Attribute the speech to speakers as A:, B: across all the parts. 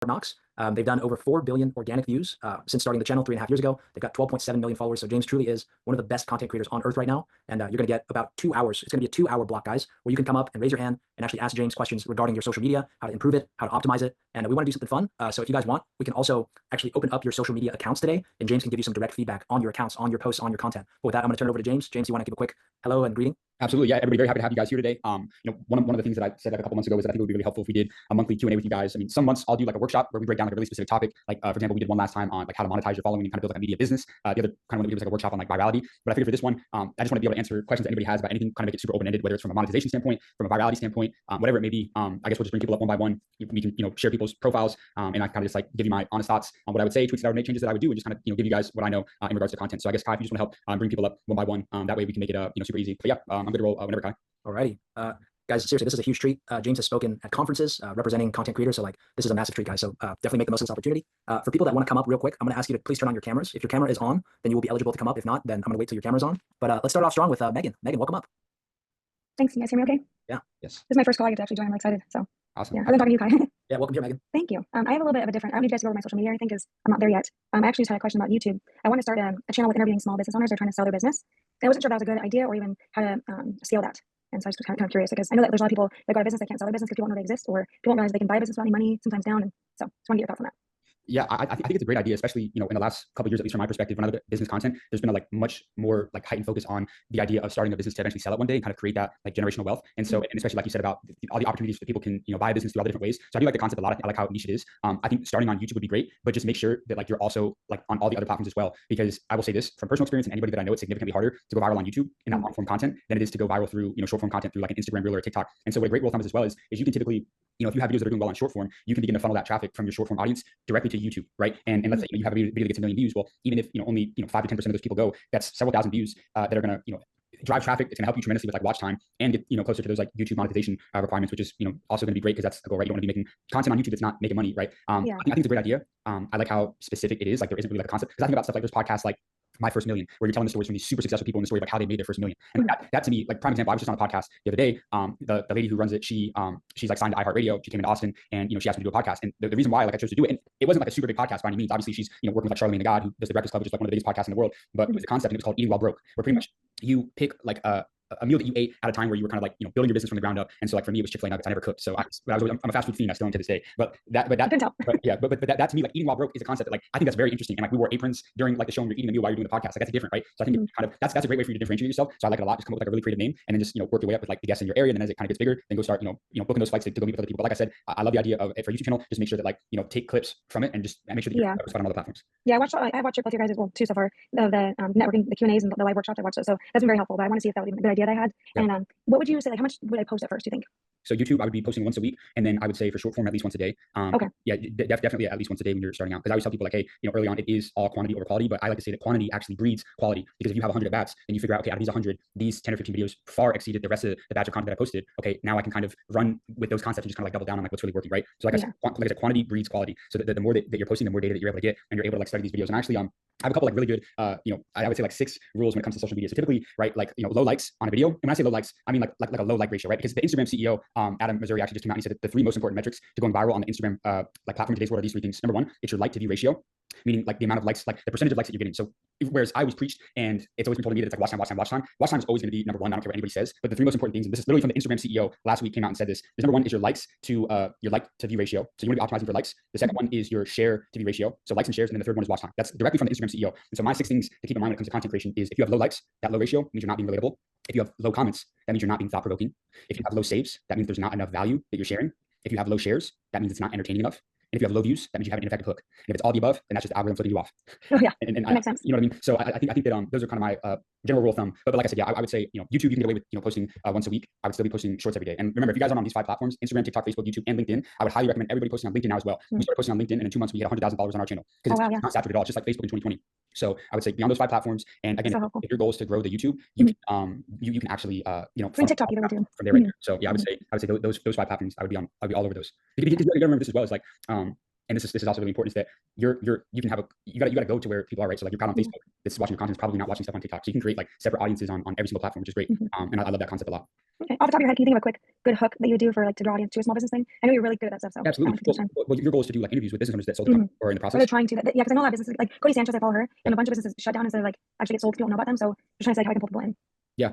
A: Knox. They've done over 4 billion organic views since starting the channel 3.5 years ago. They've got 12.7 million followers. So James truly is one of the best content creators on earth right now. And you're going to get about 2 hours. It's going to be a 2-hour block, guys, where you can come up and raise your hand and actually ask James questions regarding your social media, how to improve it, how to optimize it. And we want to do something fun. So if you guys want, we can also actually open up your social media accounts today, and James can give you some direct feedback on your accounts, on your posts, on your content. But with that, I'm going to turn it over to James. James, you want to give a quick hello and greeting?
B: Absolutely. Yeah, everybody, very happy to have you guys here today. One of the things that I said like a couple months ago is that I think it would be really helpful if we did a monthly Q&A with you guys. I mean, some months I'll do like a workshop where we break down like a really specific topic. Like for example, we did one last time on like how to monetize your following and kind of build like a media business. The other kind of one that we did was like a workshop on like virality. But I figured for this one, I just want to be able to answer questions that anybody has about anything, kind of make it super open-ended, whether it's from a monetization standpoint, from a virality standpoint, whatever it may be. I guess we'll just bring people up one by one. We can, share people's profiles, and I kind of just like give you my honest thoughts on what I would say, tweaks that I would make, changes that I would do, and just kind of give you guys what I know in regards to content. So I guess Kai, if you just want to help bring people up one by one, that way we can make it super easy. But yeah, I'm good to roll whenever, Kai.
A: Alrighty. Guys, seriously, this is a huge treat. James has spoken at conferences representing content creators. So like, this is a massive treat, guys. So definitely make the most of this opportunity. For people that want to come up real quick, I'm going to ask you to please turn on your cameras. If your camera is on, then you will be eligible to come up. If not, then I'm going to wait till your camera's on. But let's start off strong with Megan. Megan, welcome up.
C: Thanks. You guys hear me okay?
A: Yeah.
B: Yes.
C: This is my first call I get to actually join. I'm excited. So
B: awesome.
C: yeah, I've been talking to you, Kai.
A: Yeah, welcome here, Megan.
C: Thank you. I have a little bit of a different, I don't need you guys to go over my social media or anything because I'm not there yet. I actually just had a question about YouTube. I want to start a channel with interviewing small business owners that are trying to sell their business. And I wasn't sure if that was a good idea or even how to scale that. And so I was just kind of curious because I know that there's a lot of people that got a business that can't sell their business because people don't know they exist, or people don't realize they can buy a business without any money, sometimes down. And so just want to get your thoughts on that.
B: Yeah, I think it's a great idea, especially, in the last couple of years, at least from my perspective, when I look at business content, there's been a like much more like heightened focus on the idea of starting a business to eventually sell it one day and kind of create that like generational wealth. And so, and especially like you said about all the opportunities that people can, buy a business through all the different ways. So I do like the concept a lot. I like how niche it is. I think starting on YouTube would be great, but just make sure that like you're also like on all the other platforms as well, because I will say this from personal experience and anybody that I know, it's significantly harder to go viral on YouTube in that long form content than it is to go viral through, short form content through like an Instagram reel or a TikTok. And so what a great rule of thumb is as well is you can typically, if you have videos that are doing well on short form, you can begin to funnel that traffic from your short form audience directly to YouTube, right? And let's say you have a video that gets 1 million views. Well, even if only 5 to 10% of those people go, that's several thousand views that are gonna drive traffic. It's gonna help you tremendously with like watch time and get closer to those like YouTube monetization requirements, which is also gonna be great because that's the goal, right? You don't want to be making content on YouTube that's not making money, right?
C: Yeah.
B: I think it's a great idea. I like how specific it is. Like there isn't really like a concept, because I think about stuff like this podcast, like My First Million, where you're telling the stories from these super successful people and the story of like how they made their first million. And that to me, like prime example, I was just on a podcast the other day. The lady who runs it, she's like signed to iHeartRadio. She came into Austin and she asked me to do a podcast. And the reason why like I chose to do it, and it wasn't like a super big podcast by any means. Obviously, she's working with like Charlamagne the God, who does the Breakfast Club, which is like one of the biggest podcasts in the world. But it was a concept, and it was called Eating While Broke, where pretty much you pick like a meal that you ate at a time where you were kind of like building your business from the ground up. And so like for me, it was Chick-fil-A nuggets. I never cooked, so I'm a fast food fiend. I still am to this day. But that to me, like eating while broke is a concept that like I think that's very interesting. And like we wore aprons during like the show and you're eating the meal while you're doing the podcast. Like that's different, right? So I think it's kind of that's a great way for you to differentiate yourself. So I like it a lot. Just come up with like a really creative name and then just work your way up with like the guests in your area. And then as it kind of gets bigger, then go start booking those flights to go meet with other people. But like I said, I love the idea of for a YouTube channel, just make sure that like take clips from it and just make sure that you're on other platforms.
C: Yeah, I watched both your guys as well too so far. The networking, the Q&As and the live workshops I watched. So that's been very helpful. But I want to see if that would be a good idea that I had. Yeah. And what would you say, like how much would I post at first, do you think?
B: So YouTube, I would be posting once a week, and then I would say for short form at least once a day.
C: Okay.
B: Yeah, definitely at least once a day when you're starting out. Because I always tell people like, hey, early on it is all quantity over quality, but I like to say that quantity actually breeds quality. Because if you have 100 at bats, and you figure out, okay, out of these 100, these 10 or 15 videos far exceeded the rest of the batch of content that I posted. Okay, now I can kind of run with those concepts and just kind of like double down on like what's really working, right? So like I said, quantity breeds quality. So the more that you're posting, the more data that you're able to get, and you're able to like study these videos. And actually, I have a couple like really good, I would say like 6 rules when it comes to social media. So typically, right, like low likes on a video. And when I say low likes, I mean like a low like ratio, right? Because the Instagram CEO, Adam Missouri, actually just came out and he said that the 3 most important metrics to going viral on the Instagram like platform in today's world are these 3 things. Number 1, it's your like to view ratio, meaning like the amount of likes, like the percentage of likes that you're getting. So whereas I always preached, and it's always been told to me that it's like watch time is always going to be number 1. I don't care what anybody says, but the 3 most important things, and this is literally from the Instagram CEO last week, came out and said this, is number 1 is your likes to your like to view ratio. So you want to be optimizing for likes. The second one is your share to view ratio. So likes and shares. And then the third one is watch time. That's directly from the Instagram CEO. And so my 6 things to keep in mind when it comes to content creation is if you have low likes, that low ratio means you're not being relatable. If you have low comments, that means you're not being thought provoking. If you have low saves, that means there's not enough value that you're sharing. If you have low shares, that means it's not entertaining enough. And if you have low views, that means you have an ineffective hook. And if it's all the above, then that's just the algorithm flipping you off.
C: Oh yeah,
B: and
C: that makes sense.
B: You know what I mean? So I think that those are kind of my general rule of thumb. But like I said, yeah, I would say YouTube, you can get away with posting once a week. I would still be posting shorts every day. And remember, if you guys are on these 5 platforms, Instagram, TikTok, Facebook, YouTube, and LinkedIn, I would highly recommend everybody posting on LinkedIn now as well. We started posting on LinkedIn, and in 2 months we hit $100,000 on our channel because it's not saturated at all. It's just like Facebook in 2020. So I would say beyond those 5 platforms, and again, if your goal is to grow the YouTube, you can you can actually
C: from TikTok either way too.
B: From there right there. So yeah, I would say those 5 platforms, I'd be all over those. Because you gotta remember this as well, is like and this is also really important, is that you gotta go to where people are, right? So like, you're on Facebook, this is watching your content, is probably not watching stuff on TikTok. So you can create like separate audiences on every single platform, which is great. And I love that concept a lot.
C: Okay. Off the top of your head, can you think of a quick good hook that you would do for like to draw audience to a small business thing? I know you're really good at that stuff. So
B: Absolutely. Well, your goal is to do like interviews with business owners that sold the company or in the
C: Or
B: process.
C: they're trying to, yeah, because I know a lot of businesses like Cody Sanchez, I follow her, and a bunch of businesses shut down instead of like actually get sold. People don't know about them, so just trying to say how I can pull people in.
B: Yeah.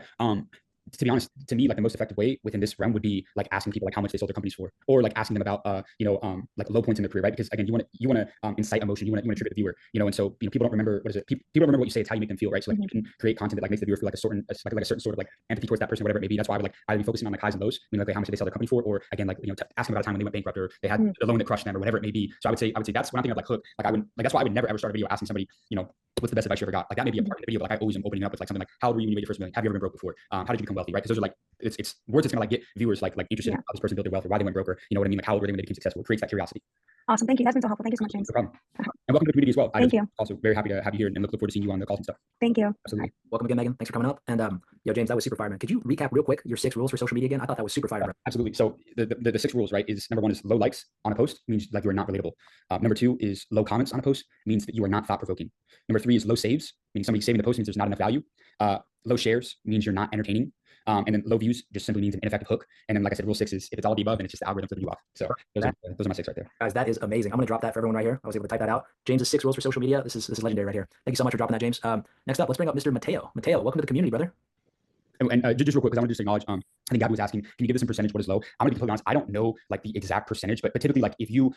B: To be honest, to me, like the most effective way within this realm would be like asking people like how much they sold their companies for, or like asking them about like low points in their career, right? Because again, you want to incite emotion, you want to trigger the viewer, and so people don't remember people don't remember what you say, it's how you make them feel, right? So like, you can create content that like makes the viewer feel like a certain sort of like empathy towards that person, whatever it may be. That's why I would like either be focusing on like highs and lows, like how much did they sell their company for, or again like asking about a time when they went bankrupt or they had a loan that crushed them or whatever it may be. So I would say that's one thing of like hook. Like that's why I would never ever start a video asking somebody, what's the best advice you ever got? Like that may be a part of the video, but like I always am opening up with like something like, how old were you when you made your first million? Have you ever been broke before? How did you become wealthy? Right? Because those are like it's words that's gonna like get viewers like interested in how this person built their wealth or why they went broke, or you know what I mean, like how old were they when they became successful. It creates that curiosity.
C: Awesome, thank you. That's been so helpful. Thank you so much, James.
B: No problem. And welcome to the community as well.
C: Thank you.
B: Also very happy to have you here and look forward to seeing you on the calls and stuff.
C: Thank you.
B: Absolutely.
A: Welcome again, Megan. Thanks for coming up. And James, that was super fire, man. Could you recap real quick your 6 rules for social media again? I thought that was super fire.
B: Absolutely. So the 6 rules, right, is number 1 is low likes on a post, means like you are not relatable. Number 2 is low comments on a post, means that you are not thought provoking. Number 3 is low saves, meaning somebody saving the post means there's not enough value. Low shares means you're not entertaining. And then low views just simply means an ineffective hook. And then, like I said, rule 6 is if it's all the above, and it's just the algorithm flipping you off. So those are my 6 right there.
A: Guys, that is amazing. I'm going to drop that for everyone right here. I was able to type that out. James's 6 rules for social media. This is legendary right here. Thank you so much for dropping that, James. Next up, let's bring up Mr. Mateo. Mateo, welcome to the community, brother.
B: And just real quick, because I want to just acknowledge, I think Gabby was asking, can you give us some percentage? What is low? I'm going to be totally honest. I don't know like the exact percentage, but typically, like if you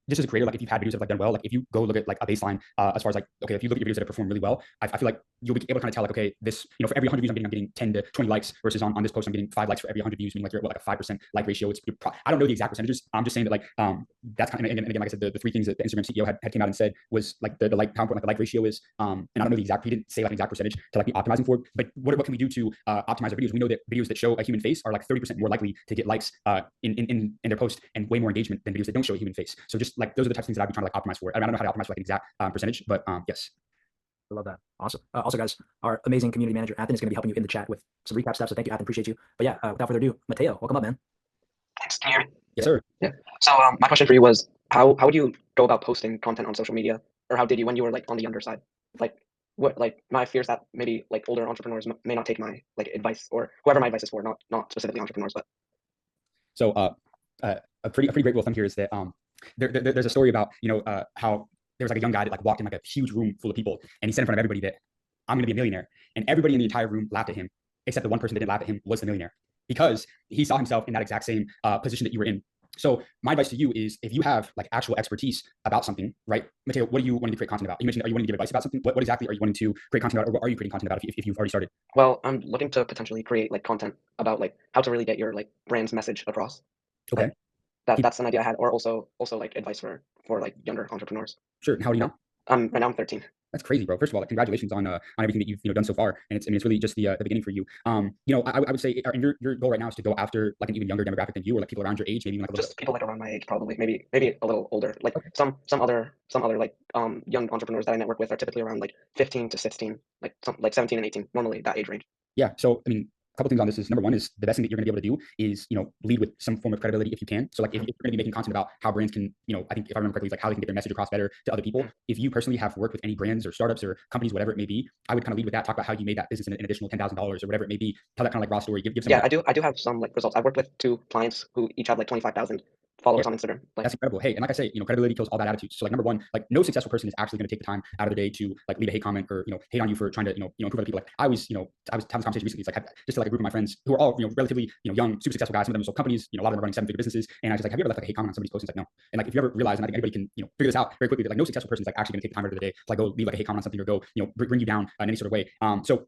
B: just as a creator, like if you've had videos that have like done well, like if you go look at like a baseline, as far as like, okay, if you look at your videos that have performed really well, I feel like you'll be able to kind of tell like, okay, this, for every 100 views, I'm getting 10 to 20 likes versus on this post, I'm getting 5 likes for every 100 views, meaning like you're at what, like a 5% like ratio. I don't know the exact percentages. I'm just saying that like, that's kind of, and again, like I said, the 3 things that the Instagram CEO had came out and said was like the like, how important like the like ratio is. And I don't know the exact, he didn't say like an exact percentage to like be optimizing for, but what can we do to optimize our videos? We know that videos that show a human face are like 30% more likely to get likes in their post and way more engagement than videos that don't show a human face. So just like, those are the types of things that I'd be trying to like optimize for. I don't know how to optimize for like an exact percentage, but yes.
A: I love that. Awesome. Also, guys, our amazing community manager, Athen, is going to be helping you in the chat with some recap stuff. So thank you, Athen. Appreciate you. But yeah, without further ado, Mateo, welcome up, man.
D: Thanks. Can you hear me?
B: Yes, sir.
D: Yeah. So my question for you was, how would you go about posting content on social media, or how did you when you were like on the younger side? Like what, like my fear is that maybe like older entrepreneurs may not take my like advice, or whoever my advice is for, not specifically entrepreneurs, but.
B: So a pretty great rule of thumb here is that there's a story about how there was like a young guy that like walked in like a huge room full of people, and he said in front of everybody that I'm going to be a millionaire, and everybody in the entire room laughed at him except the one person that didn't laugh at him was the millionaire, because he saw himself in that exact same position that you were in. So my advice to you is, if you have like actual expertise about something, right, Mateo, what are you wanting to create content about? You mentioned, are you wanting to give advice about something? What exactly are you wanting to create content about, or what are you creating content about if you've already started?
D: Well, I'm looking to potentially create like content about like how to really get your like brand's message across.
B: Okay.
D: Like, that's an idea I had, or also like advice for like younger entrepreneurs.
B: Sure. And how old are you now?
D: Right now I'm 13.
B: That's crazy, bro. First of all, like, congratulations on everything that you've done so far, and it's really just the beginning for you. I would say, and your goal right now is to go after like an even younger demographic than you, or like people around your age, maybe even like
D: just people like around my age, probably, maybe a little older. Like okay. some other like young entrepreneurs that I network with are typically around like 15 to 16, like 17 and 18, normally that age range.
B: Yeah. So I mean, couple things on this is, number 1 is the best thing that you're going to be able to do is, lead with some form of credibility if you can. So like if you're going to be making content about how brands can, I think if I remember correctly, like how they can get their message across better to other people. If you personally have worked with any brands or startups or companies, whatever it may be, I would kind of lead with that. Talk about how you made that business an additional $10,000 or whatever it may be. Tell that kind of like raw story. Give some.
D: Yeah, I do have some like results. I've worked with 2 clients who each have like 25,000 followers on Instagram. Like,
B: that's incredible. Hey, and like I say, credibility kills all bad attitudes. So like, number 1, like no successful person is actually going to take the time out of their day to like leave a hate comment or hate on you for trying to improve other people. Like I was having this conversation recently. It's like just like a group of my friends who are all relatively young, super successful guys. Some of them sold companies. A lot of them are running 7-figure businesses. And I was like, have you ever left like a hate comment on somebody's post? It's like, no. And like if you ever realize, and I think anybody can figure this out very quickly, that like no successful person is like actually going to take the time out of the day to like go leave like a hate comment on something or go bring you down in any sort of way. So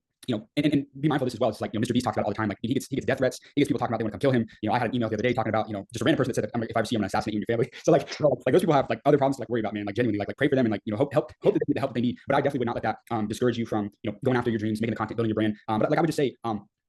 B: and be mindful of this as well. It's like, Mr. Beast talks about it all the time. Like he gets death threats. He gets people talking about they want to come kill him. I had an email the other day talking about, just a random person that said that if I ever see him, I'm gonna assassinate you and your family. So like those people have like other problems to like worry about, man. Like genuinely, like pray for them and like, hope that they get the help they need. But I definitely would not let that discourage you from, going after your dreams, making the content, building your brand. But like I would just say,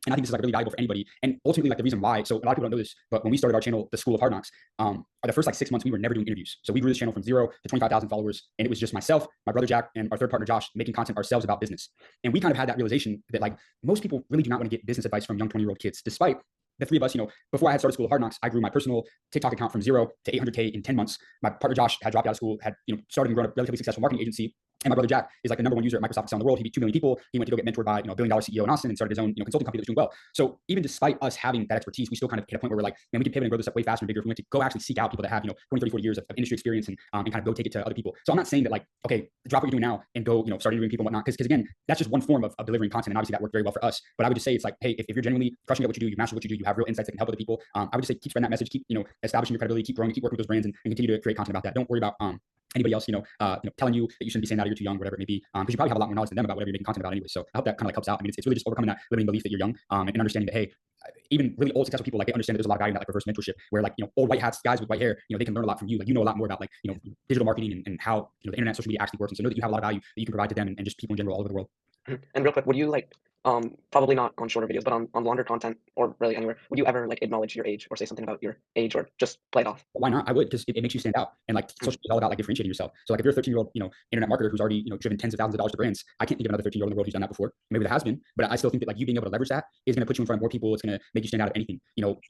B: and I think this is like really valuable for anybody. And ultimately, like the reason why, so a lot of people don't know this, but when we started our channel, The School of Hard Knocks, the first like 6 months, we were never doing interviews. So we grew this channel from 0 to 25,000 followers. And it was just myself, my brother Jack, and our third partner Josh making content ourselves about business. And we kind of had that realization that like most people really do not want to get business advice from young 20-year-old kids, despite the three of us, before I had started School of Hard Knocks, I grew my personal TikTok account from 0 to 800K in 10 months. My partner Josh had dropped out of school, had started and grown a relatively successful marketing agency. And my brother Jack is like the #1 user at Microsoft Excel in the world. He beat 2 million people. He went to go get mentored by $1 billion CEO in Austin and started his own consulting company that was doing well. So even despite us having that expertise, we still kind of hit a point where we're like, man, we can pivot and grow this up way faster and bigger if we went to go actually seek out people that have 20, 30, 40 years of industry experience and kind of go take it to other people. So I'm not saying that like, okay, drop what you're doing now and go start interviewing people and whatnot, because again, that's just one form of delivering content, and obviously that worked very well for us. But I would just say it's like, hey, if you're genuinely crushing at what you do, you master what you do, you have real insights that can help other people. I would just say keep spreading that message, keep establishing your credibility, keep growing, keep working with those brands, and continue to create content about that. Don't worry about anybody else, telling you that you shouldn't be saying that or you're too young, whatever it may be, because you probably have a lot more knowledge than them about whatever you're making content about anyway. So I hope that kind of like helps out. I mean, it's really just overcoming that limiting belief that you're young, and understanding that, hey, even really old successful people, like they understand that there's a lot of value in that like reverse mentorship, where like old white hats guys with white hair, they can learn a lot from you. Like you know a lot more about like digital marketing and how the internet, social media actually works, and so know that you have a lot of value that you can provide to them and just people in general all over the world.
D: And real quick, would you like probably not on shorter videos, but on longer content or really anywhere, would you ever like acknowledge your age or say something about your age or just play it off?
B: Why not? I would, because it makes you stand out. And like social media is all about like differentiating yourself. So like if you're a 13-year-old, internet marketer who's already, driven tens of thousands of dollars to brands, I can't think of another 13-year-old in the world who's done that before. Maybe there has been, but I still think that like you being able to leverage that is going to put you in front of more people. It's going to make you stand out of anything.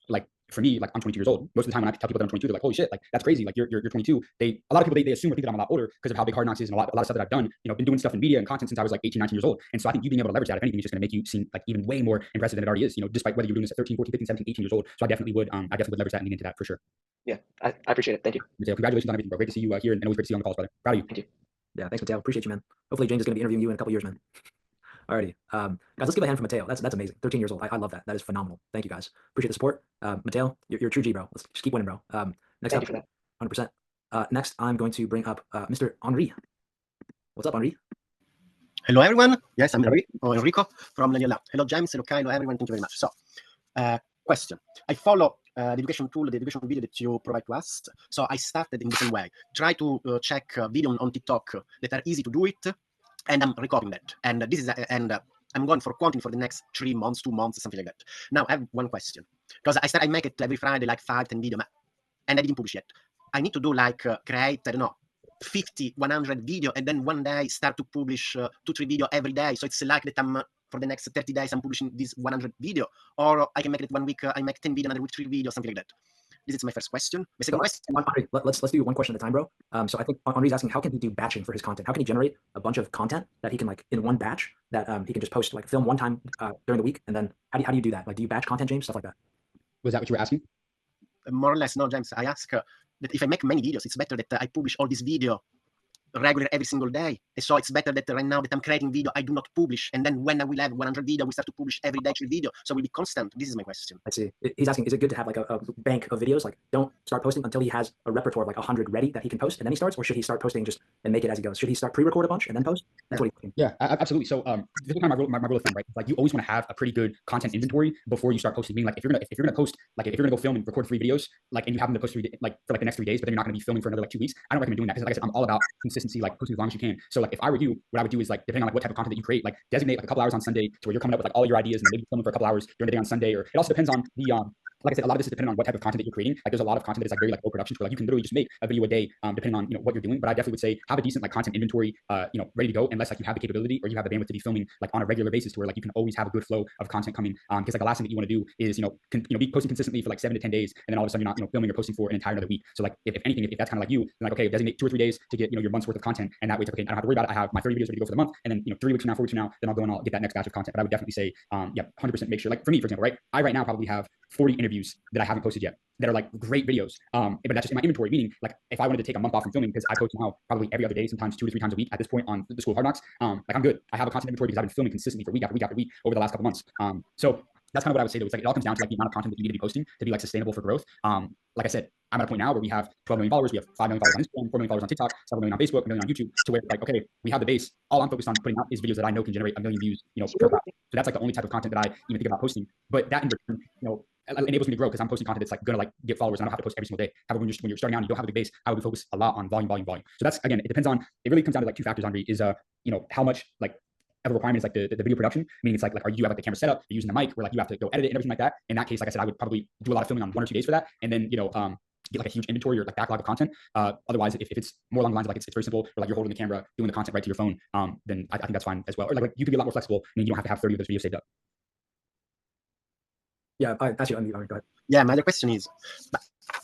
B: Like for me, like I'm 22 years old. Most of the time when I tell people that I'm 22, they're like, holy shit, like that's crazy. Like you're 22. A lot of people, they assume or think that I'm a lot older because of how big Hard Knocks is and a lot of stuff that I've done, been doing stuff in media and content since I was like 18, 19 years old. And so I think you being able to leverage that, if anything, is just going to make you seem like even way more impressive than it already is, despite whether you're doing this at 13, 14, 15, 17, 18 years old. So I definitely would leverage that and lean into that for sure.
D: Yeah, I appreciate it. Thank you.
B: Mateo, congratulations on everything, bro. Great to see you here and always great to see you on the calls, brother. Proud of you.
D: Thank you.
A: Yeah, thanks, Mateo. Appreciate you, man. Hopefully James is going to be interviewing you in a couple years, man. Alrighty. Guys, let's give a hand for Mateo. That's amazing. 13 years old. I love that. That is phenomenal. Thank you, guys. Appreciate the support. Mateo, you're a true G, bro. Let's just keep winning, bro. Next
D: Thank
A: up,
D: you for that.
A: 100%. Next, I'm going to bring up Mr. Henri. What's up, Henri?
E: Hello, everyone. Yes, I'm Enrico from Daniel Lab. Hello, James. Hello, Kyle. Everyone. Thank you very much. So, question. I follow the education tool, the education video that you provide to us. So I started in the same way. Try to check video on TikTok that are easy to do it, and I'm recording that. And this is I'm going for quantity for the next 3 months, 2 months, something like that. Now I have one question, because I make it every Friday, like 5, 10 video, and I didn't publish yet. I need to do like create, I don't know, 50, 100 video, and then one day start to publish 2, 3 video every day. So it's like that I'm for the next 30 days I'm publishing this 100 video, or I can make it 1 week I make 10 video, another week 3 video, something like that. This is my first question. My second question.
A: Henri, let's do one question at a time, bro. So I think Henri's asking, how can he do batching for his content? How can he generate a bunch of content that he can like in one batch that he can just post, like film one time during the week, and then how do you do that? Like, do you batch content, James? Stuff like that.
B: Was that what you were asking?
E: More or less, no, James. I ask that if I make many videos, it's better that I publish all this video regular every single day. So it's better that right now that I'm creating video, I do not publish. And then when I will have 100 video, we start to publish every day 3 video. So we'll be constant. This is my question.
A: I see. He's asking, is it good to have like a bank of videos? Like, don't start posting until he has a repertoire of like 100 ready that he can post, and then he starts? Or should he start posting just and make it as he goes? Should he start pre-record a bunch and then post? That's what he's
B: Yeah, absolutely. So this is kind of my rule of thumb, right? Like you always want to have a pretty good content inventory before you start posting. Meaning like if you're gonna post, like if you're gonna go film and record 3 videos, like and you happen to post 3 like for like the next 3 days, but then you're not gonna be filming for another like 2 weeks, I don't recommend doing that, because like I said, I'm all about consistency, like posting as long as you can. So like if I were you, what I would do is like depending on like what type of content that you create, like designate like a couple hours on Sunday to where you're coming up with like all your ideas and maybe filming for a couple hours during the day on Sunday. Or it also depends on the like I said, a lot of this is dependent on what type of content that you're creating. Like there's a lot of content that's like very like low production, where like you can literally just make a video a day, depending on what you're doing. But I definitely would say have a decent like content inventory, ready to go, unless like you have the capability or you have the bandwidth to be filming like on a regular basis, to where like you can always have a good flow of content coming. Because like the last thing that you want to do is be posting consistently for like 7 to 10 days, and then all of a sudden you're not filming or posting for an entire another week. So like if anything, if that's kind of like you, then like okay, designate 2 or 3 days to get your month's worth of content, and that way it's okay. I don't have to worry about it. I have my 30 videos ready to go for the month, and then 3 weeks from now, 4 weeks from now, then I'll go and I'll get that next batch of content. But I would definitely say 100% make sure, like for me, for example, right, I right now probably have 40 interviews that I haven't posted yet that are like great videos. But that's just in my inventory, meaning like if I wanted to take a month off from filming, because I post now probably every other day, sometimes 2 to 3 times a week at this point on the School of Hard Knocks, like I'm good. I have a content inventory because I've been filming consistently for week after week after week over the last couple months. So that's kind of what I would say though. It's like it all comes down to like the amount of content that you need to be posting to be like sustainable for growth. Like I said, I'm at a point now where we have 12 million followers, we have 5 million followers on Instagram, 4 million followers on TikTok, 7 million on Facebook, 1 million on YouTube, to where like, okay, we have the base. All I'm focused on putting out is videos that I know can generate 1 million views, per month. So that's like the only type of content that I even think about posting. But that in return, enables me to grow, because I'm posting content that's like gonna like get followers, and I don't have to post every single day. However, when you're starting out and you don't have a big base, I would focus a lot on volume. So that's, again, it depends on, it really comes down to like 2 factors, Henri, is how much like of a requirement is like the video production, meaning it's like are you have like the camera set up, you're using the mic, where like you have to go edit it and everything like that. In that case, like I said, I would probably do a lot of filming on 1 or 2 days for that, and then get like a huge inventory or like backlog of content. Otherwise, if it's more along the lines of like it's very simple, or like you're holding the camera, doing the content right to your phone, then I think that's fine as well. Or like you can be a lot more flexible, and you don't have to have 30 of those videos saved up.
A: Yeah, actually, go ahead.
E: Yeah, my other question is,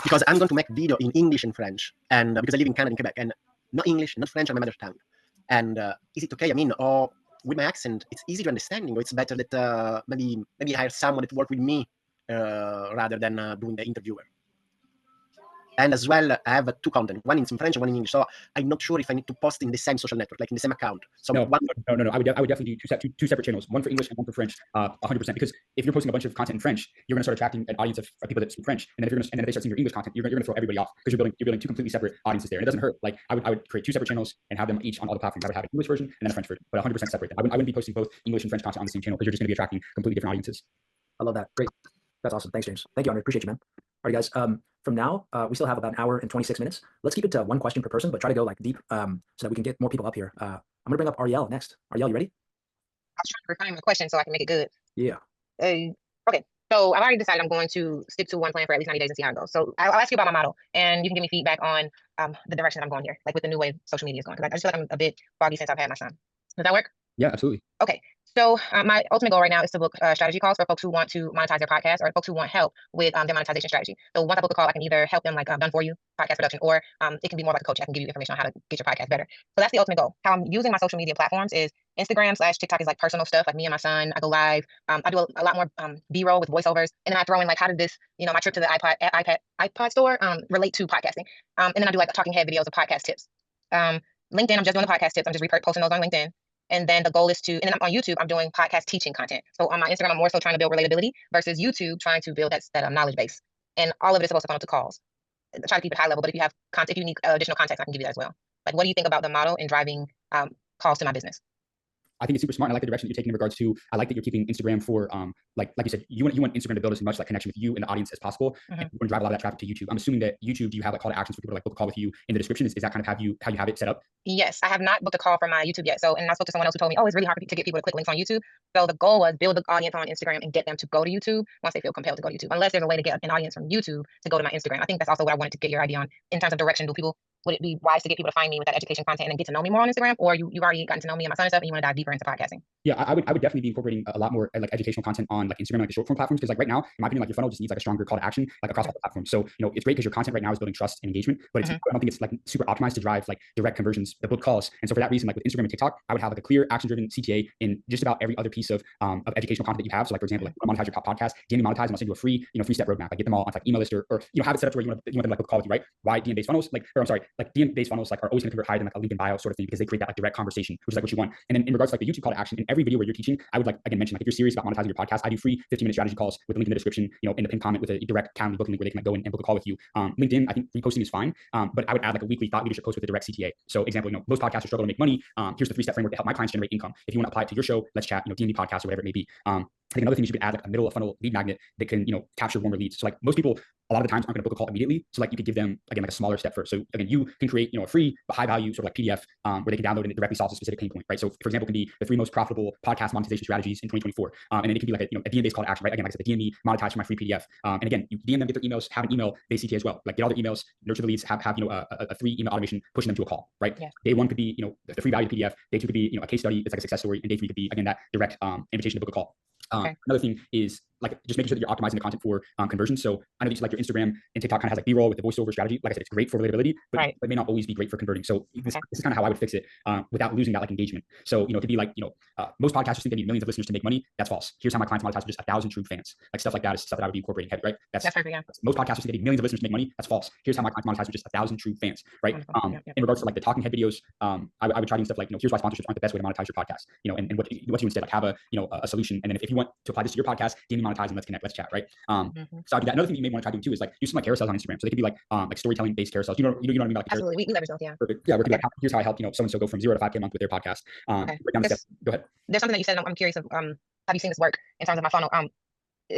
E: because I'm going to make video in English and French, and because I live in Canada, in Quebec, and not English, not French, on my mother tongue. And is it okay? I mean, or with my accent, it's easy to understand, or it's better that maybe hire someone that work with me rather than doing the interviewer. And as well, I have two content. One is in French and one in English. So I'm not sure if I need to post in the same social network, like in the same account. So
B: no. I would definitely do two separate channels, one for English and one for French, 100%. Because if you're posting a bunch of content in French, you're going to start attracting an audience of people that speak French. And then if they start seeing your English content, you're going to throw everybody off because you're building two completely separate audiences there. And it doesn't hurt. Like I would create two separate channels and have them each on all the platforms. I would have an English version and then a French version, but 100% separate. I wouldn't be posting both English and French content on the same channel because you're just going to be attracting completely different audiences.
A: I love that. Great. That's awesome. Thanks, James. Thank you, Andre. Appreciate you, man. All right, guys. From now, we still have about an hour and 26 minutes. Let's keep it to one question per person, but try to go like deep so that we can get more people up here. I'm gonna bring up Arylle next. Arylle, you ready?
F: I was trying to refine my question so I can make it good.
A: Yeah.
F: Okay. So I've already decided I'm going to stick to one plan for at least 90 days and see how it goes. So I'll ask you about my model, and you can give me feedback on the direction I'm going here, like with the new way social media is going. Because I just feel like I'm a bit foggy since I've had my son. Does that work?
B: Yeah, absolutely.
F: Okay. So my ultimate goal right now is to book strategy calls for folks who want to monetize their podcast or folks who want help with their monetization strategy. So once I book a call, I can either help them like done for you podcast production, or it can be more like a coach. I can give you information on how to get your podcast better. So that's the ultimate goal. How I'm using my social media platforms is Instagram/TikTok is like personal stuff, like me and my son. I go live. I do a lot more B-roll with voiceovers, and then I throw in like how did this, my trip to the iPod store relate to podcasting. And then I do like talking head videos of podcast tips. LinkedIn, I'm just doing the podcast tips. I'm just posting those on LinkedIn. And then the goal is and then on YouTube, I'm doing podcast teaching content. So on my Instagram, I'm more so trying to build relatability versus YouTube trying to build that knowledge base. And all of it is supposed to funnel to calls. I try to keep it high level, but if you have content, if you need additional context, I can give you that as well. Like, what do you think about the model in driving calls to my business?
B: I think it's super smart. And I like the direction that you're taking in regards to, I like that you're keeping Instagram for, like you said, you want Instagram to build as much like connection with you and the audience as possible. And you want to drive a lot of that traffic to YouTube. I'm assuming that YouTube, do you have like call to actions for people to like book a call with you in the description? Is that kind of how you have it set up?
F: Yes, I have not booked a call for my YouTube yet. So, and I spoke to someone else who told me, it's really hard to get people to click links on YouTube. So the goal was build the audience on Instagram and get them to go to YouTube once they feel compelled to go to YouTube, unless there's a way to get an audience from YouTube to go to my Instagram. I think that's also what I wanted to get your idea on in terms of direction. Would it be wise to get people to find me with that education content and get to know me more on Instagram, or you've already gotten to know me and my son and stuff, and you want to dive deeper into podcasting?
B: Yeah, I would definitely be incorporating a lot more like educational content on like Instagram, like the short form platforms, because like right now, in my opinion, like your funnel just needs like a stronger call to action, like across all the platforms. So it's great because your content right now is building trust and engagement, but I don't think it's like super optimized to drive like direct conversions, the book calls. And so for that reason, like with Instagram and TikTok, I would have like a clear action-driven CTA in just about every other piece of educational content that you have. So like for example, like monetize your podcast, DM monetize, and I'll send you a free three-step roadmap. Like get them all on like email list or have it set up to where you want them like book a call with you, right? Why DM based funnels? Like DM based funnels like are always going to convert higher than like a link in bio sort of thing, because they create that like direct conversation, which is like what you want. And then in regards to like the YouTube call to action, in every video where you're teaching, I would like again mention like if you're serious about monetizing your podcast, I do free 15-minute strategy calls with a link in the description, in the pinned comment with a direct Calendly booking link where they can like go in and book a call with you. LinkedIn, I think reposting is fine, but I would add like a weekly thought leadership post with a direct CTA. So example, most podcasters struggle to make money. Here's the 3-step framework to help my clients generate income. If you want to apply it to your show, let's chat, DM me podcast or whatever it may be. I think another thing is you could add like a middle of funnel lead magnet that can, capture warmer leads. So like most people a lot of the times aren't going to book a call immediately. So like you could give them again like a smaller step first. So again, you can create a free but high value sort of like PDF where they can download and it directly solves a specific pain point, right? So for example, it can be the 3 most profitable podcast monetization strategies in 2024, and then it can be like a DM based call to action, right? Again, like I said, the DM me monetize for my free PDF, and again, you DM them, get their emails, have an email based CTA as well. Like get all their emails, nurture the leads, have a 3 email automation pushing them to a call, right?
F: Yeah.
B: Day 1 could be the free value PDF. Day 2 could be a case study. It's like a success story, and day 3 could be again that direct invitation to book a call. Another thing is like just making sure that you're optimizing the content for conversion. So I know that you like your Instagram and TikTok kind of has like B-roll with the voiceover strategy. Like I said, it's great for relatability, but it may not always be great for converting. So this is kind of how I would fix it without losing that like engagement. So it could be like most podcasters think they need millions of listeners to make money. That's false. Here's how my clients monetize with just 1,000 true fans. Like stuff like that is stuff that I would be incorporating heavy, right? That's perfect. Yeah. Most podcasters think they need millions of listeners to make money. That's false. Here's how my clients monetize with just 1,000 true fans, right? In regards to like the talking head videos, I would try doing stuff like here's why sponsorships aren't the best way to monetize your podcast. And what you instead like have a solution, and then if you want to apply this to your podcast, DM me monetize and let's connect, let's chat, right? So I do that. Another thing you may want to try doing too is like do some like carousels on Instagram. So they could be like storytelling based carousels. You know what I mean? Like
F: absolutely, we leverage those, yeah.
B: Perfect. Yeah, we're gonna be like, here's how I helped so and so go from 0 to 5K a month with their podcast. Go ahead.
F: There's something that you said, and I'm curious of have you seen this work in terms of my funnel?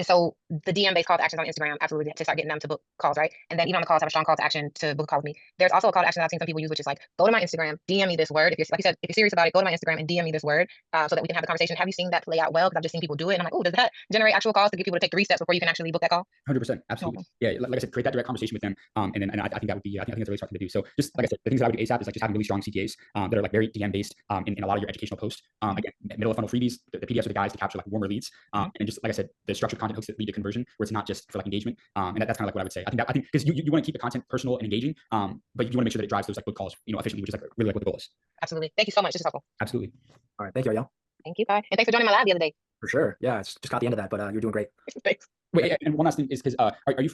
F: So the DM based call to actions on Instagram, absolutely, to start getting them to book calls, right? And then even on the calls, have a strong call to action to book a call with me. There's also a call to action that I've seen some people use, which is like, go to my Instagram, DM me this word. If you're, like you said, if you're serious about it, go to my Instagram and DM me this word so that we can have a conversation. Have you seen that play out well? Because I've just seen people do it, and I'm like, oh, does that generate actual calls to get people to take 3 steps before you can actually book that call?
B: 100%, absolutely. Yeah, like I said, create that direct conversation with them, and I think that would be, I think that's a really smart thing to do. So just like I said, the things that I would do ASAP is like just having really strong CTAs that are like very DM based in a lot of your educational posts. Again, middle of funnel freebies, the PDFs with the guys to capture like warmer leads, and just like I said, the structured content hooks that lead to conversion, where it's not just for like engagement. And that's kind of like what I would say. I think because you want to keep the content personal and engaging, but you want to make sure that it drives those like book calls, efficiently, which is like really like what the goal is.
F: Absolutely. Thank you so much. This is helpful.
B: Absolutely.
A: All right. Thank you, Arylle.
F: Thank you, Kai. And thanks for joining my live the other day.
A: For sure. Yeah, it's just got the end of that, but you're doing great.
F: Thanks.
B: Wait, and one last thing is because are you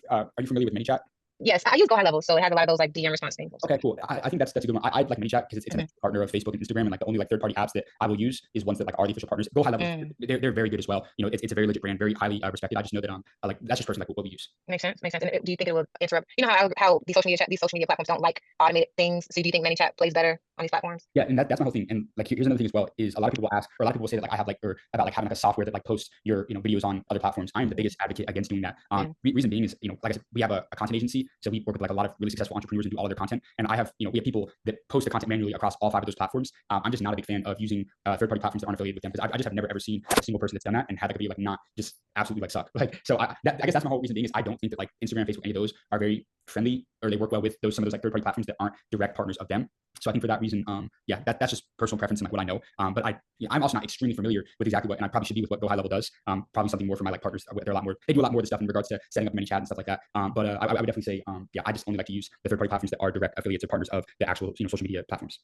B: familiar with ManyChat?
F: Yes, I use Go High Level, so it has a lot of those like DM response things.
B: Okay, cool. I think that's a good one. I like ManyChat because it's a partner of Facebook and Instagram, and like the only like third-party apps that I will use is ones that like are the official partners. Go High Level, they're very good as well. It's a very legit brand, very highly respected. I just know that like that's just personally like what we use.
F: Makes sense. Makes sense. And do you think it will interrupt? You know how these social media platforms don't like automated things. So do you think ManyChat plays better on these platforms?
B: Yeah, and that's my whole thing. And like here's another thing as well is a lot of people will ask, or a lot of people will say that like I have like or about like having like a software that like posts your videos on other platforms. I am the biggest advocate against doing that. Reason being is like I said, we have a content agency, so we work with like a lot of really successful entrepreneurs and do all of their content. And I have we have people that post the content manually across all 5 of those platforms. I'm just not a big fan of using third-party platforms that aren't affiliated with them because I just have never ever seen a single person that's done that and had like a video like not just absolutely like suck. Like so I guess that's my whole reason being is I don't think that like Instagram, Facebook, any of those are very friendly or they work well with some of those like third-party platforms that aren't direct partners of them. So I think for that reason, yeah, that's just personal preference and like what I know. But I'm also not extremely familiar with exactly what, and I probably should be with what Go High Level does. Probably something more for my like partners. They do a lot more of the stuff in regards to setting up ManyChat and stuff like that. But I would definitely say, yeah, I just only like to use the third-party platforms that are direct affiliates or partners of the actual social media platforms.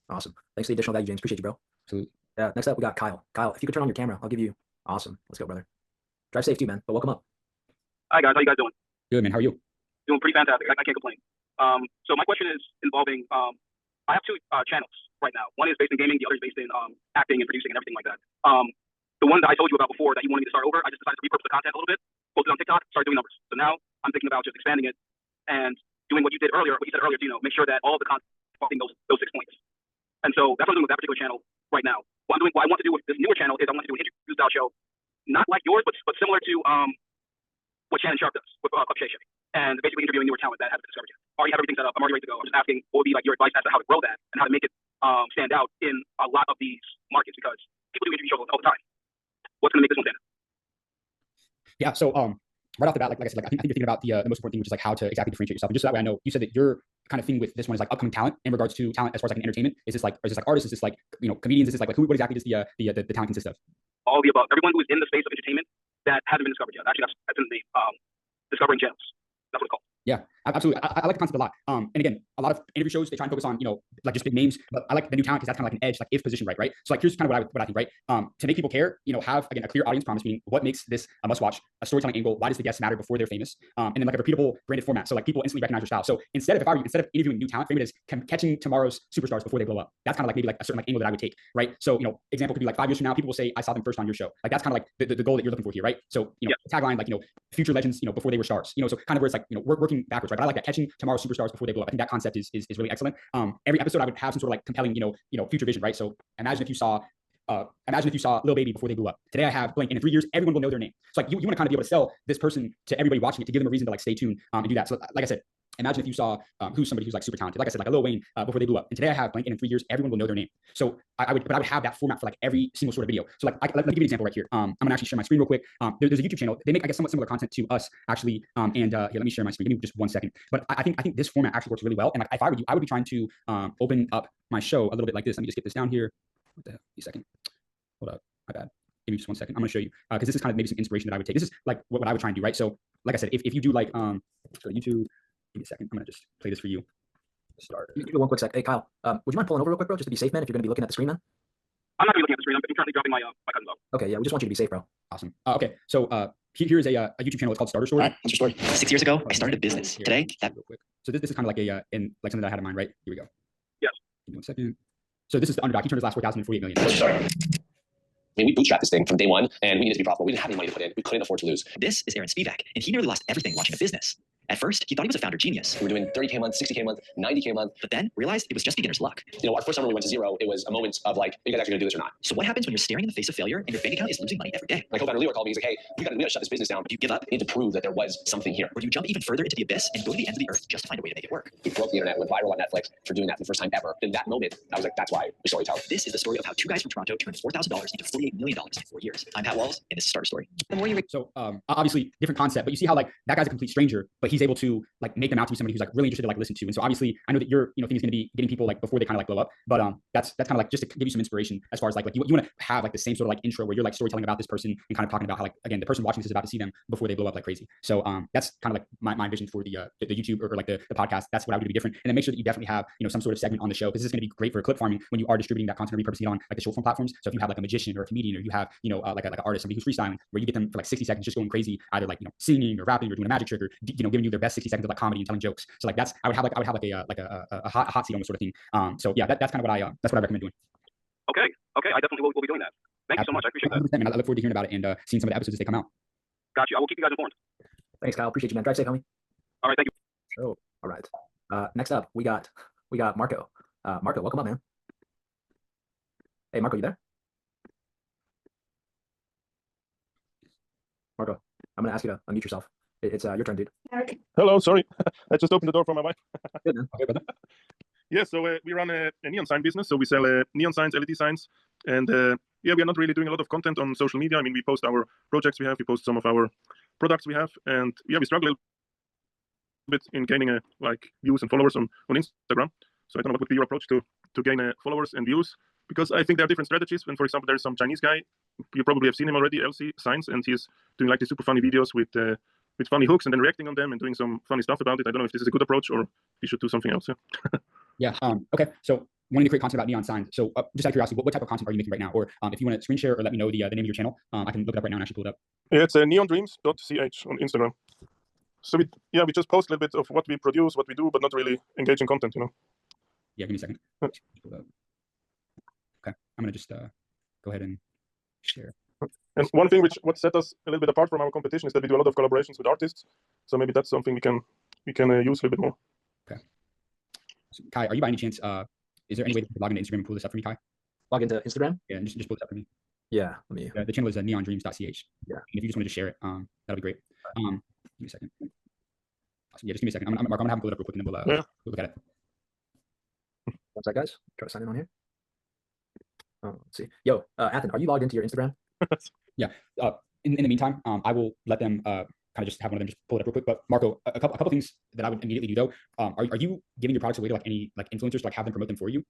A: Awesome. Thanks for the additional value, James. Appreciate you, bro.
B: Absolutely.
A: Yeah. Next up, we got Kyle. Kyle, if you could turn on your camera, I'll give you. Awesome. Let's go, brother. Drive safe too, man. But welcome up.
G: Hi guys, how you guys doing?
B: Good, man. How are you?
G: Doing pretty fantastic. I can't complain. So my question is involving I have 2 channels right now. One is based in gaming, the other is based in acting and producing and everything like that. The one that I told you about before that you wanted me to start over, I just decided to repurpose the content a little bit, posted on TikTok, started doing numbers. So now I'm thinking about just expanding it and doing what you said earlier, make sure that all of the content is hitting those 6 points. And so that's what I'm doing with that particular channel right now. What I want to do with this newer channel is I want to do an interview style show, not like yours, but similar to what Shannon Sharp does with Club Shay Shay, and basically interviewing newer talent that hasn't been discovered yet. Already have everything set up. I'm already ready to go. I'm just asking what would be like your advice as to how to grow that and how to make it stand out in a lot of these markets because people do interview shows all the time. What's going to make this one stand out?
B: Yeah. So right off the bat, like I said, like I think you're thinking about the most important thing, which is like how to exactly differentiate yourself. And just so that way I know, you said that your kind of thing with this one is like upcoming talent in regards to talent as far as like an entertainment. Is this like artists? Is this like comedians? Is this like what exactly does the talent consist of?
G: All of the above. Everyone who is in the space of entertainment that hasn't been discovered yet. Actually, that's in the discovering channels. That's what it's called.
B: Yeah, absolutely. I like the concept a lot. And again, a lot of interview shows, they try and focus on, like just big names, but I like the new talent because that's kind of like an edge, like if position, right? So like, here's kind of what I think, right? To make people care, have, again, a clear audience promise, meaning what makes this a must watch, a storytelling angle, why does the guest matter before they're famous? And then like a repeatable branded format. So like people instantly recognize your style. So instead of interviewing new talent, frame it as catching tomorrow's superstars before they blow up. That's kind of like maybe like a certain like angle that I would take, right? So, example could be like 5 years from now, people will say, I saw them first on your show. Like that's kind of like the goal that you're looking for here, right? So, tagline, like, future legends, before they were stars, so kind of where it's like, we're working backwards, right? But I like that, catching tomorrow's superstars before they blow up. I think that concept is really excellent. Every episode I would have some sort of like compelling, future vision, right? So imagine if you saw Lil Baby before they blew up. Today I have blank, and in 3 years, everyone will know their name. So like you want to kind of be able to sell this person to everybody watching it to give them a reason to like stay tuned and do that. So like I said, imagine if you saw who's somebody who's like super talented, like I said, like a Lil Wayne before they blew up. And today I have blank, and in 3 years, everyone will know their name. So I would have that format for like every single sort of video. So like, let me give you an example right here. I'm gonna actually share my screen real quick. There's a YouTube channel. They make, I guess, somewhat similar content to us actually. Here, let me share my screen. Give me just 1 second. But I think this format actually works really well. And like, if I were you, I would be trying to open up my show a little bit like this. Let me just get this down here. What the hell? Give me a second. Hold up. My bad. Give me just 1 second. I'm gonna show you because this is kind of maybe some inspiration that I would take. This is like what I would try and do, right? So like I said, if you do like so YouTube. Give me a second. I'm gonna just play this for you. Start.
A: Give me 1 quick sec. Hey Kyle, would you mind pulling over real quick, bro, just to be safe, man? If you're gonna be looking at the screen, man.
G: I'm not really looking at the screen. I'm currently dropping my cousins off.
A: Okay, yeah, we just want you to be safe, bro.
B: Awesome. Okay, so here's a YouTube channel. It's called Starter Story.
H: All right, what's your story? 6 years ago, I started a business.
B: Here,
H: Today,
B: real quick. So this is kind of like like something that I had in mind, right? Here we go.
G: Yes.
B: Give me 1 second. So this is the underdog. He turned his last workout into 48 million.
H: what's your story? I mean, we bootstrapped this thing from day one, and we needed to be profitable. We didn't have any money to put in. We couldn't afford to lose.
I: This is Aaron Spivak, and he nearly lost everything watching a business. At first, he thought he was a founder genius.
H: We were doing 30K a month, 60K a month, 90K a month.
I: But then realized it was just beginner's luck.
H: Our first summer we went to zero. It was a moment of like, are you guys actually gonna do this or not?
I: So what happens when you're staring in the face of failure and your bank account is losing money every day?
H: My co-founder Leo called me. He's like, hey, we gotta shut this business down.
I: Do you give up?
H: We need to prove that there was something here.
I: Or do you jump even further into the abyss and go to the ends of the earth just to find a way to make it work?
H: We broke the internet, went viral on Netflix for doing that for the first time ever. In that moment, I was like, that's why we storytell.
I: This is the story of how 2 guys from Toronto turned $4,000 into $48 $38 million in 4 years. I'm Pat Walls, and this is Starter Story.
F: The more you
B: So obviously different concept, but you see how like that guy's a complete stranger, but he's able to like make them out to be somebody who's like really interested to like listen to. And so obviously I know that your thing is going to be getting people like before they kind of like blow up, but that's kind of like just to give you some inspiration as far as like you want to have like the same sort of like intro where you're like storytelling about this person and kind of talking about how like again the person watching this is about to see them before they blow up like crazy. So that's kind of like my vision for the YouTube or like the podcast. That's what I would do to be different, and then make sure that you definitely have some sort of segment on the show, because this is going to be great for clip farming when you are distributing that content or repurposing it on like the short form platforms. So if you have like a magician or a comedian, or you have like an artist, somebody who's freestyling, where you get them for like 60 seconds just going crazy, either like singing or rapping or doing a magic trick or giving you their best 60 seconds of like comedy and telling jokes. So like that's I would have like a hot seat on this sort of thing. So yeah, that's kind of what I recommend doing.
G: Okay, I definitely will be doing that. Thank you so much. I appreciate that.
B: And I look forward to hearing about it and seeing some of the episodes as they come out.
G: Got you. I will keep you guys informed.
A: Thanks, Kyle. Appreciate you, man. Drive safe, homie.
G: All right, thank you.
A: Oh, all right. Next up, we got Marco. Marco, welcome up, man. Hey, Marco, you there? Marco, I'm gonna ask you to unmute yourself. It's your turn, dude.
J: Hello, sorry. I just opened the door for my wife.
A: Good, man.
B: Okay, brother.
J: Yeah, so we run a neon sign business. So we sell neon signs, LED signs. And yeah, we are not really doing a lot of content on social media. I mean, we post our projects we have, we post some of our products we have. And yeah, we struggle a bit in gaining like views and followers on Instagram. So I don't know what would be your approach to gain followers and views, because I think there are different strategies. When, for example, there's some Chinese guy, you probably have seen him already, LC Signs, and he's doing like these super funny videos with funny hooks and then reacting on them and doing some funny stuff about it. I don't know if this is a good approach or you should do something else.
B: Yeah. Okay. So wanting to create content about neon signs. So just out of curiosity, what type of content are you making right now? Or if you want to screen share or let me know the name of your channel, I can look it up right now and actually pull it up.
J: Yeah, it's neondreams.ch on Instagram. So we just post a little bit of what we produce, what we do, but not really engaging content,
B: Yeah, give me a second. Okay, I'm gonna just go ahead and share.
J: And one thing what set us a little bit apart from our competition is that we do a lot of collaborations with artists. So maybe that's something we can use a little bit more.
B: Okay. So, Kai, are you by any chance? Is there any way to log into Instagram and pull this up for me, Kai?
A: Log into Instagram?
B: Yeah, and just pull it up for me.
A: Yeah, let me.
B: The channel is neondreams.ch.
A: Yeah.
B: And if you just want to share it, that'll be great. Give me a second. Awesome. Yeah, just give me a second. I'm gonna have him pull it up real quick and then we'll look at it.
A: What's that, guys? Try to sign in on here. Oh, let's see. Yo, Athen, are you logged into your Instagram?
B: Yeah. In the meantime, I will let them kind of just have one of them just pull it up real quick. But Marco, a couple things that I would immediately do though. Are you giving your products away to like any like influencers to like have them promote them for you?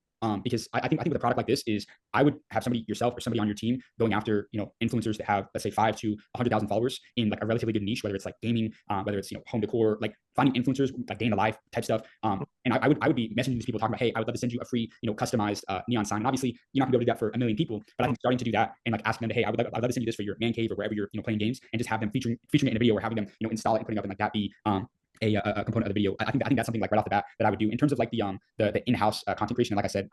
B: Because I think with a product like this is I would have somebody yourself or somebody on your team going after influencers that have, let's say, 5 to 100,000 followers in like a relatively good niche, whether it's like gaming, whether it's home decor, like finding influencers like day in the life type stuff. And I would be messaging these people talking about, hey, I would love to send you a free customized neon sign. And obviously you're not gonna be able to do that for 1 million people, but I think starting to do that and like asking them to, hey, I'd love to send you this for your man cave or wherever you're playing games, and just have them featuring it in a video or having them install it and putting up and like that be a component of the video. I think that's something like right off the bat that I would do in terms of like the in-house content creation. And like I said,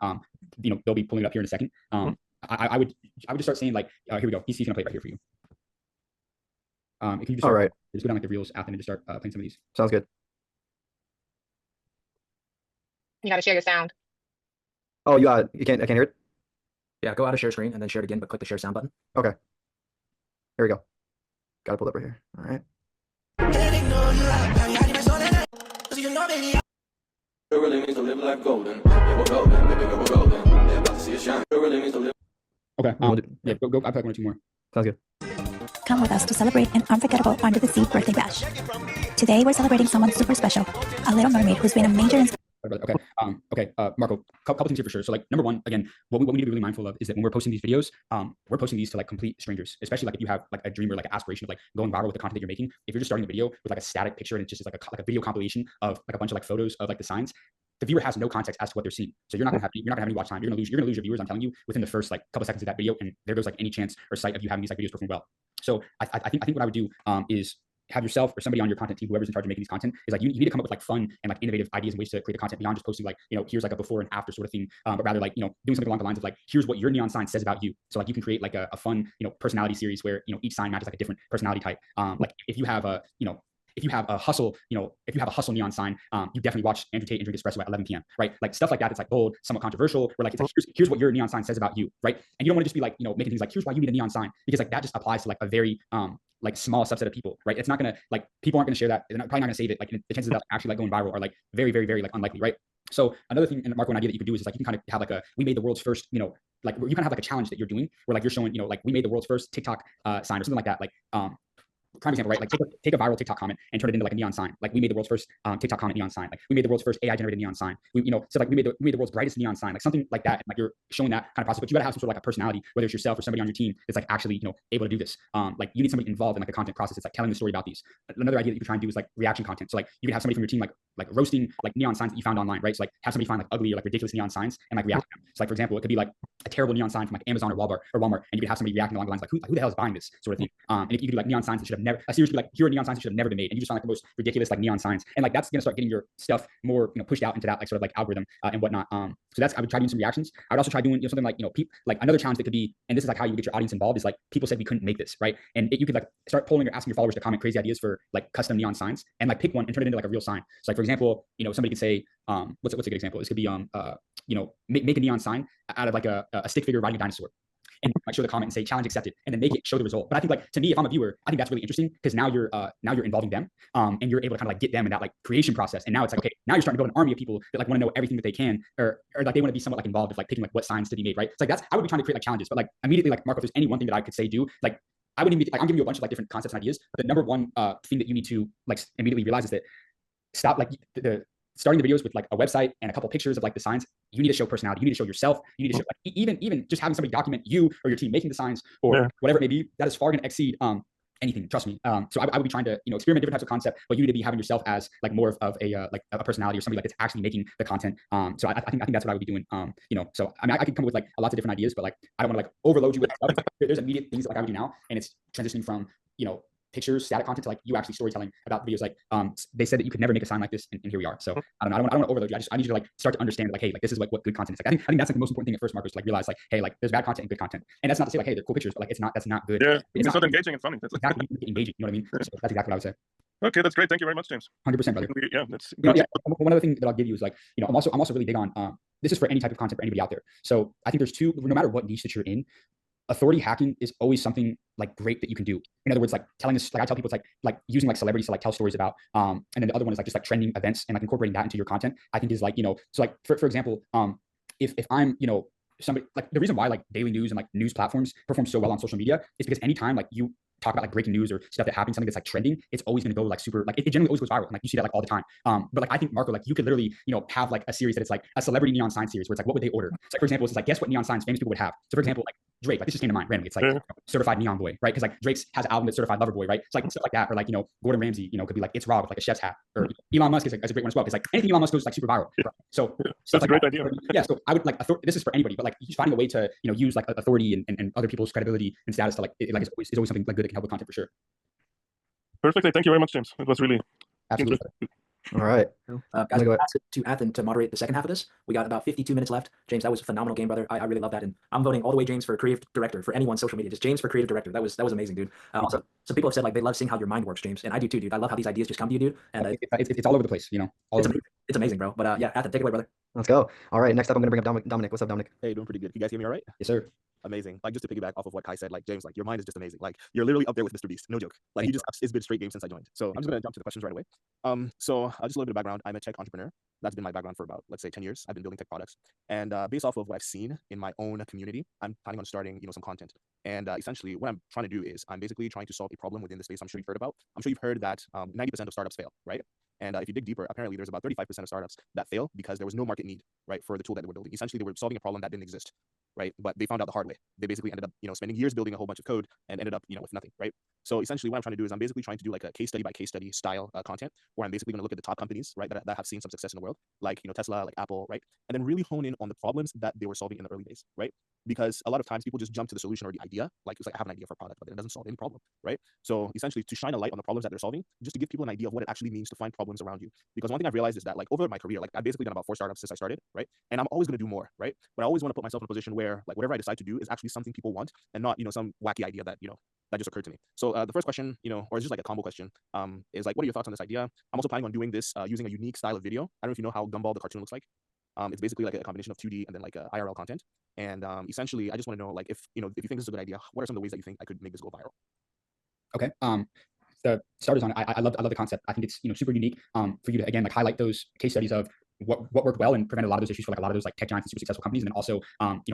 B: they'll be pulling it up here in a second. I would just start saying like, here we go. He's gonna play it right here for you. Can you just start,
A: all right,
B: just go down like the reels app and just start playing some of these.
A: sounds good.
F: You got to share your sound.
A: Oh, I can't hear it. Yeah, go out of share screen and then share it again, but click the share sound button. Okay. Here we go. Got to pull it up right here. All right.
B: Okay. Yeah, go. I'll pick 1 or 2 more.
A: Sounds good.
K: Come with us to celebrate an unforgettable Under the Sea birthday bash. Today, we're celebrating someone super special, a little mermaid who's been a major inspiration.
B: Okay. Marco, couple things here for sure. So like number one, again, what we need to be really mindful of is that when we're posting these videos, we're posting these to like complete strangers, especially like if you have like a dream or like an aspiration of like going viral with the content that you're making. If you're just starting a video with like a static picture and it's just like a video compilation of like a bunch of like photos of like the signs, the viewer has no context as to what they're seeing. So you're not gonna have any watch time. You're gonna lose your viewers, I'm telling you, within the first like couple seconds of that video, and there goes like any chance or sight of you having these like videos perform well. So I think what I would do is have yourself or somebody on your content team, whoever's in charge of making these content, is like you need to come up with like fun and like innovative ideas and ways to create the content beyond just posting like here's like a before and after sort of thing, but rather like doing something along the lines of like, here's what your neon sign says about you. So like you can create like a fun personality series where each sign matches like a different personality type. Like if you have a hustle, if you have a hustle neon sign, you definitely watch Andrew Tate and drink espresso at 11 p.m. right? Like stuff like that. It's like bold, somewhat controversial. Where like it's like here's what your neon sign says about you, right? And you don't want to just be like making things like here's why you need a neon sign, because like that just applies to like a very like small subset of people, right? It's not gonna like people aren't gonna share that. They're probably not gonna save it. Like the chances of that actually like going viral are like very, very, very like unlikely, right? So another thing, and Marco, an idea that you could do is like you can kind of have like we made the world's first like you kind of have like a challenge that you're doing where like you're showing, like we made the world's first TikTok sign or something like that. Like prime example, right? Like take a viral TikTok comment and turn it into like a neon sign. Like we made the world's first TikTok comment neon sign. Like we made the world's first AI generated neon sign. So like we made the world's brightest neon sign, like something like that. And like you're showing that kind of process, but you gotta have some sort of like a personality, whether it's yourself or somebody on your team that's like actually, able to do this. Like you need somebody involved in like the content process. It's like telling the story about these. Another idea that you can try and do is like reaction content. So like you can have somebody from your team like roasting like neon signs that you found online, right? So like have somebody find like ugly or like ridiculous neon signs and like react to them. So like for example, it could be like a terrible neon sign from like Amazon or Walmart, and you could have somebody reacting along the lines like who the hell is buying this sort of thing. And if you could do like neon signs that should have never, a series could be like here are neon signs that should have never been made, and you just find like the most ridiculous like neon signs, and like that's gonna start getting your stuff more pushed out into that like sort of like algorithm and whatnot. So that's, I would try doing some reactions. I would also try doing something like like another challenge that could be, and this is like how you get your audience involved, is like people said we couldn't make this, right? And you could like start polling or asking your followers to comment crazy ideas for like custom neon signs and like pick one and turn it into like a real sign. So like for example, somebody could say what's a good example? This could be make a neon sign out of like a stick figure riding a dinosaur, and like show the comment and say challenge accepted, and then make it show the result. But I think like to me, if I'm a viewer, I think that's really interesting because now you're involving them, and you're able to kind of like get them in that like creation process. And now it's like, okay, now you're starting to build an army of people that like want to know everything that they can, or like they want to be somewhat like involved with like picking like what signs to be made, right? It's like I would be trying to create like challenges, but like immediately like Marco, if there's any one thing that I could say do, like I wouldn't even like, I'm giving you a bunch of like different concepts and ideas, but the number one thing that you need to like immediately realize is that stop like the starting the videos with like a website and a couple pictures of like the signs. You need to show personality. You need to show yourself. You need to show like, even just having somebody document you or your team making the signs or whatever it may be. That is far going to exceed anything. Trust me. So I would be trying to experiment different types of concept, but you need to be having yourself as like more of a like a personality or somebody like that's actually making the content. So I think that's what I would be doing. So I mean I could come up with like lots of different ideas, but like I don't want to like overload you with stuff. There's immediate things that like I would do now, and it's transitioning from pictures, static content to like you actually storytelling about videos. Like they said that you could never make a sign like this, and here we are. So I don't want to overload you. I need you to like start to understand like, hey, like this is like what good content is. Like I think that's like the most important thing at first, Marcus, to like realize like, hey, like there's bad content and good content, and that's not to say like, hey, they're cool pictures, but like that's not good.
J: Yeah, it's not engaging and funny. That's
B: exactly engaging. You know what I mean? So that's exactly what I would say.
J: Okay, that's great. Thank you very much, James.
B: 100%, brother.
J: Yeah, that's
B: good. One other thing that I'll give you is like, I'm also really big on this is for any type of content for anybody out there. So I think there's two, no matter what niche that you're in, authority hacking is always something like great that you can do. In other words, like telling this, like I tell people, it's like using like celebrities to like tell stories about, and then the other one is like just like trending events and like incorporating that into your content. I think is like, so like for example, if I'm, somebody like the reason why like daily news and like news platforms perform so well on social media is because anytime like you talk about like breaking news or stuff that happens, something that's like trending, it's always going to go like super, like it generally always goes viral. And, like you see that like all the time. But like I think Marco, like you could literally, have like a series that it's like a celebrity neon sign series where it's like, what would they order? So like, for example, it's like, guess what neon signs famous people would have. So for example, like Drake, like this just came to mind randomly. It's like certified neon boy, right? Because like Drake's has an album that's certified lover boy, right? It's like stuff like that. Or like, Gordon Ramsay, could be like it's raw with like a chef's hat. Or Elon Musk is like, a great one as well. Because like anything Elon Musk goes like super viral. Right? So
J: that's a great idea.
B: Yeah. So I would like, this is for anybody, but like just finding a way to, use like authority and other people's credibility and status to like, is always something like good that can help with content for sure.
J: Perfectly. Thank you very much, James. It was really
B: absolutely.
A: All right. Guys, I'm pass it to Athen to moderate the second half of this. We got about 52 minutes left. James, that was a phenomenal game, brother. I really love that. And I'm voting all the way James for creative director for anyone's social media. Just James for creative director. That was amazing, dude. Also, some people have said like they love seeing how your mind works, James. And I do too, dude. I love how these ideas just come to you, dude. And
B: it's all over the place,
A: it's amazing, bro. But yeah, Athen, take it away, brother.
L: Let's go. All right. Next up, I'm going to bring up Dominic. What's up, Dominic?
M: Hey, doing pretty good. You guys hear me all right?
B: Yes, sir.
M: Amazing. Like, just to piggyback off of what Kai said, like, James, like, your mind is just amazing. Like, you're literally up there with Mr. Beast. No joke. Like, it's been a straight game since I joined. So I'm just going to jump to the questions right away. So just a little bit of background. I'm a tech entrepreneur. That's been my background for about, let's say, 10 years. I've been building tech products. And based off of what I've seen in my own community, I'm planning on starting, some content. And essentially, what I'm trying to do is I'm basically trying to solve a problem within the space I'm sure you've heard about. I'm sure you've heard that 90% of startups fail, right? And if you dig deeper, apparently there's about 35% of startups that fail because there was no market need, right, for the tool that they were building. Essentially, they were solving a problem that didn't exist, right? But they found out the hard way. They basically ended up, spending years building a whole bunch of code and ended up, with nothing, right? So essentially, what I'm trying to do is I'm basically trying to do like a case study by case study style content, where I'm basically going to look at the top companies, right, that have seen some success in the world, like Tesla, like Apple, right, and then really hone in on the problems that they were solving in the early days, right? Because a lot of times people just jump to the solution or the idea, like it's like I have an idea for a product, but it doesn't solve any problem, right? So essentially, to shine a light on the problems that they're solving, just to give people an idea of what it actually means to find problems around you. Because one thing I've realized is that like over my career, like I've basically done about 4 startups since I started, right? And I'm always going to do more, right? But I always want to put myself in a position where like whatever I decide to do is actually something people want and not some wacky idea that that just occurred to me. So the first question, or it's just like a combo question, is like, what are your thoughts on this idea? I'm also planning on doing this using a unique style of video. I don't know if you know how Gumball the cartoon looks like. It's basically like a combination of 2D and then like IRL content. And essentially, I just want to know, like, if you think this is a good idea, what are some of the ways that you think I could make this go viral?
B: Okay. The starters on it, I love the concept. I think it's super unique for you to again like highlight those case studies of what worked well and prevented a lot of those issues for like a lot of those like tech giants and super successful companies, and then also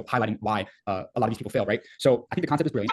B: highlighting why a lot of these people fail, right? So I think the concept is brilliant.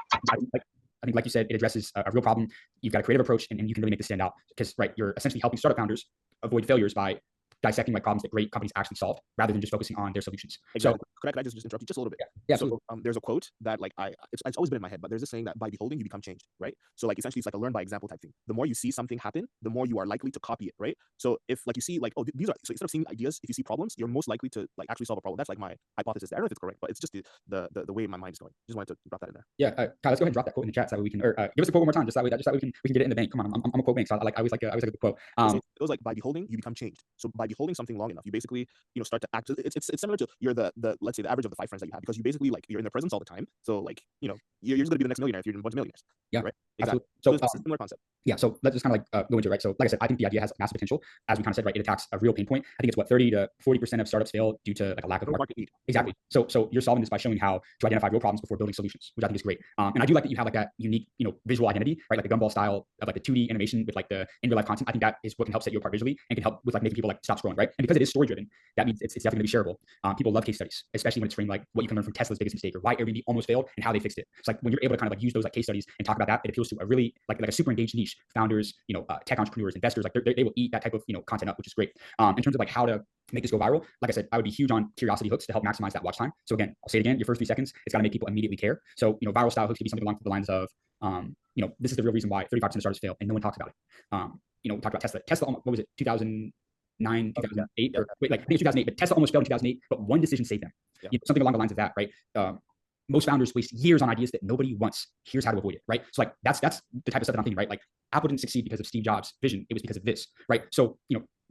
B: I think, like you said, it addresses a real problem. You've got a creative approach, and you can really make this stand out because, right, you're essentially helping startup founders avoid failures by dissecting like problems that great companies actually solve rather than just focusing on their solutions.
M: Exactly. So could I just interrupt you just a little bit?
B: Yeah.
M: So there's a quote that like it's always been in my head, but there's this saying that by beholding you become changed, right? So like essentially it's like a learn by example type thing. The more you see something happen, the more you are likely to copy it, right? So if like you see like, oh, these are, so instead of seeing ideas, if you see problems, you're most likely to like actually solve a problem. That's like my hypothesis. I don't know if it's correct, but it's just the way my mind is going. Just wanted to drop that in there.
B: Yeah, Kyle, let's go ahead and drop that quote in the chat so that we can, or give us a quote one more time, just that way we can get it in the bank. Come on, I'm a quote bank, so I always like a quote.
M: It was like by beholding you become changed. So by beholding something long enough, you basically start to act. It's similar to you're the let's say the average of the 5 friends that you have, because you basically like you're in their presence all the time. So like you're just gonna be the next millionaire if you're in a bunch of millionaires.
B: Yeah,
M: right.
B: Exactly.
M: So it's a similar concept.
B: Yeah, so let's just kind of like go into it, right? So like I said, I think the idea has massive potential. As we kind of said, right, it attacks a real pain point. I think it's what 30 to 40% of startups fail due to like a lack of market need. Exactly. So you're solving this by showing how to identify real problems before building solutions, which I think is great. And I do like that you have like that unique, visual identity, right? Like the gumball style of like the 2D animation with like the in real life content. I think that is what can help set you apart visually and can help with like making people like stop scrolling, right? And because it is story driven, that means it's definitely gonna be shareable. People love case studies, especially when it's framed like what you can learn from Tesla's biggest mistake or why Airbnb almost failed and how they fixed it. It's like when you're able to kind of like use those like case studies and talk about that, it appeals to a really like a super engaged niche. Founders, tech entrepreneurs, investors, like they will eat that type of content up, which is great. In terms of like how to make this go viral, like I said, I would be huge on curiosity hooks to help maximize that watch time. So again, I'll say it again, your first 3 seconds, it's got to make people immediately care. So viral style hooks could be something along the lines of this is the real reason why 35% of startups fail and no one talks about it. We talked about Tesla, what was it, 2009, 2008, or wait, like I think it's 2008, but Tesla almost failed in 2008, but one decision saved them. Something along the lines of that, right? Most founders waste years on ideas that nobody wants. Here's how to avoid it, right? So like that's the type of stuff that I'm thinking, right? Like Apple didn't succeed because of Steve Jobs' vision; it was because of this, right? So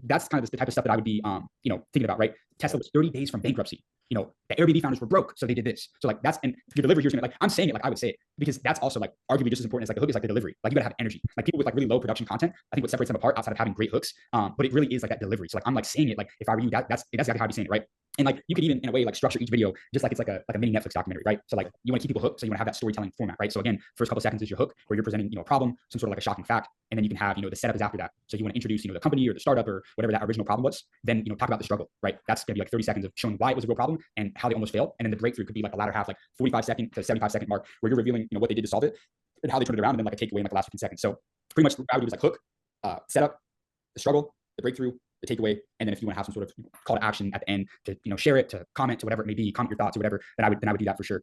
B: that's kind of the type of stuff that I would be thinking about, right? Tesla was 30 days from bankruptcy. The Airbnb founders were broke, so they did this. So like that's, and your delivery here's like I'm saying it like I would say it because that's also like arguably just as important as like the hook is like the delivery. Like you gotta have energy. Like people with like really low production content, I think what separates them apart outside of having great hooks, but it really is like that delivery. So like I'm like saying it like if I were you, that's exactly how I'd be saying it, right? And like you could even in a way like structure each video just like it's like a mini Netflix documentary, right? So like you want to keep people hooked, so you want to have that storytelling format, right? So again, first couple seconds is your hook where you're presenting a problem, some sort of like a shocking fact, and then you can have the setup is after that. So you want to introduce the company or the startup or whatever that original problem was, then talk about the struggle, right? That's gonna be like 30 seconds of showing why it was a real problem and how they almost failed, and then the breakthrough could be like a latter half, like 45-second to 75-second mark, where you're revealing what they did to solve it and how they turned it around, and then like a takeaway in like the last 15 seconds. So pretty much what I would do is like hook, setup, the struggle, the breakthrough, the takeaway, and then if you want to have some sort of call to action at the end to share it, to comment, to whatever it may be, comment your thoughts or whatever, then I would do that for sure.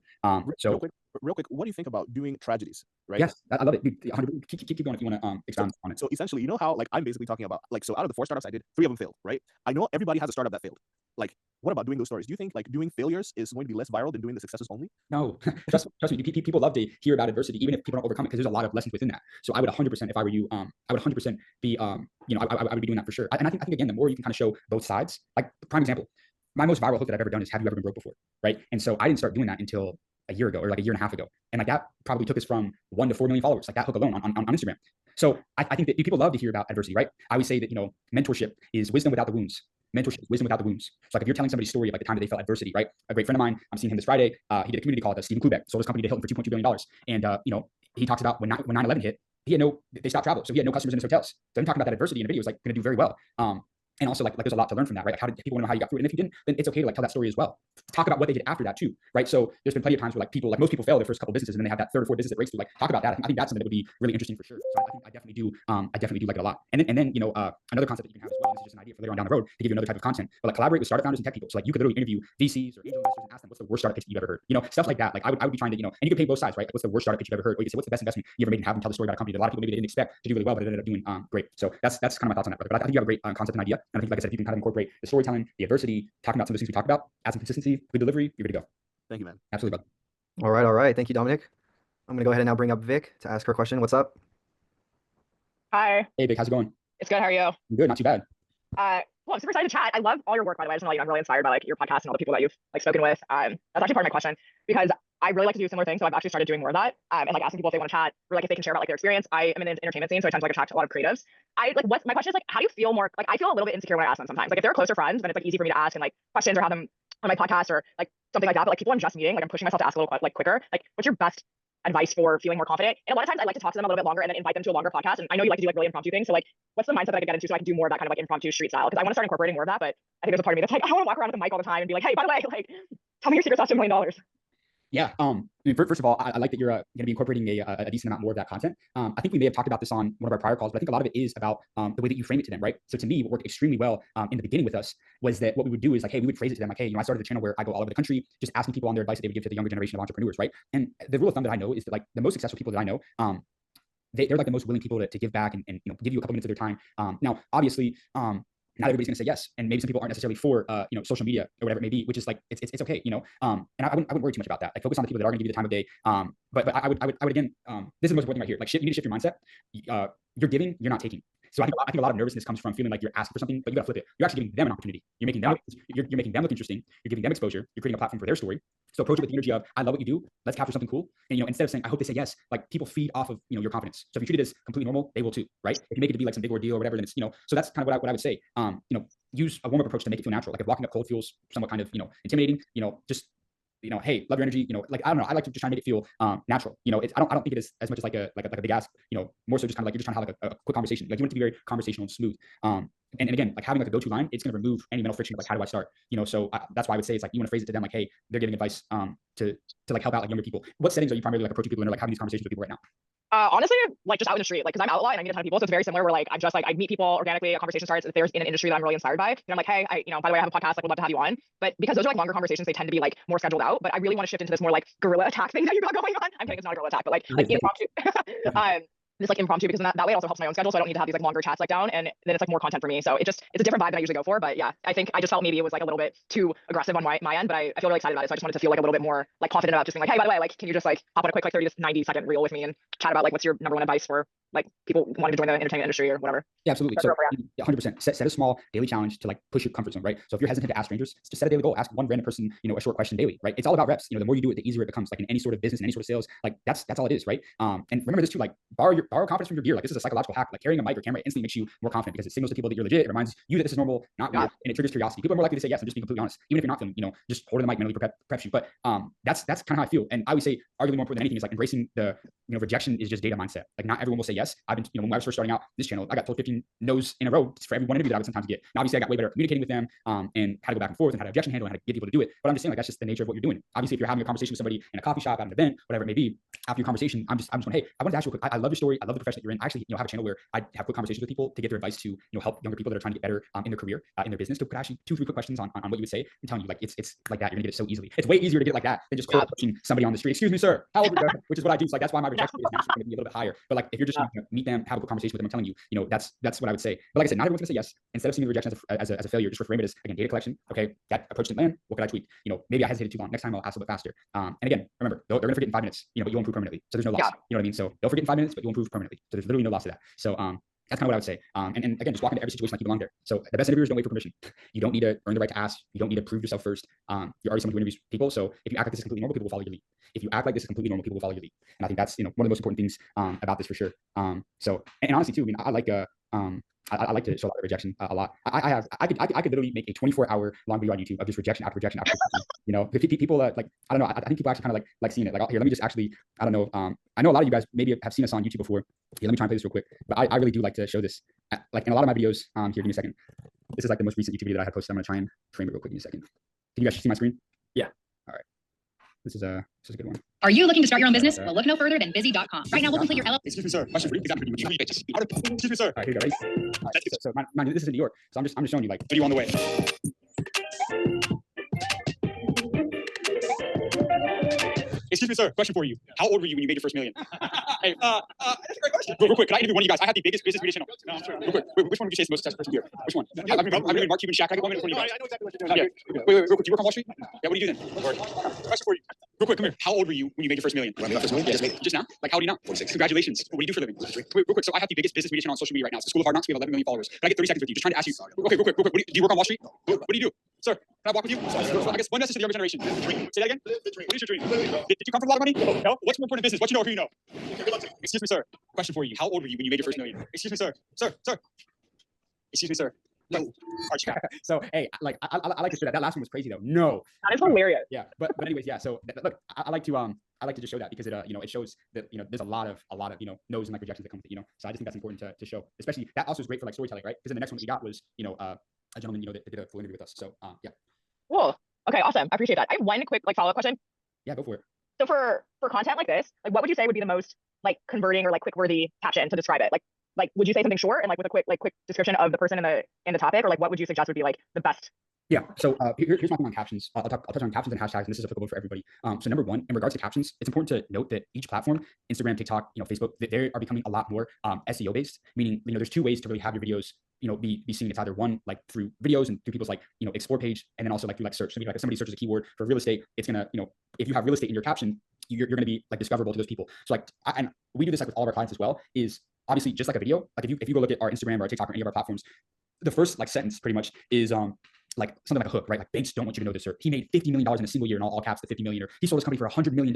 B: So
M: real quick, what do you think about doing tragedies? Right?
B: Yes, I love it. Dude, keep going if you want to expound on it.
M: So essentially, how like I'm basically talking about like, so out of the 4 startups I did, 3 of them failed, right? I know everybody has a startup that failed. Like, what about doing those stories? Do you think like doing failures is going to be less viral than doing the successes only?
B: No, trust me. People love to hear about adversity, even if people don't overcome it, because there's a lot of lessons within that. So I would 100%, if I were you, I would 100% be, I would be doing that for sure. And I think again, the more you can kind of show both sides, like prime example, my most viral hook that I've ever done is "Have you ever been broke before?" Right? And so I didn't start doing that until a year ago or like a year and a half ago, and like that probably took us from 1 to 4 million followers, like that hook alone on Instagram. So I think that people love to hear about adversity, right? I always say that mentorship is wisdom without the wounds. Mentorship is wisdom without the wounds. So like if you're telling somebody's story of like the time that they felt adversity, right? A great friend of mine, I'm seeing him this Friday. He did a community call with Stephen Klubeck, sold his company to Hilton for $2.2 billion, and he talks about when 9/11 hit, they stopped travel, so he had no customers in his hotels. So him talking about that adversity in a video is like going to do very well. And also like there's a lot to learn from that, right? Like, how did people know how you got through it? And if you didn't, then it's okay to like tell that story as well. Talk about what they did after that too, right? So there's been plenty of times where like most people fail their first couple businesses and then they have that 3rd or 4th business that breaks through. Like talk about that. I think that's something that would be really interesting for sure. So I think I definitely do like it a lot. And then another concept that you can have as well, this is just an idea for later on down the road to give you another type of content, but like collaborate with startup founders and tech people. So like you could literally interview VCs or angel investors and ask them what's the worst startup pitch you've ever heard, stuff like that. Like I would be trying to, and you can pay both sides, right? Like, what's the worst startup pitch you've ever heard? Or you can say what's the best investment you ever made and have them tell the story about a company that a lot of people maybe they didn't expect to do really well, but it ended up doing great. So that's kind of my thoughts on that, brother. But I think you have a great concept and idea, and I think like I said, if you can kind of incorporate the storytelling, the adversity, talking about some of the things we talked about, add some consistency, good delivery, you're good to go.
M: Thank you, man.
B: Absolutely, brother.
L: All right. Thank you, Dominic. I'm gonna go ahead and now bring up Vic to ask her question. What's up?
N: Hi.
B: Hey, Vic, how's it going?
N: It's good. How are you?
B: I'm good, not too bad.
N: Well, I'm super excited to chat. I love all your work, by the way. I'm really inspired by like your podcast and all the people that you've like spoken with. That's actually part of my question because I really like to do similar things. So I've actually started doing more of that. And like asking people if they want to chat or like if they can share about like their experience. I am in the entertainment scene, so I tend to like attract a lot of creatives. What my question is like, how do you feel more? Like I feel a little bit insecure when I ask them sometimes. Like if they're closer friends, then it's like easy for me to ask and like questions or have them on my podcast or like something like that. But like people I'm just meeting, like I'm pushing myself to ask a little like quicker. Like what's your best advice for feeling more confident. And a lot of times I like to talk to them a little bit longer and then invite them to a longer podcast. And I know you like to do like really impromptu things. So like, what's the mindset that I could get into so I can do more of that kind of like impromptu street style? Because I want to start incorporating more of that, but I think there's a part of me that's like, I want to walk around with a mic all the time and be like, hey, by the way, like, tell me your secret sauce to $1 million.
B: Yeah. I mean, first of all, I like that you're going to be incorporating a decent amount more of that content. I think we may have talked about this on one of our prior calls, but I think a lot of it is about the way that you frame it to them, right? So to me, what worked extremely well in the beginning with us was that what we would do is like, hey, we would phrase it to them like, hey, I started the channel where I go all over the country, just asking people on their advice that they would give to the younger generation of entrepreneurs, right? And the rule of thumb that I know is that like the most successful people that I know, they're like the most willing people to give back and give you a couple minutes of their time. Now, obviously, not everybody's going to say yes, and maybe some people aren't necessarily for social media or whatever it may be, which is like it's okay, and I wouldn't worry too much about that. Like focus on the people that are going to give you the time of day. But I would again, this is the most important thing right here. Like you need to shift your mindset. You're giving, you're not taking. So I think a lot of nervousness comes from feeling like you're asking for something, but you got to flip it. You're actually giving them an opportunity. You're making them you're making them look interesting. You're giving them exposure. You're creating a platform for their story. So approach it with the energy of, I love what you do. Let's capture something cool. And instead of saying, I hope they say yes, like people feed off of your confidence. So if you treat it as completely normal, they will too, right? If you make it to be like some big ordeal or whatever, then it's so that's kind of what I would say. Use a warm-up approach to make it feel natural. Like if walking up cold feels somewhat kind of intimidating, just hey, love your energy. Like I don't know. I like to just try and make it feel natural. I don't think it is as much as like a big ask. More so just kind of like you're just trying to have like a quick conversation. Like you want it to be very conversational and smooth. And again, like having like a go-to line, it's going to remove any mental friction of like how do I start. So that's why I would say it's like you want to phrase it to them like, hey, they're giving advice to like help out like younger people. What settings are you primarily like approaching people and like having these conversations with people right now?
N: Honestly, like just out in the street, like, cause I'm outlaw and I meet a ton of people. So it's very similar where like, I meet people organically, a conversation starts. If there's in an industry that I'm really inspired by, and I'm like, hey, by the way, I have a podcast, like would love to have you on. But because those are like longer conversations, they tend to be like more scheduled out. But I really want to shift into this more like guerrilla attack thing that you got going on. I'm kidding, it's not a guerrilla attack, but like impromptu. Just like impromptu, because that way it also helps my own schedule. So I don't need to have these like longer chats like down, and then it's like more content for me. So it's a different vibe than I usually go for. But yeah, I think I just felt maybe it was like a little bit too aggressive on my end, but I feel really excited about it. So I just wanted to feel like a little bit more like confident about just being like, hey, by the way, like, can you just like hop on a quick like 30 to 90 second reel with me and chat about like what's your number one advice for like people wanting to join the entertainment industry or whatever.
B: Yeah, absolutely. So 100% set a small daily challenge to like push your comfort zone, right? So if you're hesitant to ask strangers, just set a daily goal, ask one random person, a short question daily, right? It's all about reps. The more you do it, the easier it becomes. Like in any sort of business, in any sort of sales, like that's all it is, right? And remember this too, like borrow confidence from your gear. Like this is a psychological hack. Like carrying a mic or camera instantly makes you more confident because it signals to people that you're legit. It reminds you that this is normal, not weird, and it triggers curiosity. People are more likely to say yes and just being completely honest, even if you're not feeling, just holding the mic mentally preps you. But that's kind of how I feel. And I would say arguably more important than anything is like embracing the rejection is just data mindset. Like not everyone will say yes. I've been, when I was first starting out this channel, I got told 15 no's in a row for every one interview that I would sometimes get. And obviously I got way better at communicating with them and how to go back and forth and how to objection handle and how to get people to do it. But I'm just saying like that's just the nature of what you're doing. Obviously, if you're having a conversation with somebody in a coffee shop, at an event, whatever it may be, after your conversation, I'm just going, hey, I want to ask you a quick, I love your story. I love the profession that you're in. I actually, have a channel where I have quick conversations with people to get their advice to, help younger people that are trying to get better in their career, in their business. To could actually 2-3 quick questions on what you would say. I'm telling you, like it's like that. You're gonna get it so easily. It's way easier to get it like that than just cold approaching somebody on the street. Excuse me, sir. How old are you? Which is what I do. So like that's why my rejection is naturally going to be a little bit higher. But like if you're just going to meet them, have a quick conversation with them, I'm telling you, that's what I would say. But like I said, not everyone's gonna say yes. Instead of seeing the rejection as a failure, just reframe it as again data collection. Okay, that approach didn't land. What could I tweak? Maybe I hesitated too long. Next time I'll ask a little bit faster. And again, remember they're gonna forget in 5 minutes. But you'll improve permanently. So there's no loss. You know what I mean? So they'll forget in 5 minutes, but you'll improve permanently. So there's literally no loss to that. So that's kind of what I would say. And again, just walk into every situation like you belong there. So the best interviewers don't wait for permission. You don't need to earn the right to ask. You don't need to prove yourself first. You're already someone who interviews people. So if you act like this is completely normal, people will follow your lead. If you act like this is completely normal, people will follow your lead. And I think that's one of the most important things about this for sure. So and honestly too, I like I like to show a lot of rejection a lot. I could literally make a 24-hour long video on YouTube of just rejection after rejection after rejection. People like I don't know. I think people actually kind of like seeing it. Like here, let me just actually I don't know. I know a lot of you guys maybe have seen us on YouTube before. Here, let me try and play this real quick. But I really do like to show this. Like in a lot of my videos. Here, give me a second. This is like the most recent YouTube video that I have posted. I'm gonna try and frame it real quick in a second. Can you guys see my screen? Yeah. All right. This is a good one.
O: Are you looking to start your own business? Well, look no further than busy.com. Right now, we'll complete your LLC.
B: Excuse me, sir. Question for you. Excuse me, sir. All right, here you go. Right? So mind you, this is in New York. So I'm just showing you like video on the way. Excuse me, sir. Question for you. How old were you when you made your first million? Hey, that's a great question. Real quick, can I interview one of you guys? I have the biggest business media channel. No, I'm sure. Real quick, which one would you say is the most successful person here? Which one? I mean, Mark Cuban, Shaq. Can I get 1 minute from you guys? I know exactly what you're doing. Yeah. Wait, real quick. Do you work on Wall Street? Yeah. What do you do then? Question for you. Real quick, come here. How old were you when you made your first million? When I made my first million? Yeah, just now. Like, how old are you now? 46. Congratulations. What do you do for a living? Real quick. So I have the biggest business media channel on social media right now. It's the School of Hard Knocks. We have 11 million followers. Can I get 30 seconds with you? Just trying to ask you. Okay, real quick. Do you work on Wall Street? What do you do? Sir, can I walk with you? I guess one message to the younger generation. Say that again. What is your dream? Did you come from a lot of money? No. What's more important in business? What you know or who you know? Excuse me, sir. Question for you. How old were you when you made your first million? Excuse me, sir. Sir. Excuse me, sir. No. So hey, like I like to say that last one was crazy though. No.
N: That is hilarious.
B: Yeah, but anyways, yeah. So look, I like to I like to just show that because it it shows that there's a lot of no's and like rejections that come with it. So I just think that's important to show, especially that also is great for like storytelling, right? Because then the next one we got was a gentleman that did a full interview with us. So yeah.
N: Cool. Okay, awesome. I appreciate that. I have one quick like follow-up question.
B: Yeah, go for it.
N: So for content like this, like what would you say would be the most like converting or like quick worthy caption to describe it? Like would you say something short and like with a quick description of the person in the topic, or like what would you suggest would be like the best?
B: Yeah. So here's my thing on captions. I'll touch on captions and hashtags, and this is applicable for everybody. So number one, in regards to captions, it's important to note that each platform, Instagram, TikTok, Facebook, they are becoming a lot more SEO based. Meaning, there's two ways to really have your videos, be seen. It's either one like through videos and through people's like explore page, and then also like through like search. So maybe like if somebody searches a keyword for real estate, it's gonna if you have real estate in your caption, you're gonna be like discoverable to those people. So like and we do this like with all of our clients as well. Is obviously just like a video. Like if you go look at our Instagram or our TikTok or any of our platforms, the first like sentence pretty much is like something like a hook, right? Like banks don't want you to know this, or he made $50 million in a single year, in all caps, the 50 million, or he sold his company for $100 million.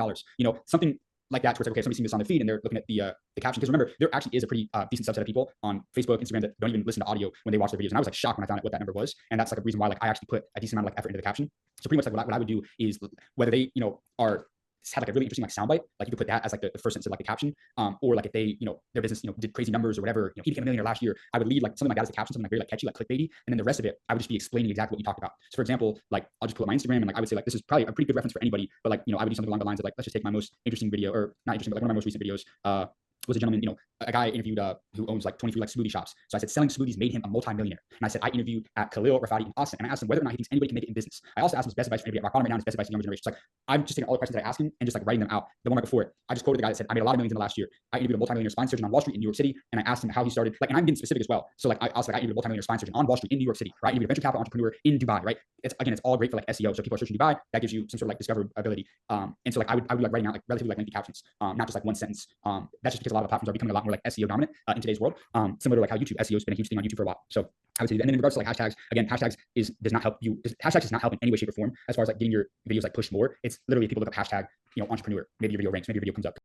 B: Something like that, where it's like, okay, somebody's seeing this on the feed and they're looking at the caption. Because remember, there actually is a pretty decent subset of people on Facebook, Instagram that don't even listen to audio when they watch their videos. And I was like shocked when I found out what that number was. And that's like a reason why like I actually put a decent amount of like effort into the caption. So pretty much like what I would do is whether they are had like a really interesting like soundbite, like you could put that as like the first sentence of like the caption, or like if they their business did crazy numbers or whatever, he became a millionaire last year, I would lead like something like that as a caption, something like very like catchy, like clickbaity, and then the rest of it I would just be explaining exactly what you talked about. So for example, like I'll just pull up my Instagram and like I would say like this is probably a pretty good reference for anybody, but like I would do something along the lines of like, let's just take my most interesting video, or not interesting, but like one of my most recent videos was a gentleman, a guy I interviewed who owns like 23 like smoothie shops. So I said selling smoothies made him a multi-millionaire. And I said I interviewed at Khalil Rafati in Austin, and I asked him whether or not he thinks anybody can make it in business. I also asked him his best advice for anybody. Rock bottom right now is best advice for younger generations. Like I'm just taking all the questions that I asked him and just like writing them out. The one right before it, I just quoted the guy that said I made a lot of millions in the last year. I interviewed a multi-millionaire spine surgeon on Wall Street in New York City, and I asked him how he started. Like, and I'm getting specific as well. So like I also like I interviewed a multi-millionaire spine surgeon on Wall Street in New York City, right? I interviewed a venture capital entrepreneur in Dubai, right? It's all great for like SEO. So people are searching Dubai, that gives you some sort of like discoverability. And so like I would be like writing out like relatively like lengthy captions, not just like one sentence. That's just because a lot of platforms are becoming a lot more like SEO dominant in today's world. Similar to like how YouTube SEO has been a huge thing on YouTube for a while. So I would say, and then in regards to like hashtags, again, hashtags does not help you. Hashtags does not help in any way, shape, or form as far as like getting your videos like pushed more. It's literally if people look up hashtag, entrepreneur, maybe your video ranks, maybe your video comes up.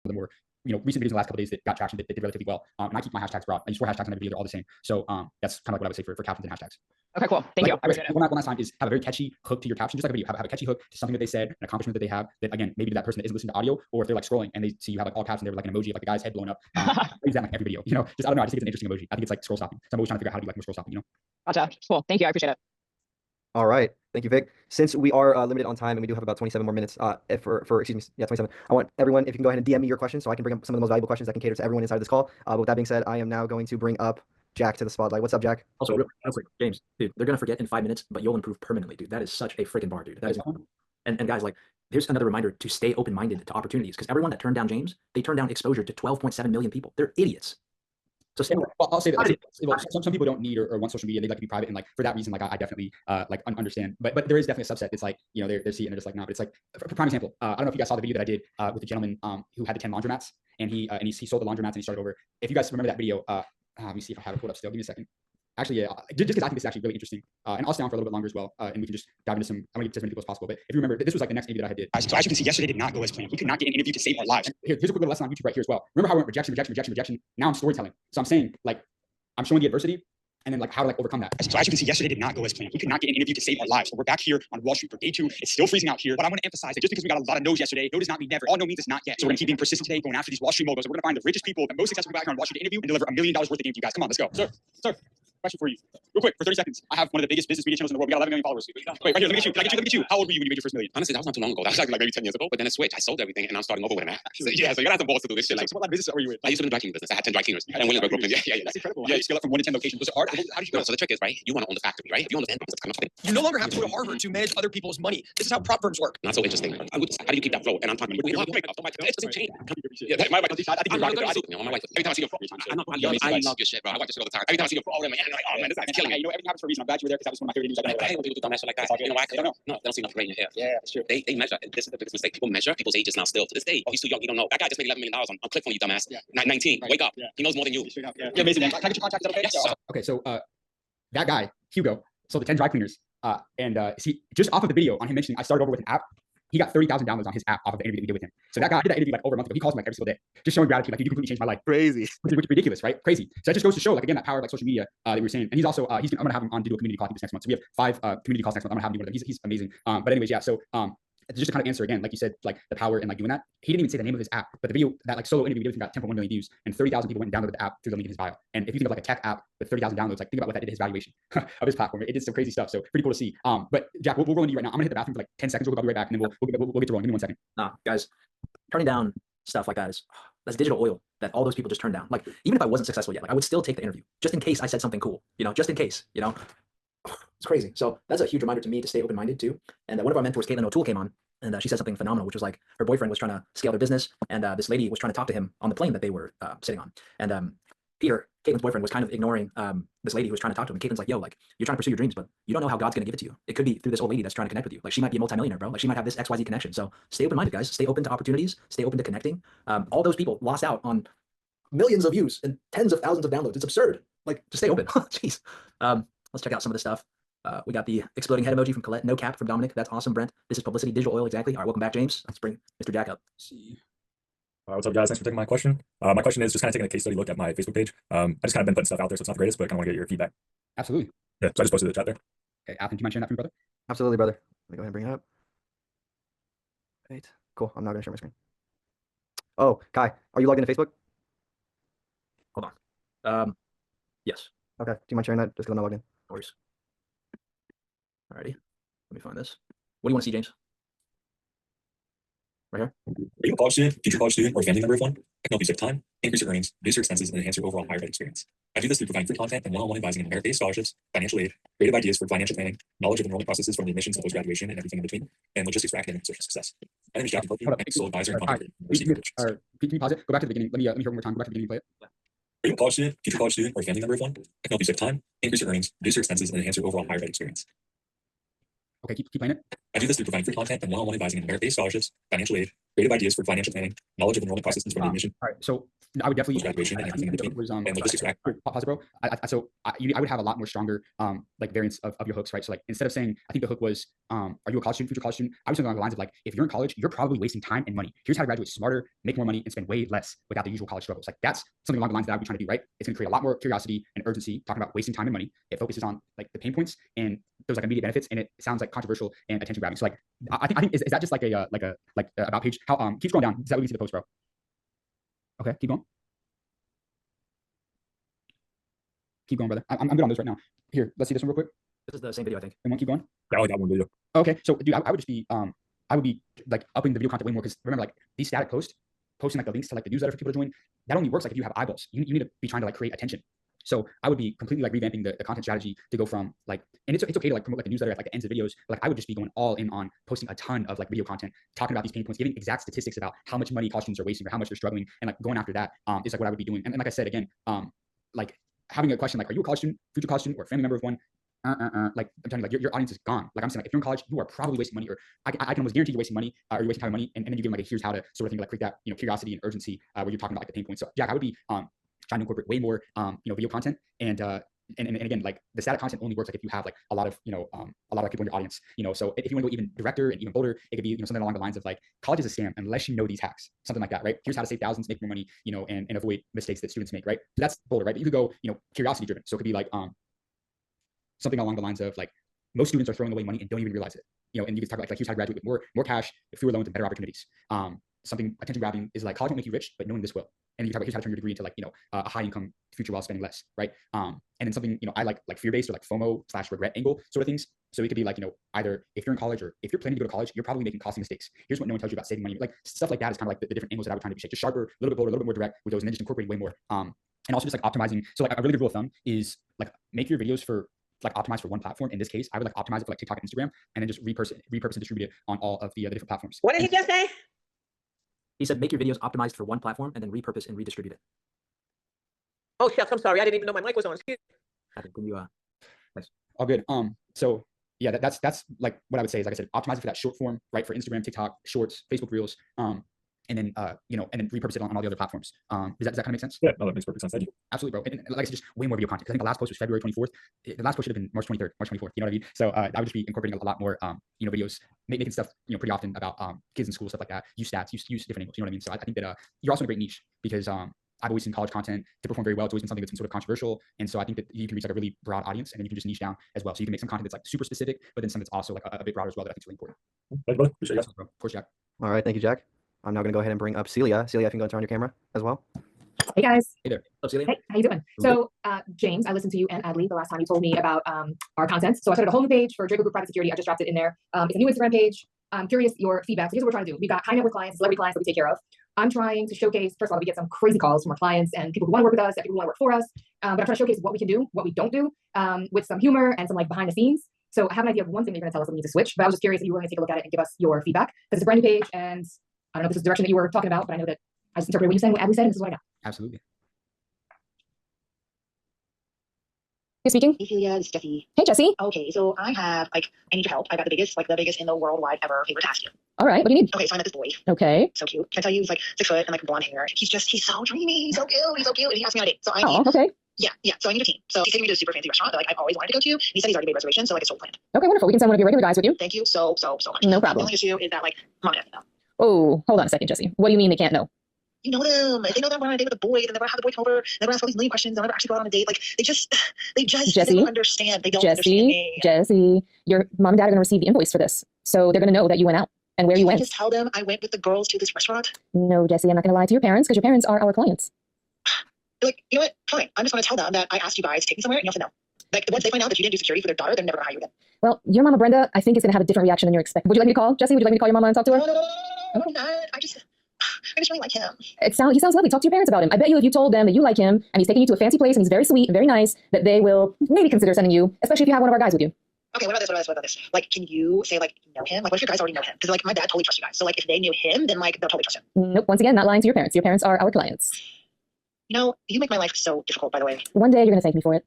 B: The more recent videos in the last couple of days that got traction that did relatively well. And I keep my hashtags broad. I use 4 hashtags on every video, they're all the same. So that's kind of like what I would say for captions and hashtags.
N: Okay, cool. Thank you. I appreciate it.
B: One last time is have a very catchy hook to your caption, just like a video. Have a catchy hook to something that they said, an accomplishment that they have that, again, maybe to that person that isn't listening to audio, or if they're like scrolling and they see you have like all caps and they're like an emoji of like the guy's head blown up. I use that in like every video, just, I don't know, I just think it's an interesting emoji. I think it's like scroll stopping. So I'm always trying to figure out how to do like more scroll stopping,
N: Gotcha. Cool. Thank you. I appreciate it.
L: All right. Thank you, Vic. Since we are limited on time and we do have about 27 more minutes excuse me, yeah, 27. I want everyone, if you can go ahead and DM me your questions so I can bring up some of the most valuable questions that can cater to everyone inside of this call. But with that being said, I am now going to bring up Jack to the spotlight. What's up, Jack?
A: Also, real quick, James, dude, they're going to forget in 5 minutes, but you'll improve permanently, dude. That is such a freaking bar, dude. That is, and guys, like, here's another reminder to stay open-minded to opportunities, because everyone that turned down James, they turned down exposure to 12.7 million people. They're idiots. So
B: I'll say that some people don't need or want social media. They like to be private, and like for that reason, like I definitely like understand. But there is definitely a subset. It's like they see it and they're just like, no. But it's like for prime example, I don't know if you guys saw the video that I did with the gentleman who had the 10 laundromats, and he sold the laundromats and he started over. If you guys remember that video, let me see if I have it pulled up still. Give me a second. Actually, yeah, just because I think this is actually really interesting, and I'll stay on for a little bit longer as well, and we can just dive into some. I'm gonna get to as many people as possible. But if you remember, this was like the next interview that I did.
P: So as you can see, yesterday did not go as planned. We could not get an interview to save our lives.
B: Here's a quick little lesson on YouTube right here as well. Remember how I went rejection. Now I'm storytelling. So I'm saying like I'm showing the adversity, and then like how to like overcome that.
P: So as you can see, yesterday did not go as planned. We could not get an interview to save our lives. So we're back here on Wall Street for day 2. It's still freezing out here, but I want to emphasize that just because we got a lot of no's yesterday, no does not mean never. All no means it's not yet. So we're gonna keep being persistent today, going after these Wall Street moguls. We're gonna find the richest people, the most successful people out here on Wall Street to interview, and deliver $1 million worth of game to you guys. Come on, let's go. Sir. Question for you, real quick, for 30 seconds. I have one of the biggest business media channels in the world. We got 11 million followers. Wait, right here. Let me get you. Can I get you? How old were you when you made your first million?
H: Honestly, that was not too long ago. That was like maybe 10 years ago. But then it switched. I sold everything and I'm starting over with an app. So you gotta have some balls to do this shit.
B: Like, so what business were you in?
H: I used to be in the dry cleaning business. I had 10 dry cleaners. And Williamsburg, Brooklyn. Yeah.
B: That's incredible. Yeah, you scale up from 1 to 10 locations. Was it hard? How did you go?
H: So the trick is, right? You want to own the factory, right? If you own the that's kind of funny.
P: You no longer have to go to Harvard to manage other people's money. This is how prop firms work.
H: Not so interesting. How do you keep that flow? And I'm talking. It doesn't change. Yeah, my wife. I think my wife. Every time I see I love your shit, bro. I watch this shit all the time. Every time I see your man, I'm like, oh man, this guy's killing it.
B: Everything happens for a reason. I'm glad you were there because that was one of my favorite news.
H: I hate when people do dumb shit like that. You know why? I don't know. No, they don't see enough gray in your hair. Yeah, that's true. They measure. This is the biggest mistake. People measure people's ages now still to this day. Oh, he's too young. He don't know. That guy just made $11 million on ClickFunnels, you dumbass. 19. Wake up. He knows more than you.
B: Yeah, amazing. Can I get your contact? Okay. Okay, so that guy Hugo sold the 10 dry cleaners, and see, just off of the video on him mentioning I started over with an app. He got 30,000 downloads on his app off of the interview that we did with him. So that guy did that interview like over a month ago. He calls me like every single day, just showing gratitude. Like, you completely changed my life.
M: Crazy.
B: Which is ridiculous, right? Crazy. So that just goes to show, like, again, that power of like social media that we were saying. And he's also, I'm gonna have him on to do a community call this next month. So we have 5 community calls next month. I'm gonna have him do one of them. He's amazing. But anyways, yeah. So just to kind of answer again, like you said, like the power and like doing that, he didn't even say the name of his app, but the video, that like solo interview video got 10.1 million views, and 30,000 people went and downloaded the app through the link in his bio. And if you think of like a tech app with 30,000 downloads, like think about what that did to his valuation of his platform. It did some crazy stuff. So pretty cool to see. But Jack, we'll roll into you right now. I'm gonna hit the bathroom for like 10 seconds. We'll be right back, and then we'll get to rolling. Give me 1 second.
A: Guys, turning down stuff like that is that's digital oil that all those people just turned down. Like, even if I wasn't successful yet, like I would still take the interview just in case I said something cool, just in case, it's crazy. So that's a huge reminder to me to stay open-minded too. And one of our mentors, Caitlin O'Toole, came on, and she said something phenomenal, which was like her boyfriend was trying to scale their business, and this lady was trying to talk to him on the plane that they were sitting on. And Peter, Caitlin's boyfriend, was kind of ignoring this lady who was trying to talk to him. And Caitlin's like, yo, like, you're trying to pursue your dreams, but you don't know how God's going to give it to you. It could be through this old lady that's trying to connect with you. Like, she might be a multimillionaire, bro. Like, she might have this XYZ connection. So stay open-minded, guys. Stay open to opportunities. Stay open to connecting. All those people lost out on millions of views and tens of thousands of downloads. It's absurd. Like, just stay open. Jeez. Let's check out some of the stuff. We got the exploding head emoji from Colette. No cap from Dominic. That's awesome, Brent. This is publicity, digital oil. Exactly. All right, welcome back, James. Let's bring Mr. Jack up.
Q: Let's see. What's up, guys? Thanks for taking my question. My question is just kind of taking a case study look at my Facebook page. I just kind of been putting stuff out there, so it's not the greatest, but I kind of want to get your feedback.
B: Absolutely.
Q: Yeah, so I just posted the chat there.
B: Okay, Alvin, do you mind sharing that for me, brother?
L: Absolutely, brother. Let me go ahead and bring it up. Right. Cool. I'm not going to share my screen. Oh, Kai, are you logged into Facebook?
A: Hold on. Yes.
L: Okay. Do you mind sharing that? Just because I'm not logged in.
A: No worries. Alrighty. Let me find this. What do you want to see, James? Right here.
Q: Are you a college student, future college student, or a family member of one? I can help you save time, increase your earnings, reduce your expenses, and enhance your overall higher ed experience. I do this through providing free content and one-on-one advising in merit-based scholarships, financial aid, creative ideas for financial planning, knowledge of enrollment processes from the admissions to post-graduation and everything in between, and logistics for academic and social success. My name is Jack Murphy, I'm a sole advisor and content creator.
B: Can you pause it? Go back to the beginning. Let me hear one more time. Go back to the beginning and play it.
Q: Are you a college student, future college student, or a family member of one? I can help you save time, increase your earnings, reduce your expenses, and enhance your overall higher ed experience.
B: Okay, keep playing it.
Q: I do this through providing free content and one-on-one advising in merit-based scholarships, financial aid, creative ideas for financial planning, knowledge of enrollment processes from the admission.
B: All right, so I would definitely
Q: graduation and everything in between. And logistics.
B: Pause it, bro. I would have a lot more stronger like variants of your hooks, right? So like instead of saying, I think the hook was, are you a college student, future college student? I was thinking along the lines of like, if you're in college, you're probably wasting time and money. Here's how to graduate smarter, make more money, and spend way less without the usual college struggles. Like that's something along the lines that I would be trying to do, right? It's gonna create a lot more curiosity and urgency, talking about wasting time and money. It focuses on like the pain points and those like immediate benefits, and it sounds like controversial and attention grabbing. So like I think is that just like a about page? How keep scrolling down. Is that what you see the post, bro? Okay, keep going. Keep going, brother. I'm good on this right now. Here, let's see this one real quick.
A: This is the same video, I think.
B: And one, keep going.
Q: Yeah, I like that one video.
B: Okay, so dude, I would just be I would be like upping the video content way more, because remember, like these static posts, posting like the links to like the newsletter for people to join, that only works like if you have eyeballs. You need to be trying to like create attention. So I would be completely like revamping the content strategy to go from like, and it's okay to like promote like a newsletter at like the ends of videos, but like I would just be going all in on posting a ton of like video content, talking about these pain points, giving exact statistics about how much money college students are wasting or how much they're struggling, and like going after that is like what I would be doing. And like I said again, like having a question like, are you a college student, future college student, or a family member of one? Like I'm telling you, like your audience is gone. Like I'm saying, like if you're in college, you are probably wasting money, or I can almost guarantee you're wasting money, or you're wasting time and money, and then you give them like a here's how to sort of thing, like create that curiosity and urgency where you're talking about like the pain points. So Jack, I would be trying to incorporate way more video content, and again, like the static content only works like if you have like a lot of people in your audience. So if you want to go even directer and even bolder, it could be something along the lines of like, college is a scam unless you know these hacks, something like that, right? Here's how to save thousands, make more money, and avoid mistakes that students make, right? So that's bolder, right? But you could go curiosity driven. So it could be like something along the lines of like, most students are throwing away money and don't even realize it. And you can talk about like here's how to graduate with more cash, with fewer loans, and better opportunities. Something attention grabbing is like, college won't make you rich, but knowing this will. And you can talk about here's how to turn your degree into like a high income future while spending less, right? And then something I like fear based or like FOMO/regret angle sort of things. So it could be like either if you're in college or if you're planning to go to college, you're probably making costly mistakes. Here's what no one tells you about saving money. Like stuff like that is kind of like the different angles that I would try to be just sharper, a little bit bolder, a little bit more direct with those, and then just incorporating way more. And also just like optimizing. So like a really good rule of thumb is like make your videos for like optimized for one platform. In this case, I would like optimize it for like TikTok and Instagram, and then just repurpose and distribute it on all of the different platforms.
F: What did he just say?
A: He said, make your videos optimized for one platform and then repurpose and redistribute it.
F: Oh shucks, I'm sorry. I didn't even know my mic was on. Excuse me.
A: Can you
B: nice. All good. So yeah, that's like what I would say is, like I said, optimize it for that short form, right? For Instagram, TikTok, Shorts, Facebook Reels, and then and then repurpose it on all the other platforms. Does that kind of make sense?
Q: Yeah, no, that makes perfect sense. Thank you.
B: Absolutely, bro. And like I said, just way more video content. I think the last post was February 24th. The last post should have been March 23rd, March 24th. You know what I mean? So I would just be incorporating a lot more videos, making stuff pretty often about kids in school, stuff like that. Use stats, use different angles. You know what I mean? So I think that you're also in a great niche, because I've always seen college content to perform very well. It's always been something that's been sort of controversial. And so I think that you can reach like a really broad audience, and then you can just niche down as well. So you can make some content that's like super specific, but then some that's also like a bit broader as well that I think is really important.
Q: Thanks, brother. Appreciate it.
B: Of course, Jack.
L: All right, thank you, Jack. I'm now going to go ahead and bring up Celia. Celia, if you can go and turn on your camera as well.
R: Hey guys.
B: Hey there. What's up, Celia?
R: Hey, how you doing? So James, I listened to you and Arylle the last time you told me about our content. So I started a whole new page for Draco Group Private Security. I just dropped it in there. It's a new Instagram page. I'm curious your feedback. So here's what we're trying to do. We've got high net worth clients, celebrity clients that we take care of. I'm trying to showcase, first of all, we get some crazy calls from our clients and people who want to work with us, and people who want to work for us. But I'm trying to showcase what we can do, what we don't do, with some humor and some like behind the scenes. So I have an idea of one thing that you're going to tell us that we need to switch, but I was just curious if you were going to take a look at it and give us your feedback, because it's a brand new page, and I don't know if this is the direction that you were talking about, but I know that I just interpreted what you said, what Arylle said, and this is what I got.
B: Absolutely.
R: You're speaking?
N: Hey, Celia, this is Jessie.
R: Hey, Jessie.
N: Okay, so I need your help. I got the biggest in the worldwide ever favor to ask you.
R: All right, what do you need?
N: Okay, so I met this boy.
R: Okay.
N: So cute. Can I tell you, he's like 6 foot and like blonde hair. He's so dreamy. He's so cute. And he asked me on a date. So I need,
R: okay.
N: Yeah. So I need a team. So he's taking me to a super fancy restaurant that like I've always wanted to go to. And he said he's already made reservations, so like it's all planned.
R: Okay, wonderful. We can send one of your regular guys with you.
N: Thank you so much.
R: No problem.
N: The only issue is that like mom and dad know.
R: Oh, hold on a second, Jessie. What do you mean they can't know?
N: You know them. If they know that I'm on a date with a boy, then they're gonna have the boy come over. They're gonna ask all these million questions. They'll never actually go out on a date. Like they just
R: Jessie,
N: they don't understand. They don't understand me.
R: Jessie, your mom and dad are gonna receive the invoice for this, so they're gonna know that you went out and where you went.
N: Just tell them I went with the girls to this restaurant.
R: No, Jessie, I'm not gonna lie to your parents because your parents are our clients.
N: Like, you know what? Fine. I'm just gonna tell them that I asked you guys to take me somewhere and you have to know. Like once they find out that you didn't do security for their daughter, they're never gonna hire you again.
R: Well, your mama Brenda, I think is gonna have a different reaction than you're expecting. Would you like me to call Jessie? Would you like me to call your mama and talk to her?
N: No, I just really like him.
R: He sounds lovely. Talk to your parents about him. I bet you if you told them that you like him and he's taking you to a fancy place and he's very sweet and very nice, that they will maybe consider sending you, especially if you have one of our guys with you.
N: Okay, what about this? Like, can you say like you know him? Like, what if your guys already know him? Because like my dad totally trusts you guys. So like if they knew him, then like they'll totally trust him.
R: Nope. Once again, not lying to your parents. Your parents are our clients.
N: You know, you make my life so difficult, by the way.
R: One day you're gonna thank me for it.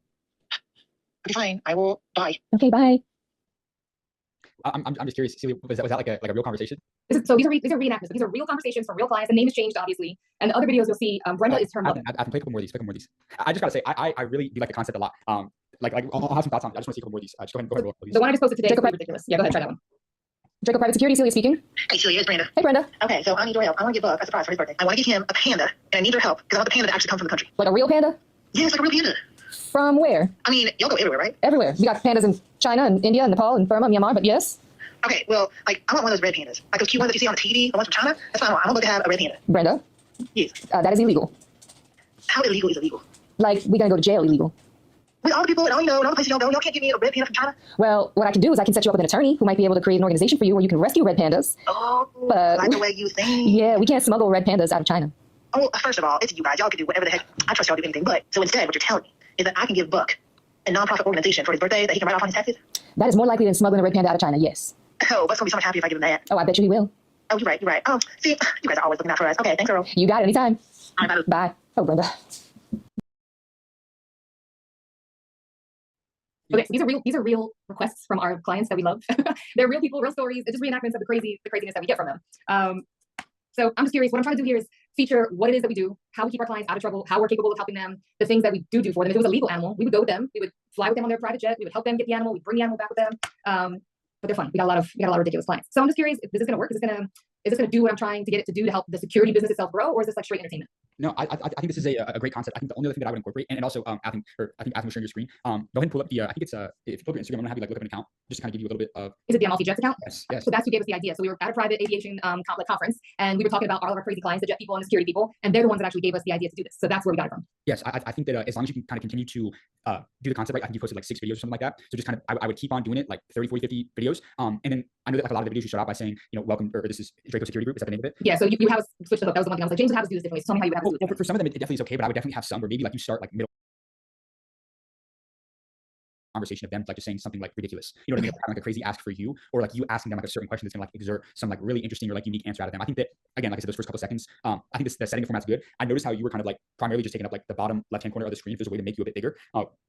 N: Okay, fine. I will. Bye.
R: Okay, bye.
B: I'm just curious, Celia, was that like a real conversation?
R: So these are reenactments. These are real conversations from real clients. The name has changed, obviously. And the other videos you'll see, Brenda is her mother.
B: I can play a couple more of these. I just gotta say, I really do like the concept a lot. Like I'll have some thoughts on it. I just want to see a couple more of these. Just go ahead and roll these.
R: The one I just posted today is ridiculous. Yeah, go ahead, try that one. Draco Private Security, Celia speaking.
N: Hey, Celia, it's Brenda.
R: Hey, Brenda.
N: Okay, so I need your help. I want to give Buck a surprise for his birthday. I want to give him a panda, and I need your help because I want the panda to actually come from the country.
R: Like a real panda?
N: Yes, like a real panda.
R: From where?
N: I mean, y'all go everywhere, right?
R: Everywhere. We got pandas in China and India and Nepal and Burma, Myanmar, but yes.
N: Okay, well, like, I want one of those red pandas. Like those cute ones that you see on the TV, the ones from China. That's what I want. I want to have a red panda.
R: Brenda?
N: Yes.
R: That is illegal.
N: How illegal is illegal?
R: Like, we gonna go to jail illegal.
N: With all the people and all you know, and all the places y'all go, y'all can't give me a red panda from China?
R: Well, what I can do is I can set you up with an attorney who might be able to create an organization for you where you can rescue red pandas.
N: Oh,
R: but
N: like the way you think.
R: Yeah, we can't smuggle red pandas out of China.
N: Oh, first of all, it's you guys. Y'all can do whatever the heck. I trust y'all to do anything. But, so instead, what you're telling me is that I can give Buck a non-profit organization for his birthday that he can write off on his taxes?
R: That is more likely than smuggling a red panda out of China, yes.
N: Oh, Buck's gonna be so much happier if I give him that.
R: Oh, I bet you he will.
N: Oh, you're right. Oh, see, you guys are always looking out for us. Okay, thanks, Earl.
R: You got it, anytime.
N: All right,
R: bye. Oh, Brenda. Okay, so these are real requests from our clients that we love. They're real people, real stories. It's just reenactments of the craziness that we get from them. So I'm just curious. What I'm trying to do here is feature what it is that we do, how we keep our clients out of trouble, how we're capable of helping them, the things that we do for them. If it was a legal animal, we would go with them. We would fly with them on their private jet. We would help them get the animal. We'd bring the animal back with them. But they're fun. We got a lot of ridiculous clients. So I'm just curious if this is going to work. Is this going to do what I'm trying to get it to do to help the security business itself grow, or is this like straight entertainment?
B: No, I think this is a great concept. I think the only other thing that I would incorporate, and also I think Atham was sharing your screen. Go ahead and pull up the. I think it's if you pull up your Instagram, I'm gonna have you like look up an account, just to kind of give you a little bit of.
R: Is it the Amalfi Jets account?
B: Yes.
R: So that's who gave us the idea. So we were at a private aviation complex conference, and we were talking about all of our crazy clients, the jet people and the security people, and they're the ones that actually gave us the idea to do this. So that's where we got it from.
B: Yes, I think that as long as you can kind of continue to do the concept right, I think you posted like 6 videos or something like that. So just kind of I would keep on doing it like 30, 40, 50 videos. And then I know that like a lot of the videos you start out by saying, welcome, or this is Draco Security Group. Is that the name of it?
R: Yeah. So you have us switch the hook. That was the one thing I was like, James would have us do this differently. So tell me how you would have us do it.
B: For some of them, it definitely is okay, but I would definitely have some where maybe like you start like middle conversation of them like just saying something like ridiculous, you know what I mean, like a crazy ask for you, or like you asking them like a certain question that's gonna like exert some like really interesting or like unique answer out of them. I think that again, like I said, those first couple seconds, I think the setting the format's good. I noticed how you were kind of like primarily just taking up like the bottom left hand corner of the screen. If there's a way to make you a bit bigger,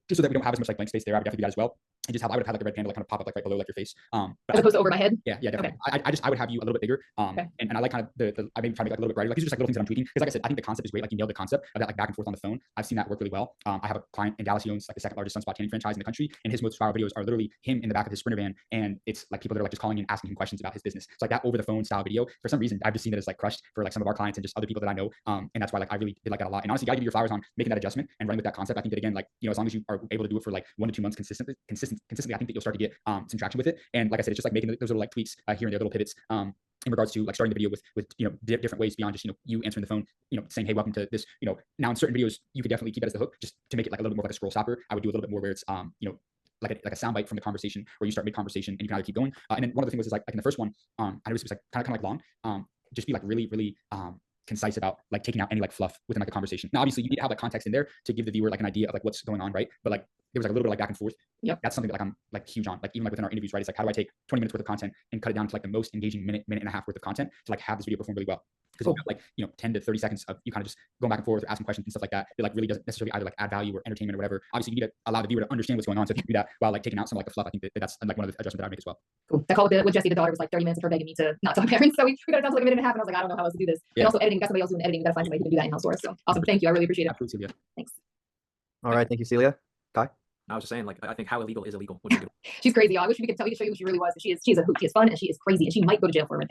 B: just so that we don't have as much like blank space there, I would definitely do that as well. and just how I would have had like a red panda like kind of pop up like right below like your face.
R: As opposed to over my head?
B: Yeah, definitely.
R: Okay.
B: I would have you a little bit bigger.
R: Okay.
B: And I like kind of I maybe try to make like a little bit brighter. Like these are just like little things that I'm tweaking. Because like I said, I think the concept is great. Like you nailed the concept of that like back and forth on the phone. I've seen that work really well. I have a client in Dallas who owns like the second largest sunspot tanning franchise in the country, and his most viral videos are literally him in the back of his Sprinter van, and it's like people that are like just calling in asking him questions about his business. So like that over the phone style video, for some reason I've just seen that as like crushed for like some of our clients and just other people that I know. And that's why like I really did like that a lot. And honestly, gotta give you your flowers on making that adjustment and running with that concept. I think that again, like as long as you are able to do it for like 1 to 2 months consistently, I think that you'll start to get some traction with it. And like I said, it's just like making those little like tweaks here and there, little pivots in regards to like starting the video with different ways beyond just you answering the phone, saying hey, welcome to this. Now in certain videos you could definitely keep that as the hook just to make it like a little bit more like a scroll stopper. I would do a little bit more where it's like a soundbite from the conversation where you start mid conversation and you can either keep going. And then one of the things was like in the first one, I noticed it was like kind of like long. Just be like really concise about like taking out any like fluff within like a conversation. Now obviously you need to have like context in there to give the viewer like an idea of like what's going on, right? But like there was like a little bit like back and forth.
R: Yep.
B: That's something that like I'm like huge on. Like even like within our interviews, right? It's like how do I take 20 minutes worth of content and cut it down to like the most engaging minute and a half worth of content to like have this video perform really well. Because like 10 to 30 seconds of you kind of just going back and forth or asking questions and stuff like that, it like really doesn't necessarily either like add value or entertainment or whatever. Obviously you need to allow the viewer to understand what's going on. So if you do that while like taking out some like the fluff, I think that's like one of the adjustments that I make as well.
R: Cool. That call with Jesse, the daughter, was like 30 minutes of her begging me to not tell my parents. So we got it down to like a minute and a half, and I was like, I don't know how else to do this.
B: Yeah.
R: And also editing, got somebody else doing editing. We got to find somebody who can do that in-house for us. So awesome. Thank you. I really appreciate it.
B: Absolutely, Celia.
R: Thanks.
L: All right. Thank you, Celia. Kai?
A: I was just saying, like, I think how illegal is illegal. What you do.
R: She's crazy, y'all. I wish we could show you who she really was. She's a hoot. She is fun and she is crazy and she might go to jail for a red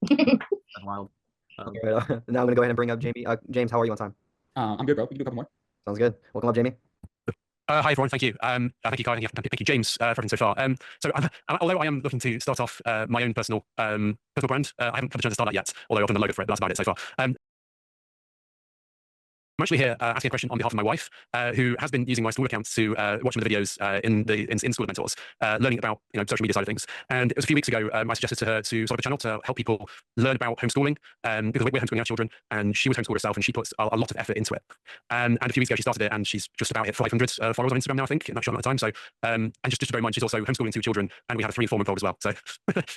R: panda.
A: That's wild.
L: Right, now I'm gonna go ahead and bring up Jamie. James, how are you on time?
B: I'm good, bro. We can do a couple more.
L: Sounds good. Welcome up, Jamie.
S: Hi everyone, thank you. Thank you, Kai, thank you, James, for everything so far. So although I am looking to start off my own personal brand, I haven't had the chance to start that yet. Although I've done the logo for it, but that's about it so far. I'm actually here asking a question on behalf of my wife, who has been using my school account to watch some of the videos in School of Mentors, learning about social media side of things. And it was a few weeks ago I suggested to her to sort of a channel to help people learn about homeschooling, because we're homeschooling our children, and she was homeschooled herself, and she puts a lot of effort into it. And a few weeks ago she started it, and she's just about hit 500 followers on Instagram now, I think, in that short amount of time. So and just to bear in mind, she's also homeschooling 2 children, and we have a 3- and 4-month-old as well. So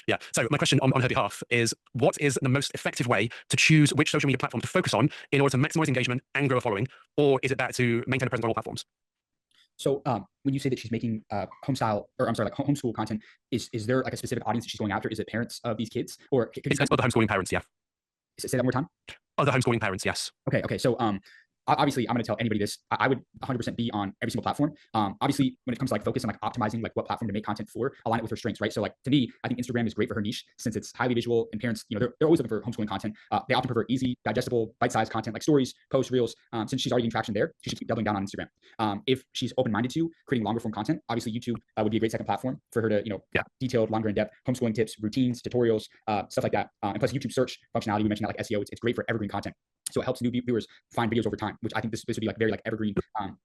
S: yeah. So my question on her behalf is, what is the most effective way to choose which social media platform to focus on in order to maximize engagement and grow a following? Or is it better to maintain a presence on all platforms?
B: So when you say that she's making homeschool content, is there like a specific audience that she's going after? Is it parents of these kids, or
S: it's other homeschooling parents? Yeah.
B: Say that one more time.
S: Other homeschooling parents, yes.
B: Okay. So obviously I'm going to tell anybody this. I would 100% be on every single platform. Obviously when it comes to like focus on like optimizing like what platform to make content for, align it with her strengths, right? So like to me, I think Instagram is great for her niche since it's highly visual, and parents, they're always looking for homeschooling content. They often prefer easy, digestible, bite-sized content like stories, posts, reels. Since she's already getting traction there, she should keep doubling down on Instagram. If she's open-minded to creating longer form content, obviously YouTube would be a great second platform for her to, detailed, longer in depth homeschooling tips, routines, tutorials, stuff like that. And plus YouTube search functionality, we mentioned that like SEO, it's great for evergreen content. So it helps new viewers find videos over time, which I think this would be like very like evergreen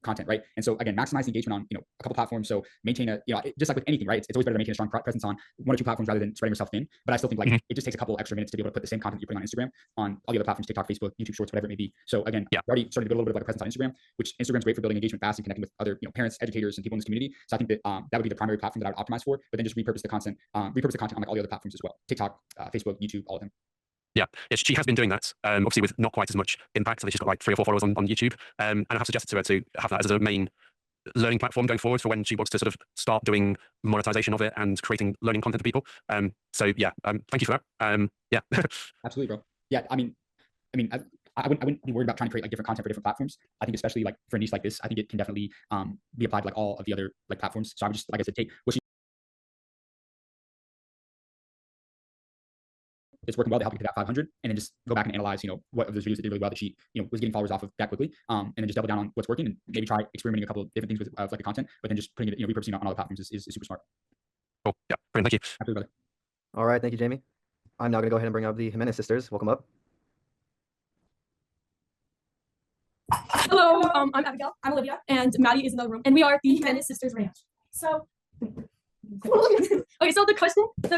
B: content, right? And so again, maximize the engagement on a couple platforms. So maintain a just like with anything, right? It's always better to maintain a strong presence on 1 or 2 platforms rather than spreading yourself thin. But I still think like it just takes a couple extra minutes to be able to put the same content you're putting on Instagram on all the other platforms, TikTok, Facebook, YouTube Shorts, whatever it may be. So again, we already started to build a little bit of like a presence on Instagram, which Instagram's great for building engagement fast and connecting with other parents, educators, and people in this community. So I think that that would be the primary platform that I would optimize for. But then just repurpose the content on like all the other platforms as well: TikTok, Facebook, YouTube, all of them.
S: Yeah, she has been doing that, obviously with not quite as much impact. So she's got like 3 or 4 followers on YouTube. And I have suggested to her to have that as a main learning platform going forward for when she wants to sort of start doing monetization of it and creating learning content for people. So yeah, thank you for that. Yeah.
B: Absolutely, bro. Yeah, I mean, I wouldn't be worried about trying to create like different content for different platforms. I think especially like for a niche like this, I think it can definitely be applied to like all of the other like platforms. So I would just, like I said, take what she it's working well to help you get that 500, and then just go back and analyze, what of those videos that did really well that she, was getting followers off of that quickly, and then just double down on what's working and maybe try experimenting a couple of different things with like the content, but then just putting it, repurposing it on all the platforms is super smart.
S: Cool. Yeah. Brilliant. Thank you.
B: Absolutely, brother.
L: All right. Thank you, Jamie. I'm now going to go ahead and bring up the Jimenez sisters. Welcome up.
T: Hello, I'm Abigail, I'm Olivia, and Maddie is in the room, and we are the Jimenez sisters right now. So, okay, so the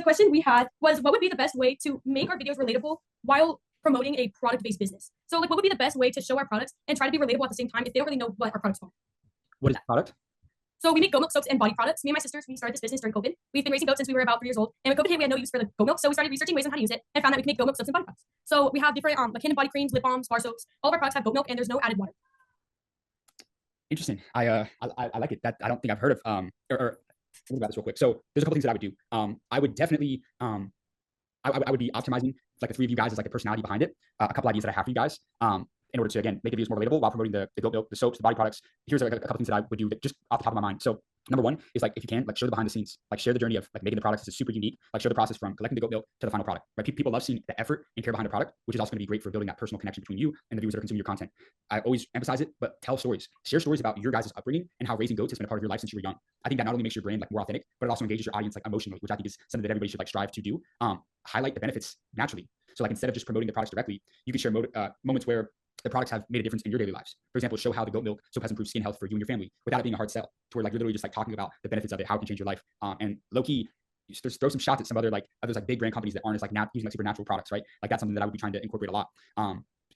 T: question we had was, what would be the best way to make our videos relatable while promoting a product-based business? So, like, what would be the best way to show our products and try to be relatable at the same time if they don't really know what our products are?
B: What is the product?
T: So we make goat milk soaps and body products. Me and my sisters, we started this business during COVID. We've been raising goats since we were about 3 years old. And when COVID hit, we had no use for the goat milk. So we started researching ways on how to use it and found that we can make goat milk soaps and body products. So we have different like hand and body creams, lip balms, bar soaps. All of our products have goat milk and there's no added water.
B: Interesting. I like it. That I don't think I've heard of think about this real quick. So there's a couple things that I would do. I would definitely, I would be optimizing like the three of you guys as like the personality behind it. A couple ideas that I have for you guys. In order to, again, make the videos more relatable while promoting the goat milk, the soaps, the body products. Here's like a couple things that I would do that just off the top of my mind. So number one is like, if you can, like share the behind the scenes, like share the journey of like making the products. It's super unique. Like show the process from collecting the goat milk to the final product, right? People love seeing the effort and care behind the product, which is also going to be great for building that personal connection between you and the viewers that are consuming your content. I always emphasize it, but tell stories, share stories about your guys' upbringing and how raising goats has been a part of your life since you were young. I think that not only makes your brand like more authentic, but it also engages your audience like emotionally, which I think is something that everybody should like strive to do. Highlight the benefits naturally. So like instead of just promoting the products directly, you can share moments where the products have made a difference in your daily lives. For example, show how the goat milk soap has improved skin health for you and your family without it being a hard sell, to where like you're literally just like talking about the benefits of it, how it can change your life. And low key, just throw some shots at some other like others like big brand companies that aren't as like using like supernatural products, right? Like that's something that I would be trying to incorporate a lot.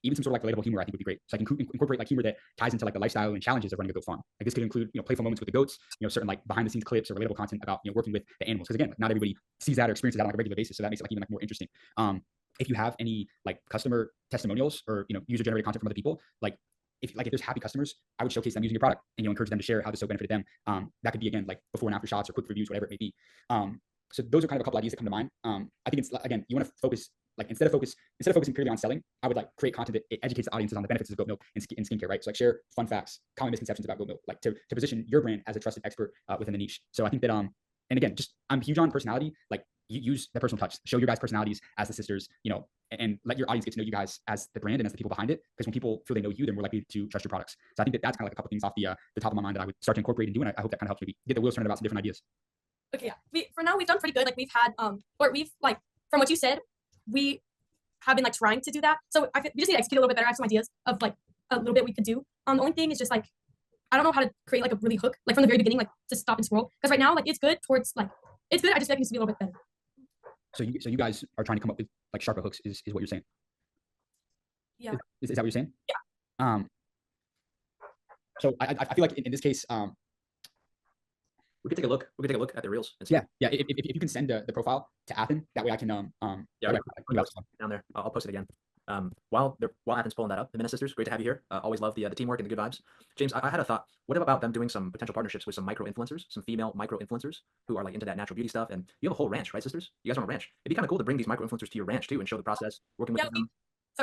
B: Even some sort of like relatable humor I think would be great. So I can incorporate like humor that ties into like the lifestyle and challenges of running a goat farm. Like this could include, you know, playful moments with the goats, you know, certain like behind the scenes clips or relatable content about, you know, working with the animals. Because again, like, not everybody sees that or experiences that on like a regular basis. So that makes it like even like more interesting. If you have any like customer testimonials or, you know, user generated content from other people, like if there's happy customers, I would showcase them using your product and, you know, encourage them to share how the soap benefited them. That could be again like before and after shots or quick reviews, whatever it may be. So those are kind of a couple ideas that come to mind. I think it's again, you want to focus like instead of focusing purely on selling, I would like create content that educates the audiences on the benefits of goat milk and skincare, right? So like share fun facts, common misconceptions about goat milk, like to position your brand as a trusted expert within the niche. So I think that and again, just I'm huge on personality. Like you use the personal touch, show your guys' personalities as the sisters, you know, and let your audience get to know you guys as the brand and as the people behind it. Because when people feel they know you, they're more likely to trust your products. So I think that that's kind of like a couple things off the top of my mind that I would start to incorporate and do. And I hope that kind of helps maybe get the wheels turning about some different ideas.
T: Okay, yeah. For now we've done pretty good. Like we've had or we've like from what you said, we have been like trying to do that. So we just need to execute a little bit better. I have some ideas of like a little bit we could do. The only thing is just like I don't know how to create like a really hook like from the very beginning, like to stop and scroll. Because right now like it's good towards like it's good. I just feel like it needs to be a little bit better.
B: So you guys are trying to come up with like sharper hooks is what you're saying?
T: Yeah.
B: Is that what you're saying?
T: Yeah.
B: So I feel like in this case,
A: we could take a look. We could take a look at the reels.
B: Yeah. If you can send the profile to Athen, that way I can
A: yeah, down there. I'll post it again. While Athen's pulling that up, the Menace Sisters, great to have you here. Always love the teamwork and the good vibes. James, I had a thought. What about them doing some potential partnerships with some micro influencers, some female micro influencers who are like into that natural beauty stuff? And you have a whole ranch, right, sisters? You guys are on a ranch. It'd be kind of cool to bring these micro influencers to your ranch too and show the process working with them.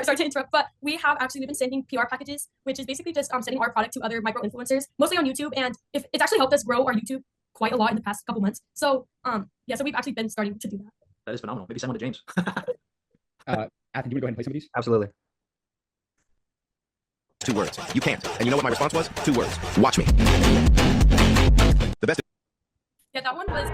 T: Sorry to interrupt, but we've been sending PR packages, which is basically just sending our product to other micro influencers, mostly on YouTube, and it's actually helped us grow our YouTube quite a lot in the past couple months. So yeah, so we've actually been starting to do that.
A: That is phenomenal. Maybe send one to James.
B: Athen, do you want to go ahead and play some of these?
L: Absolutely.
U: 2 words. You can't. And you know what my response was? 2 words. Watch me. The best.
T: Yeah, that one was.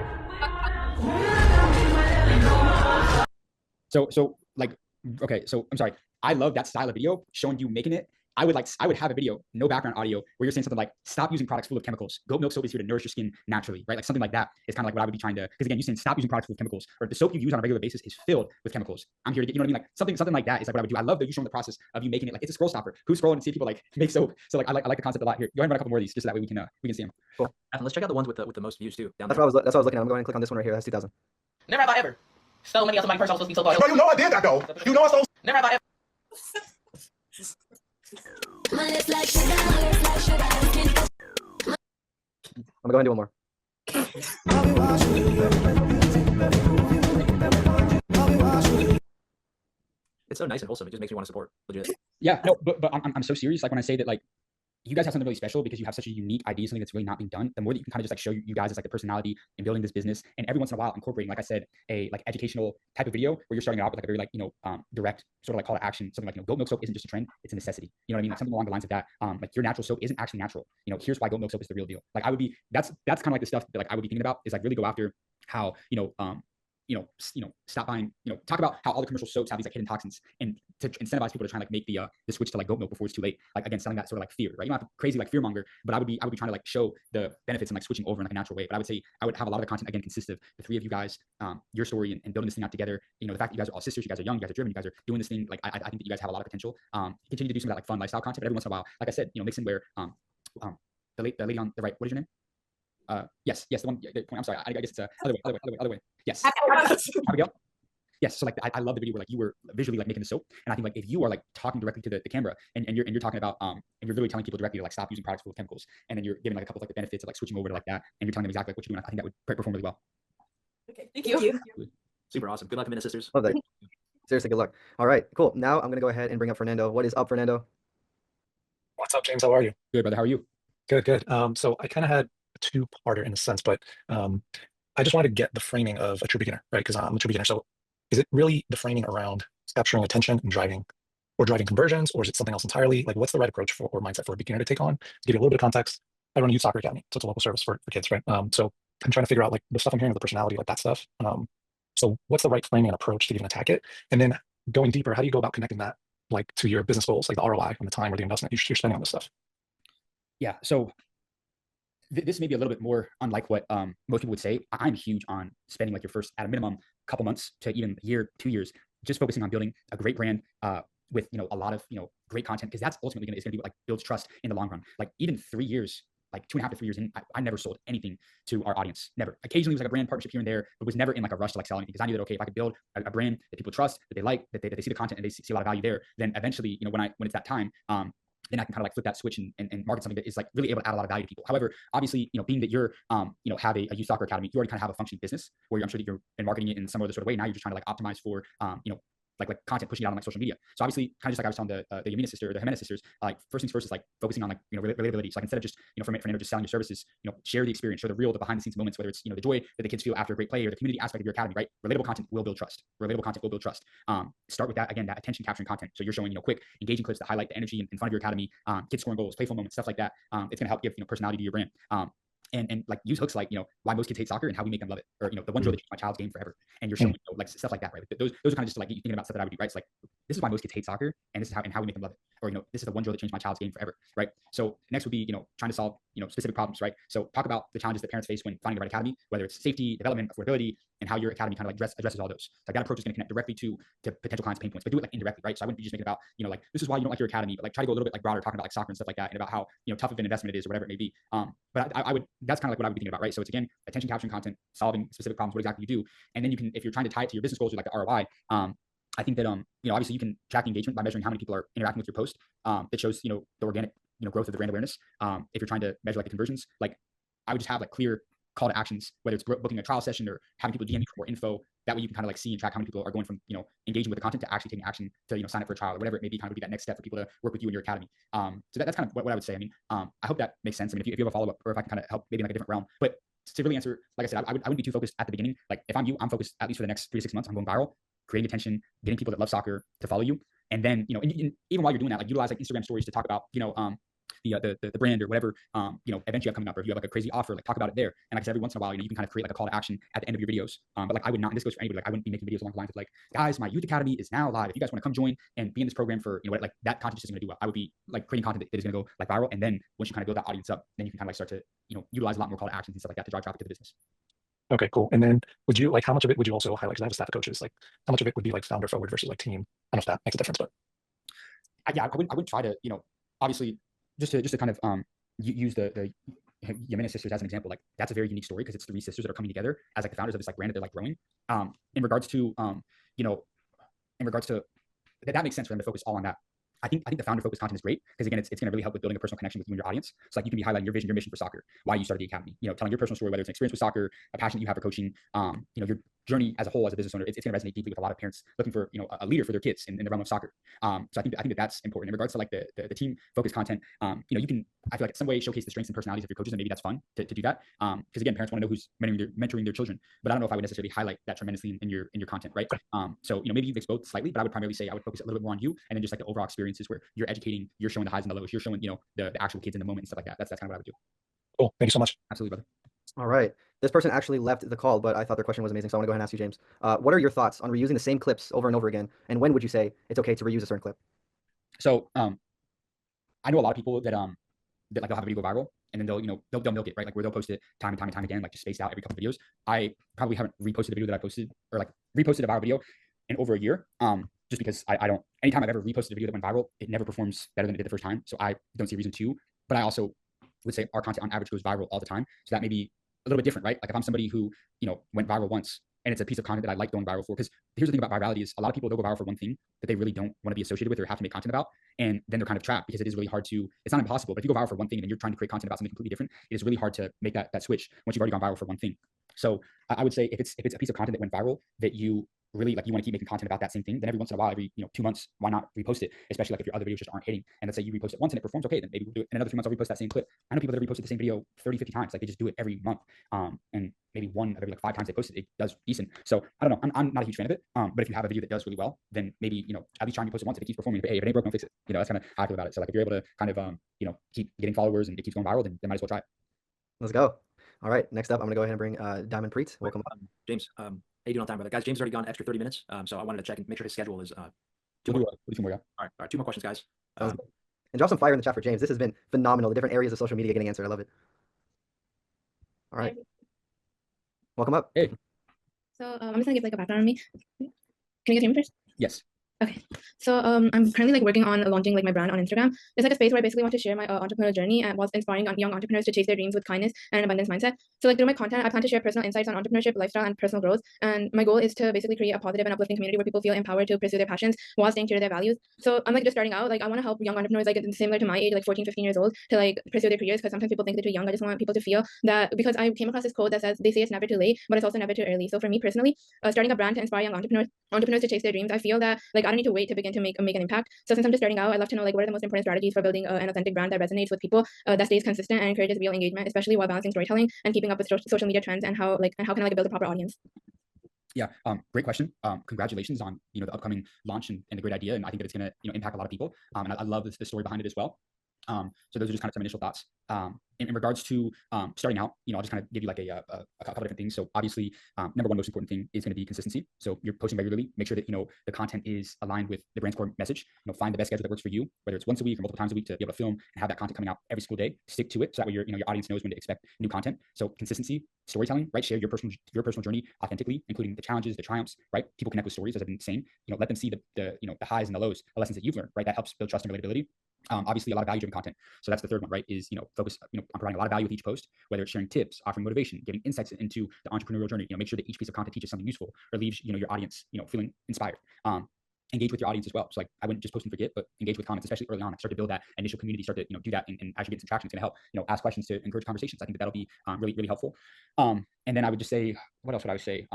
B: So like, okay, so I'm sorry. I love that style of video showing you making it. I would have a video, no background audio, where you're saying something like, stop using products full of chemicals. Goat milk soap is here to nourish your skin naturally, right? Like something like that is kind of like what I would be trying to, because again, you're saying stop using products full of chemicals, or the soap you use on a regular basis is filled with chemicals. I'm here to get, you know what I mean? Like something like that is like what I would do. I love that you showing the process of you making it like it's a scroll stopper. Who's scrolling and see people like make soap? So like I like the concept a lot here. Go ahead and run a couple more of these just so that way we can see them.
A: Cool. And let's check out the ones with the most views too.
L: That's what I was looking at. I'm going to click on this one right here. That's 2,000.
V: Never have I ever. So many of my personal supposed to be so loyal.
U: Bro, you know I did that though. You know I so.
V: Never have I ever.
L: I'm gonna go ahead and do one more.
A: It's so nice and wholesome. It just makes me want to support. Legit.
B: Yeah, no, but I'm so serious. Like when I say that, like you guys have something really special because you have such a unique idea, something that's really not being done. The more that you can kind of just like show you guys as like the personality in building this business, and every once in a while incorporating, like I said, a like educational type of video where you're starting out with like a very like direct sort of like call to action, something like goat milk soap isn't just a trend, it's a necessity. You know what I mean? Like something along the lines of that. Like your natural soap isn't actually natural. You know, here's why goat milk soap is the real deal. Like I would be that's kind of like the stuff that like I would be thinking about is like really go after how stop buying, talk about how all the commercial soaps have these like hidden toxins and to incentivize people to try and like make the switch to like goat milk before it's too late. Like again, selling that sort of like fear, right? You don't have to crazy like fear monger, but I would be trying to like show the benefits and like switching over in like a natural way. But I would say I would have a lot of the content again consist of the 3 of you guys, your story and building this thing out together. You know, the fact that you guys are all sisters, you guys are young, you guys are driven, you guys are doing this thing. Like I think that you guys have a lot of potential. Continue to do some of that like fun lifestyle content, but every once in a while, like I said, mix in where the lady on the right, what is your name? Yes, the one. I'm sorry, I guess it's other way. Yes. Abigail. Yes, so like I love the video where like you were visually like making the soap, and I think like if you are like talking directly to the camera and you're talking about and you're really telling people directly to like stop using products full of chemicals, and then you're giving like a couple of like the benefits of like switching over to like that, and you're telling them exactly like what you're doing, I think that would perform really well.
T: Okay, thank you.
A: Super awesome. Good luck, Minute Sisters.
L: Love that. Seriously, good luck. All right, cool. Now I'm gonna go ahead and bring up Fernando. What is up, Fernando?
C: What's up, James? How are you?
B: Good, brother. How are you?
C: Good, good. So I kind of had a two-parter in a sense, but I just wanted to get the framing of a true beginner, right? Because I'm a true beginner. So is it really the framing around capturing attention and driving conversions, or is it something else entirely? Like, what's the right approach for or mindset for a beginner to take on? To give you a little bit of context, I run a youth soccer academy, so it's a local service for kids, right? So I'm trying to figure out like the stuff I'm hearing, the personality, like that stuff. So what's the right framing and approach to even attack it? And then going deeper, how do you go about connecting that like to your business goals, like the ROI and the time or the investment you're spending on this stuff?
B: Yeah. So this may be a little bit more unlike what most people would say. I'm huge on spending like your first, at a minimum, couple months to even a year, 2 years, just focusing on building a great brand with a lot of great content, because that's ultimately going to be what like builds trust in the long run. Like even 3 years, like 2.5 to 3 years in, I never sold anything to our audience. Never. Occasionally it was like a brand partnership here and there, but was never in like a rush to like sell anything, because I knew that, okay, if I could build a brand that people trust, that they like, that they see the content and they see a lot of value there, then eventually, when it's that time, then I can kind of like flip that switch and market something that is like really able to add a lot of value to people. However, obviously, being that you're, have a youth soccer academy, you already kind of have a functioning business where I'm sure that you're been marketing it in some other sort of way. Now you're just trying to like optimize for, like content, pushing it out on like social media. So obviously, kind of just like I was telling the Jimenez sister, or the Jimenez sisters, like first things first is like focusing on like relatability. So like instead of just Fernando just selling your services, share the experience, share the real, the behind the scenes moments, whether it's the joy that the kids feel after a great play, or the community aspect of your academy, right? Relatable content will build trust. Relatable content will build trust. Start with that again, that attention capturing content. So you're showing quick, engaging clips that highlight the energy in front of your academy, kids scoring goals, playful moments, stuff like that. It's going to help give personality to your brand. And like use hooks like why most kids hate soccer and how we make them love it, or the one drill that changed my child's game forever, and you're showing like stuff like that, right? Those are kind of just like you thinking about stuff that I would do, right? It's like, this is why most kids hate soccer, and this is how we make them love it, or this is the one drill that changed my child's game forever, right? So next would be trying to solve specific problems, right? So talk about the challenges that parents face when finding the right academy, whether it's safety, development, affordability, and how your academy kind of like addresses all those. So like that approach is going to connect directly to potential clients' pain points, but do it like indirectly, right? So I wouldn't be just making about like, this is why you don't like your academy, but like try to go a little bit like broader, talking about like soccer and stuff like that, and about how tough of an investment it is, or whatever it may be. But I would, that's kind of like what I would be thinking about, right? So it's again, attention capturing content, solving specific problems, what exactly you do, and then you can, if you're trying to tie it to your business goals or like the ROI, I think that obviously you can track engagement by measuring how many people are interacting with your post. That shows the organic growth of the brand awareness. If you're trying to measure like the conversions, like I would just have like clear call to actions, whether it's booking a trial session or having people DM you for more info. That way you can kind of like see and track how many people are going from engaging with the content to actually taking action to sign up for a trial or whatever it may be. Kind of would be that next step for people to work with you in your academy. So that's kind of what I would say. I mean, I hope that makes sense. I mean, if you have a follow up, or if I can kind of help maybe in like a different realm, but to really answer, like I said, I wouldn't be too focused at the beginning. Like if I'm you, I'm focused at least for the next 3 to 6 months. I'm going viral, creating attention, getting people that love soccer to follow you, and then and even while you're doing that, like utilize like Instagram stories to talk about the brand or whatever event you have coming up, or if you have like a crazy offer, like talk about it there. And like I said, every once in a while, you can kind of create like a call to action at the end of your videos. But like I would not, and this goes for anybody, like I wouldn't be making videos along the lines of like, guys, my youth academy is now live. If you guys want to come join and be in this program for like that content just isn't gonna do well. I would be like creating content that is gonna go like viral, and then once you kind of build that audience up, then you can kind of like start to utilize a lot more call to actions and stuff like that to drive traffic to the business.
C: Okay, cool. And then would you like, how much of it would you also highlight? Because I have a staff of coaches, like how much of it would be like founder forward versus like team? I don't know if that makes a difference, but
B: yeah, I wouldn't try to obviously just to kind of use the Jimenez sisters as an example. Like that's a very unique story because it's 3 sisters that are coming together as like the founders of this like brand that they're like growing. In regards to that makes sense for them to focus all on that. I think the founder focused content is great because again, it's going to really help with building a personal connection with you and your audience. So like you can be highlighting your vision, your mission for soccer, why you started the academy, telling your personal story, whether it's an experience with soccer, a passion that you have for coaching, your journey as a whole as a business owner. It's going to resonate deeply with a lot of parents looking for a leader for their kids in the realm of soccer. So I think that that's important in regards to like the team focused content. You can, I feel like in some way showcase the strengths and personalities of your coaches, and maybe that's fun to do that. Because again, parents want to know who's mentoring their children, but I don't know if I would necessarily highlight that tremendously in your content, right? So maybe you mix both slightly, but I would primarily say I would focus a little bit more on you, and then just like the overall experiences where you're educating, you're showing the highs and the lows, you're showing the actual kids in the moment and stuff like that. That's kind of what I would do.
C: Cool. Thank you so much.
B: Absolutely, brother.
L: All right. This person actually left the call, but I thought their question was amazing, so I want to go ahead and ask you, James. What are your thoughts on reusing the same clips over and over again, and when would you say it's okay to reuse a certain clip?
B: So I know a lot of people that like they'll have a video go viral, and then they'll milk it, right? Like where they'll post it time and time and time again, like just spaced out every couple of videos. I probably haven't reposted a video that I posted, or like reposted a viral video in over a year. Just because I don't, anytime I've ever reposted a video that went viral, it never performs better than it did the first time. So I don't see a reason to, but I also would say our content on average goes viral all the time. So that may be a little bit different, right? Like if I'm somebody who, went viral once, and it's a piece of content that I like going viral for. Because here's the thing about virality is a lot of people, they'll go viral for one thing that they really don't want to be associated with or have to make content about, and then they're kind of trapped because it is really hard to, it's not impossible, but if you go viral for one thing and then you're trying to create content about something completely different, it is really hard to make that switch once you've already gone viral for one thing. So I would say if it's a piece of content that went viral that you really like, you want to keep making content about that same thing, then every once in a while, every 2 months, why not repost it? Especially like if your other videos just aren't hitting, and let's say you repost it once and it performs okay, then maybe we'll do it in another 3 months. I'll repost that same clip. I know people that have reposted the same video 30, 50 times. Like they just do it every month, and maybe one every like 5 times they post it, it does decent. So I don't know, I'm not a huge fan of it, but if you have a video that does really well, then maybe at least try and repost it once. If it keeps performing, but hey, if it ain't broke, don't fix it. That's kind of how I feel about it. So like if you're able to kind of keep getting followers and it keeps going viral, then might as well try it.
L: Let's go. All right, next up, I'm gonna go ahead and bring Diamond Preet. Welcome up.
A: James. How you doing on time, brother? Guys, James has already gone extra 30 minutes, so I wanted to check and make sure his schedule is 2 more.
B: Yeah.
A: All right, 2 more questions, guys.
L: And drop some fire in the chat for James. This has been phenomenal. The different areas of social media getting answered. I love it. All right. Welcome up.
B: Hey.
D: So I'm just gonna give like a background on me. Can you guys hear me first?
B: Yes.
D: Okay. So I'm currently like working on launching like my brand on Instagram. It's like a space where I basically want to share my entrepreneurial journey and whilst inspiring young entrepreneurs to chase their dreams with kindness and an abundance mindset. So like through my content, I plan to share personal insights on entrepreneurship, lifestyle, and personal growth. And my goal is to basically create a positive and uplifting community where people feel empowered to pursue their passions while staying true to their values. So I'm like just starting out. Like I want to help young entrepreneurs like similar to my age, like 14, 15 years old, to like pursue their careers because sometimes people think they're too young. I just want people to feel that, because I came across this quote that says they say it's never too late, but it's also never too early. So for me personally, starting a brand to inspire young entrepreneurs to chase their dreams, I feel that like I don't need to wait to begin to make an impact. So since I'm just starting out, I'd love to know like what are the most important strategies for building an authentic brand that resonates with people, that stays consistent and encourages real engagement, especially while balancing storytelling and keeping up with social media trends, and how can I like build a proper audience?
B: Yeah, great question. Congratulations on the upcoming launch and the great idea, and I think that it's going to impact a lot of people. And I love the story behind it as well. So those are just kind of some initial thoughts. In regards to starting out, I'll just kind of give you like a couple different things. So obviously, number one most important thing is going to be consistency. So you're posting regularly. Make sure that the content is aligned with the brand's core message. Find the best schedule that works for you, whether it's once a week or multiple times a week, to be able to film and have that content coming out every single day. Stick to it, so that way your audience knows when to expect new content. So consistency, storytelling, right? Share your personal journey authentically, including the challenges, the triumphs, right? People connect with stories, as I've been saying. Let them see the highs and the lows, the lessons that you've learned, right? That helps build trust and relatability. Obviously a lot of value-driven content. So that's the third one, right? Is focus on providing a lot of value with each post, whether it's sharing tips, offering motivation, giving insights into the entrepreneurial journey. Make sure that each piece of content teaches something useful or leaves your audience feeling inspired. Engage with your audience as well. So like I wouldn't just post and forget, but engage with comments, especially early on. Start to build that initial community. Start to do that, and as you get some traction, it's going to help ask questions to encourage conversations. I think that'll be really, really helpful. And then I would just say, what else would I say?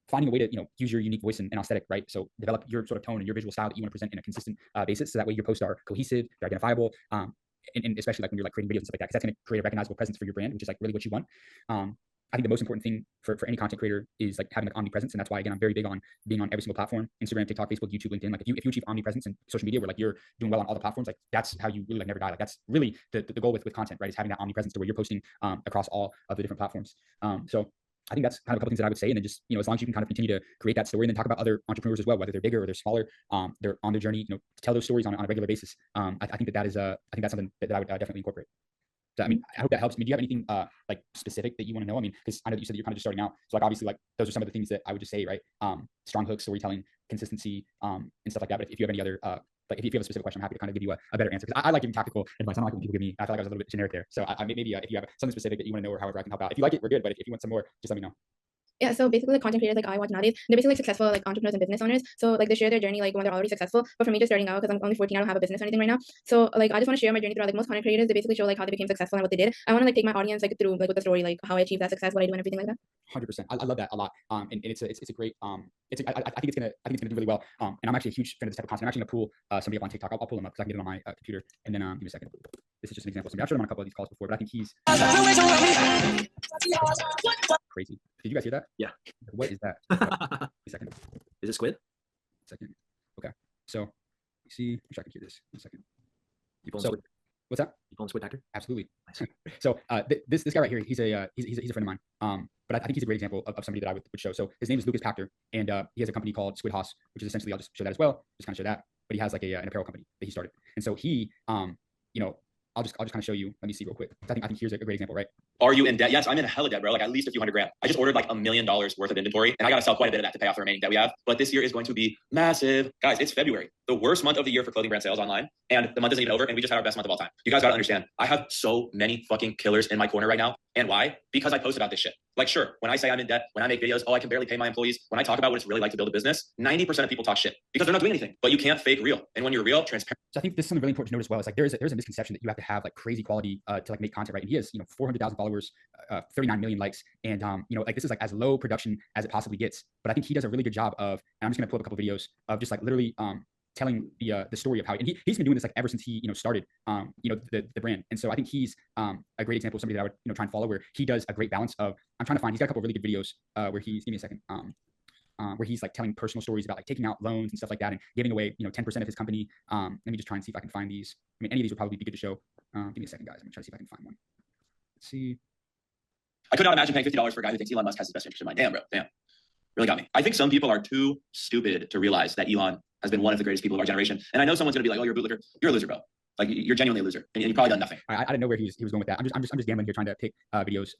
B: Finding a way to use your unique voice and aesthetic, right? So develop your sort of tone and your visual style that you want to present in a consistent basis, so that way your posts are cohesive, they're identifiable, and especially like when you're like creating videos and stuff like that, because that's going to create a recognizable presence for your brand, which is like really what you want. I think the most important thing for any content creator is like having like omnipresence, and that's why again I'm very big on being on every single platform: Instagram, TikTok, Facebook, YouTube, LinkedIn. Like if you achieve omnipresence in social media, where like you're doing well on all the platforms, like that's how you really like never die. Like that's really the goal with content, right? Is having that omnipresence to where you're posting across all of the different platforms. So I think that's kind of a couple things that I would say. And then just, as long as you can kind of continue to create that story and then talk about other entrepreneurs as well, whether they're bigger or they're smaller, they're on their journey, tell those stories on a regular basis. I think that is I think that's something that I would definitely incorporate. So, I mean, I hope that helps. I mean, do you have anything like specific that you want to know? I mean, because I know that you said that you're kind of just starting out. So like, obviously like those are some of the things that I would just say, right? Strong hooks, storytelling, consistency, and stuff like that. But if you have any other, like if you have a specific question, I'm happy to kind of give you a better answer, because I like giving tactical advice. I don't like when people give me, I feel like I was a little bit generic there. So maybe if you have something specific that you want to know, or however I can help out. If you like it, we're good. But if you want some more, just let me know.
D: Yeah, so basically the content creators like I watch nowadays, they're basically like successful like entrepreneurs and business owners. So like they share their journey like when they're already successful. But for me, just starting out, because I'm only 14, I don't have a business or anything right now. So like I just want to share my journey through like most content creators. They basically show like how they became successful and what they did. I want to like take my audience like through like with the story, like how I achieved that success, what I do, and everything like that.
B: 100%. I love that a lot. And it's a great I think it's gonna do really well. And I'm actually a huge fan of this type of content. I'm actually gonna pull somebody up on TikTok. I'll pull him up because I can get it on my computer. And then give me a second. This is just an example of somebody. I've showed him on a couple of these calls before, but I think he's crazy. Did you guys hear that?
A: Yeah.
B: What is that? A second.
A: Is it squid?
B: Second. Okay. So you see, I wish I could hear this. A second.
A: You pulling
B: so,
A: squid?
B: What's that?
A: You pulling squid actor?
B: Absolutely. So this guy right here, he's a friend of mine. But I think he's a great example of somebody that I would show. So his name is Lucas Pachter, and he has a company called Squid Hoss, which is essentially, I'll just show that as well. Just kind of show that. But he has like an apparel company that he started. And so he, I'll just kind of show you. Let me see real quick. I think here's a great example, right?
H: Are you in debt? Yes, I'm in hella debt, bro. Like at least a few $100,000. I just ordered like $1 million worth of inventory, and I gotta sell quite a bit of that to pay off the remaining debt we have. But this year is going to be massive. Guys, it's February, the worst month of the year for clothing brand sales online, and the month isn't even over, and we just had our best month of all time. You guys gotta understand, I have so many fucking killers in my corner right now. And why? Because I post about this shit. Like, sure, when I say I'm in debt, when I make videos, oh, I can barely pay my employees. When I talk about what it's really like to build a business, 90% of people talk shit because they're not doing anything. But you can't fake real. And when you're real, transparent.
B: So I think this is something really important to note as well. It's like there's a misconception that you have to have like crazy quality to like make content, right? And he has 400,000 followers, 39 million likes, and like this is like as low production as it possibly gets. But I think he does a really good job of, and I'm just gonna pull up a couple videos of just like literally telling the story of how, and he's been doing this like ever since he started the brand. And so I think he's a great example of somebody that I would try and follow, where he does a great balance of, I'm trying to find, he's got a couple of really good videos where he's, give me a second, where he's like telling personal stories about like taking out loans and stuff like that and giving away 10% of his company. Let me just try and see if I can find these. I mean, any of these would probably be good to show. Give me a second, guys. I'm gonna try to see if I can find one. Let's see.
H: I could not imagine paying $50 for a guy who thinks Elon Musk has his best interest in mind. Damn, bro. Damn. Really got me. I think some people are too stupid to realize that Elon has been one of the greatest people of our generation. And I know someone's gonna be like, oh, you're a bootlicker. You're a loser, bro. Like you're genuinely a loser, and you've probably done nothing.
B: I didn't know where he was going with that. I'm just gambling here, trying to pick videos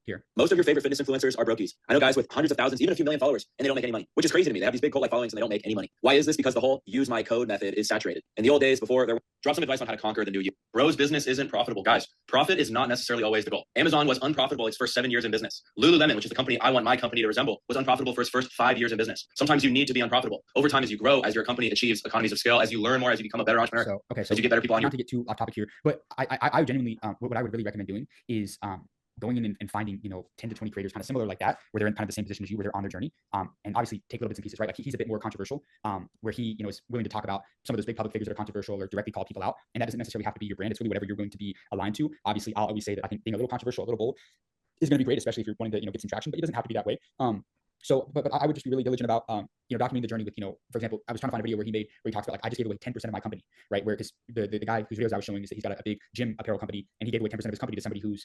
B: here.
H: Most of your favorite fitness influencers are brokies. I know guys with hundreds of thousands, even a few million followers, and they don't make any money, which is crazy to me. They have these big cult-like followings and they don't make any money. Why is this? Because the whole use my code method is saturated. In the old days, before there, drop some advice on how to conquer the new you. Bro's business isn't profitable, guys. Profit is not necessarily always the goal. Amazon was unprofitable its first 7 years in business. Lululemon, which is the company I want my company to resemble, was unprofitable for its first 5 years in business. Sometimes you need to be unprofitable. Over time, as you grow, as your company achieves economies of scale, as you learn more, as you become a better entrepreneur,
B: So
H: as you get better people on your.
B: Not to get too off topic here, but I genuinely what I would really recommend doing is going in and finding 10 to 20 creators kind of similar like that, where they're in kind of the same position as you, where they're on their journey, and obviously take little bits and pieces, right? Like he's a bit more controversial, where he is willing to talk about some of those big public figures that are controversial or directly call people out, and that doesn't necessarily have to be your brand. It's really whatever you're going to be aligned to. Obviously, I'll always say that I think being a little controversial, a little bold, is going to be great, especially if you're wanting to get some traction, but it doesn't have to be that way. So, but I would just be really diligent about, documenting the journey with, for example, I was trying to find a video where he talks about like, I just gave away 10% of my company, right? Where, because the guy whose videos I was showing is that he's got a big gym apparel company, and he gave away 10% of his company to somebody whose,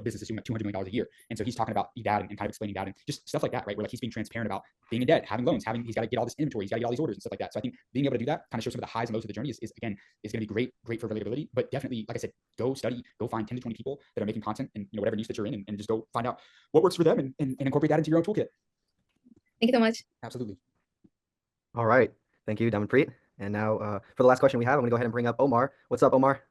B: business is doing like $200 million a year. And so he's talking about that and kind of explaining that and just stuff like that, right? Where like he's being transparent about being in debt, having loans, he's got to get all this inventory, he's got to get all these orders and stuff like that. So I think being able to do that, kind of show some of the highs and lows of the journey is going to be great for relatability. But definitely, like I said, go study, go find 10 to 20 people that are making content and whatever niche that you're in, and just go find out what works for them and incorporate that into your own toolkit.
D: Thank you so much.
B: Absolutely.
L: All right. Thank you, Damanpreet. And now for the last question we have, I'm gonna go ahead and bring up Omar. What's up, Omar?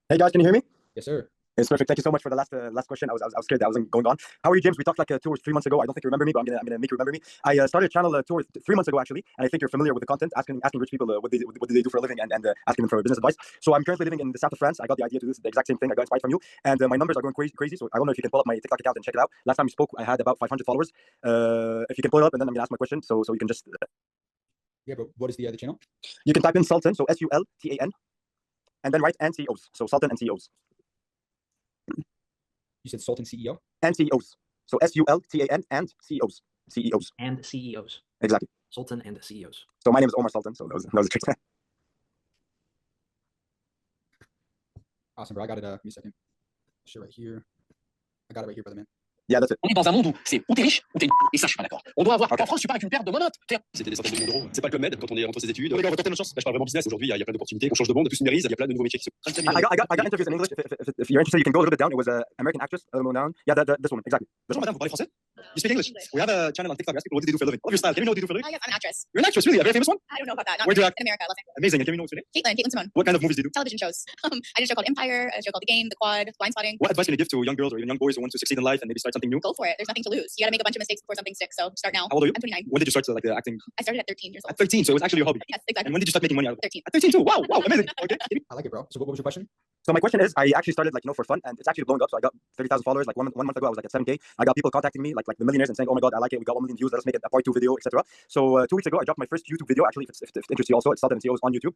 E: Hey guys, can you hear me?
B: Yes, sir.
E: It's perfect. Thank you so much for the last question. I was scared that wasn't going on. How are you, James? We talked like 2 or 3 months ago. I don't think you remember me, but I'm gonna make you remember me. I started a channel 2 or 3 months ago actually, and I think you're familiar with the content, asking rich people what do they do for a living, and asking them for business advice. So I'm currently living in the south of France. I got the idea to do the exact same thing. I got inspired from you, and my numbers are going crazy. So I don't know if you can pull up my TikTok account and check it out. Last time we spoke, I had about 500 followers. If you can pull it up, and then I'm gonna ask my question, so you can just.
B: Yeah, but what is the channel?
E: You can type in Sultan, so SULTAN, and then write and CEOs. So Sultan and CEOs.
B: You said Sultan CEO?
E: And CEOs. So SULTAN and CEOs. CEOs.
A: And CEOs.
E: Exactly.
A: Sultan and CEOs.
E: So my name is Omar Sultan. So that was a trick.
B: Awesome, bro. I got it. Give me a second. Shit right here. I got it right here, brother man.
E: Yeah, that's it.
H: On est dans un monde où c'est ou t'es riche ou t'es et ça je suis pas d'accord. On doit avoir en France tu pars avec une paire de monotes.
Q: C'était des centaines de millions d'euros. C'est pas le Club Med quand on est entre ses études. On est dans votre chance. Là, je parle vraiment business. Aujourd'hui, il y a plein d'opportunités. On change de monde, tout se numérise. Il y a plein de nouveaux métiers qui se.
E: I got interviews in English. If you're interested, you can go a little bit down. It was an American actress, a little down. Yeah, this one, exactly.
Q: Bonjour madame, vous parlez français? You speak English. We have a channel on TikTok. Ask people what do they do for a living. Love your style. Can you know what they do for a living?
O: Yes, I'm an actress.
Q: You're an actress, really? A very famous one?
O: I don't know about that. Not
Q: Where do you
O: really.
Q: act?
O: In America, Los Angeles.
Q: Amazing. And can we know what's your name?
O: Caitlin Simone.
Q: What kind of movies do you do?
O: Television shows. I did a show called Empire, a show called The Game, The Quad, Blind Spotting.
Q: What advice can you give to young girls or even young boys who want to succeed in life and maybe start something new?
O: Go for it. There's nothing to lose. You got to make a bunch of mistakes before something sticks. So start now.
Q: How old are you?
O: I'm 29.
Q: When did you start like acting?
O: I started at 13 years old.
Q: At 13, so it was actually your hobby.
O: Yes, exactly.
Q: And when did you start making money out of it?
O: 13.
Q: At 13 too. Wow, amazing. Okay.
B: I like it, bro. So what was your question?
E: So my question is, I actually started for fun, and it's actually blowing up. So I got 30,000 followers. Like one month ago, I was like at 7K. I got people contacting me, like the millionaires, and saying, "Oh my God, I like it. We got 1 million views. Let us make it a part 2 video, etc." So 2 weeks ago, I dropped my first YouTube video. Actually, if it interests you, also it's Sultan and CEOs on YouTube.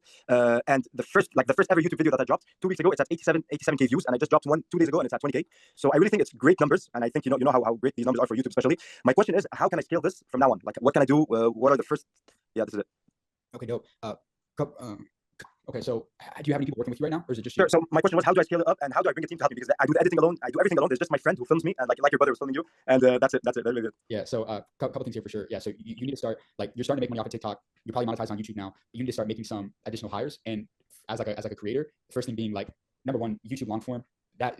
E: And the first ever YouTube video that I dropped 2 weeks ago, it's at 87K views, and I just dropped one 2 days ago, and it's at 20K. So I really think it's great numbers, and I think you know how great these numbers are for YouTube, especially. My question is, how can I scale this from now on? Like, what can I do? What are the first? Yeah, this is it.
B: Okay, dope. Okay, so do you have any people working with you right now, or is it just you?
E: Sure. So my question was, how do I scale it up, and how do I bring a team to help me? Because I do the editing alone, I do everything alone. There's just my friend who films me, and like your brother was filming you, and that's it. That's really good.
B: Yeah. So couple things here for sure. Yeah. So you need to start, like, you're starting to make money off of TikTok. You're probably monetized on YouTube now. You need to start making some additional hires, and as a creator, the first thing being like, number one, YouTube long form. that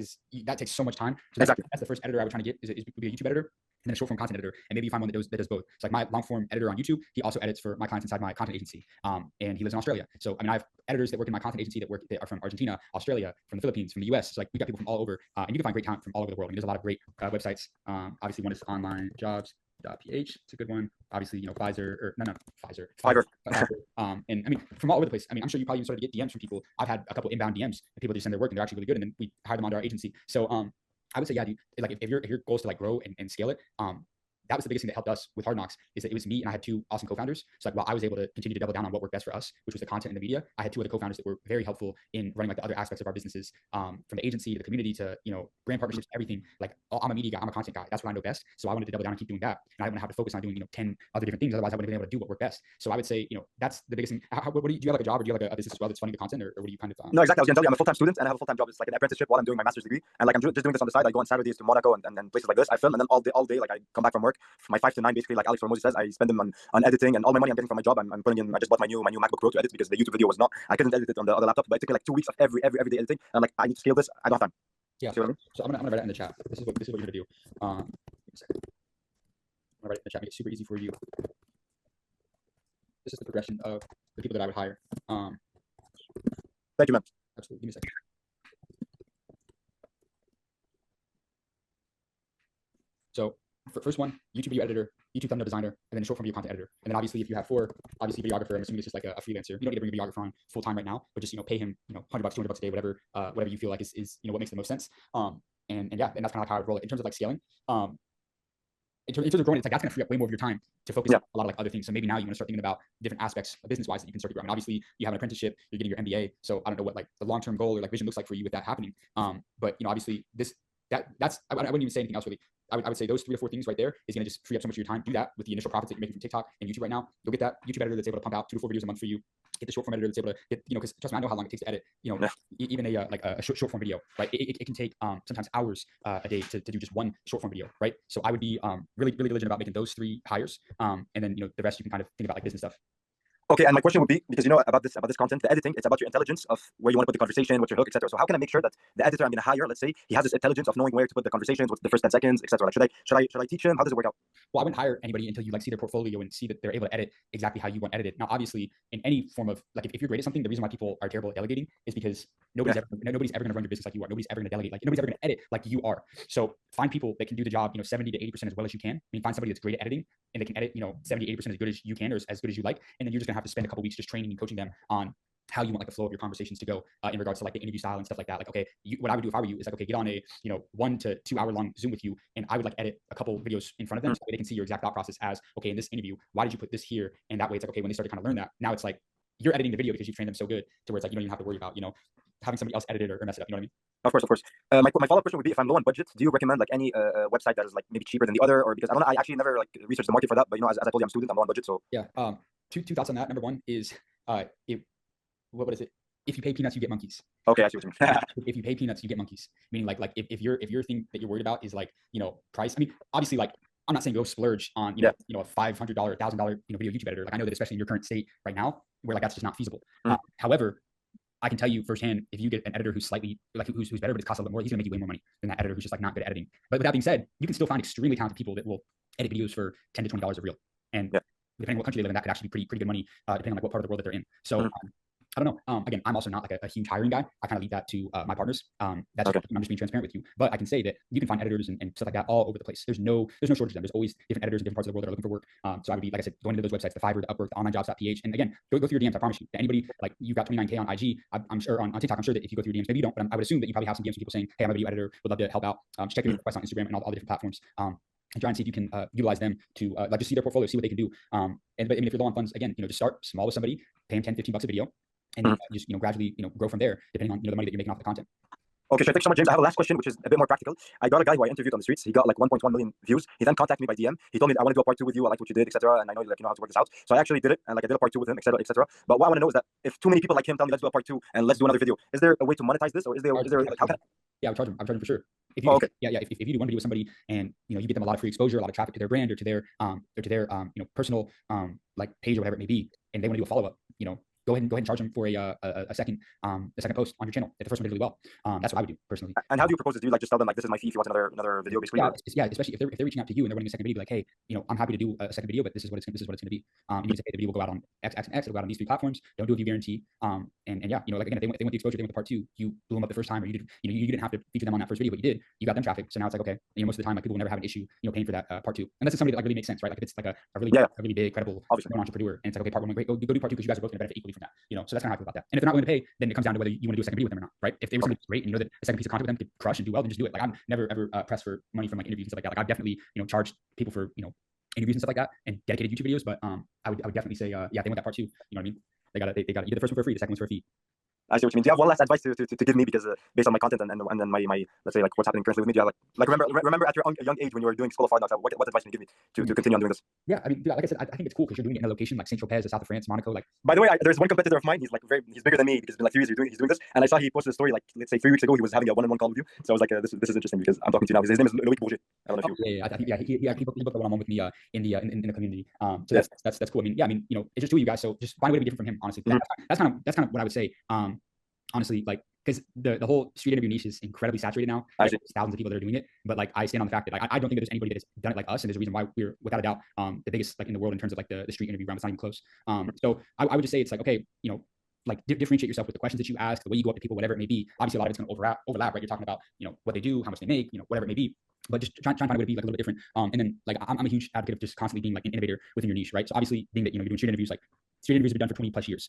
B: takes so much time. So that's the first editor I would try to get is be a YouTube editor. And then a short form content editor, and maybe you find one that does both. So like my long form editor on YouTube, he also edits for my clients inside my content agency, and he lives in Australia. So I mean, I have editors that work in my content agency that are from Argentina, Australia, from the Philippines, from the US. So like we got people from all over, and you can find great talent from all over the world. I mean, there's a lot of great websites. Obviously, one is onlinejobs.ph. It's a good one. Obviously, you know, Fiverr. And I mean, from all over the place. I mean, I'm sure you probably even started to get DMs from people. I've had a couple inbound DMs, and people just send their work, and they're actually really good, and then we hire them onto our agency. So I would say, yeah, dude, like if your goal is to like grow and scale it, that was the biggest thing that helped us with Hard Knocks is that it was me and I had two awesome co-founders. So like while I was able to continue to double down on what worked best for us, which was the content and the media, I had two other co-founders that were very helpful in running like the other aspects of our businesses, from the agency to the community to, you know, brand partnerships, everything. Like I'm a media guy, I'm a content guy. That's what I know best. So I wanted to double down and keep doing that. And I didn't want to have to focus on doing, you know, 10 other different things. Otherwise I wouldn't have been able to do what worked best. So I would say, you know, that's the biggest thing. What do you have like a job, or do you have like a business as well that's funding the content, or what do you kind of?
E: No, exactly. I was gonna tell you, I'm a full-time student and I have a full-time job. It's like an apprenticeship while I'm doing my master's degree. And like I'm just doing this on the side. I go on Saturdays to Monaco and places like this. I film, and then all day, like I come back from work, from my 5 to 9, basically, like Alex Formosi says, I spend them on editing, and all my money I'm getting from my job, I'm putting in. I just bought my new MacBook Pro to edit because the YouTube video was not. I couldn't edit it on the other laptop, but it took me like 2 weeks of every day editing. And I'm like, I need to scale this. I don't have time.
B: Yeah.
E: See what I mean?
B: So I'm gonna write it in the chat. This is what you're gonna do. Give me a second. I'm gonna write it in the chat. Make it super easy for you. This is the progression of the people that I would hire.
E: Thank you, man.
B: Absolutely. Give me a second. So first one, YouTube video editor, YouTube thumbnail designer, and then a short form video content editor. And then obviously if you have 4, obviously videographer, I'm assuming it's just like a freelancer. You don't need to bring a videographer on full time right now, but just, you know, pay him, you know, $100, $200 a day, whatever you feel like is, you know, what makes the most sense. And yeah, and that's kind of like how I would roll it in terms of like scaling. In terms of growing, it's like that's going to free up way more of your time to focus on a lot of like other things. So maybe now you want to start thinking about different aspects business-wise that you can start to grow. I mean, obviously you have an apprenticeship, you're getting your MBA. So I don't know what like the long-term goal or like vision looks like for you with that happening. But you know, obviously that's I wouldn't even say anything else really. I would say those 3 or 4 things right there is going to just free up so much of your time. Do that with the initial profits that you're making from TikTok and YouTube right now. You'll get that YouTube editor that's able to pump out 2 to 4 videos a month for you. Get the short form editor that's able to get, you know, because trust me, I know how long it takes to edit, you know, even a short form video, right? It can take sometimes hours a day to do just one short form video, right? So I would be really diligent about making those 3 hires, and then, you know, the rest you can kind of think about like business stuff.
E: Okay, and my question would be, because you know about this content, the editing, it's about your intelligence of where you want to put the conversation, what's your hook, etc. So how can I make sure that the editor I'm going to hire, let's say, he has this intelligence of knowing where to put the conversations, what's the first 10 seconds, etc. Like should I teach him? How does it work out?
B: Well, I wouldn't hire anybody until you like see their portfolio and see that they're able to edit exactly how you want edited. Now, obviously, in any form of like if you're great at something, the reason why people are terrible at delegating is because nobody's ever going to run your business like you are. Nobody's ever going to delegate. Like nobody's ever going to edit like you are. So find people that can do the job, you know, 70 to 80% as well as you can. I mean, find somebody that's great at editing and they can edit, you know, 70, 80% as good as you can, or as good as you like. And then you're just gonna have to spend a couple weeks just training and coaching them on how you want like the flow of your conversations to go in regards to like the interview style and stuff like that. Like, okay, what I would do if I were you is like, okay, get on a, you know, 1 to 2 hour long Zoom with you, and I would like edit a couple videos in front of them so they can see your exact thought process as, okay, in this interview, why did you put this here? And that way it's like, okay, when they start to kind of learn that, now it's like you're editing the video because you've trained them so good to where it's like you don't even have to worry about, you know, having somebody else edit it or mess it up. You know what I mean?
E: Of course. My follow-up question would be, if I'm low on budget, do you recommend like any website that is like maybe cheaper than the other, or because I actually never like researched the market for that, but you know, as I told you, I'm a student, I'm low on budget, so
B: yeah. Two thoughts on that. Number one is what is it? If you pay peanuts, you get monkeys.
E: Okay, I see what you mean.
B: If you pay peanuts, you get monkeys. Meaning like if your thing that you're worried about is like, you know, price. I mean, obviously, like I'm not saying go splurge on you know a $500, $1,000 video YouTube editor. Like I know that especially in your current state right now, where like that's just not feasible. However, I can tell you firsthand, if you get an editor who's slightly like who's better, but it costs a little bit more, he's gonna make you way more money than that editor who's just like not good at editing. But with that being said, you can still find extremely talented people that will edit videos for $10 to $20 a reel, and depending on what country they live in, that could actually be pretty good money, depending on like what part of the world that they're in. So I don't know. Again, I'm also not like a huge hiring guy. I kind of leave that to my partners. I'm just being transparent with you. But I can say that you can find editors and stuff like that all over the place. There's no shortage of them. There's always different editors in different parts of the world that are looking for work. So I would be, like I said, going into those websites, the Fiverr, the Upwork, the onlinejobs.ph. And again, go through your DMs. I promise you. Anybody, like you've got 29K on IG, I'm sure on TikTok, I'm sure that if you go through your DMs, maybe you don't, but I would assume that you probably have some DMs from people saying, hey, I'm a video editor, would love to help out. Check your requests on Instagram and all the different platforms. And try and see if you can utilize them to like just see their portfolio, see what they can do. But I mean, if you're low on funds, again, you know, just start small with somebody, pay them $10, $15 a video, and then just, you know, gradually, you know, grow from there, depending on, you know, the money that you're making off the content.
E: Okay, sure. Thanks so much, James. I have a last question, which is a bit more practical. I got a guy who I interviewed on the streets. He got like 1.1 million views. He then contacted me by DM. He told me, I want to do a part 2 with you. I like what you did, etc. And I know like you know how to work this out. So I actually did it, and like I did a part 2 with him, etc. But what I want to know is that if too many people like him tell me let's do a part 2 and let's do another video, is there a way to monetize this, or is there like, how can?
B: Yeah, I'm charging for sure. If you, if you do one video with somebody and you know you get them a lot of free exposure, a lot of traffic to their brand or to their you know personal like page or whatever it may be, and they want to do a follow up, you know, go ahead and charge them for a second post on your channel if the first one did really well. That's what I would do personally.
E: And how do you propose this? Do you like just tell them like this is my fee if you want another video basically?
B: Yeah, especially if they're reaching out to you and they're running a second video, like, hey, I'm happy to do a second video, but this is what it's going to be. You can say, hey, the video will go out on X, and X. It'll go out on these 3 platforms. Don't do a view guarantee. And yeah, like again, if they want the exposure, they want the part 2. You blew them up the first time, or you didn't have to feature them on that first video, but you did. You got them traffic. So now it's like, okay, most of the time, like people will never have an issue, paying for that part 2, unless it's somebody that like really makes sense, right? Like if it's like a really big, credible entrepreneur, and it's like, okay, part 1 went great, go do part 2 because you guys are both going to benefit equally from that. So that's kind of how I feel about that. And if they're not willing to pay, then it comes down to whether you want to do a second video with them or not, right? If they were something great and you know that a second piece of content with them could crush and do well, then just do it. Like I'm never ever pressed for money from like interviews and stuff like that. Like I've definitely charged people for interviews and stuff like that and dedicated YouTube videos, but I would definitely say yeah, they want that part 2. You know what I mean? They got you get the first one for free, the second one's for a fee.
E: I see what you mean. Do you have one last advice to give me, because based on my content and then my let's say like what's happening currently with me? Do you have like remember at your young age when you were doing School of Hard Knocks, what advice can you give me to continue on doing this?
B: Yeah, I mean, like I said, I think it's cool because you're doing it in a location like Saint Tropez, the south of France, Monaco. Like,
E: by the way, there's one competitor of mine. He's bigger than me because it's been like 3 years he's doing this, and I saw he posted a story like let's say 3 weeks ago. He was having a one-on-one call with you, so I was like, this is interesting because I'm talking to you now. His name is Loic Bourget. I don't know if you.
B: He booked a one-on-one with me in the community. So that's cool. I mean, yeah, I mean, it's just 2 of you guys, so just find a way to be different from him. Honestly, that's kind of what I would say. Honestly, like, because the whole street interview niche is incredibly saturated now. There's thousands of people that are doing it, but like I stand on the fact that like I don't think that there's anybody that has done it like us, and there's a reason why we're without a doubt the biggest like in the world in terms of like the street interview realm. It's not even close. So I would just say it's like, okay, like differentiate yourself with the questions that you ask, the way you go up to people, whatever it may be. Obviously, a lot of it's going to overlap, right? You're talking about what they do, how much they make, whatever it may be. But just try and find a way to be like a little bit different. And then like I'm a huge advocate of just constantly being like an innovator within your niche, right? So obviously, being that you're doing street interviews, like street interviews have been done for 20 plus years,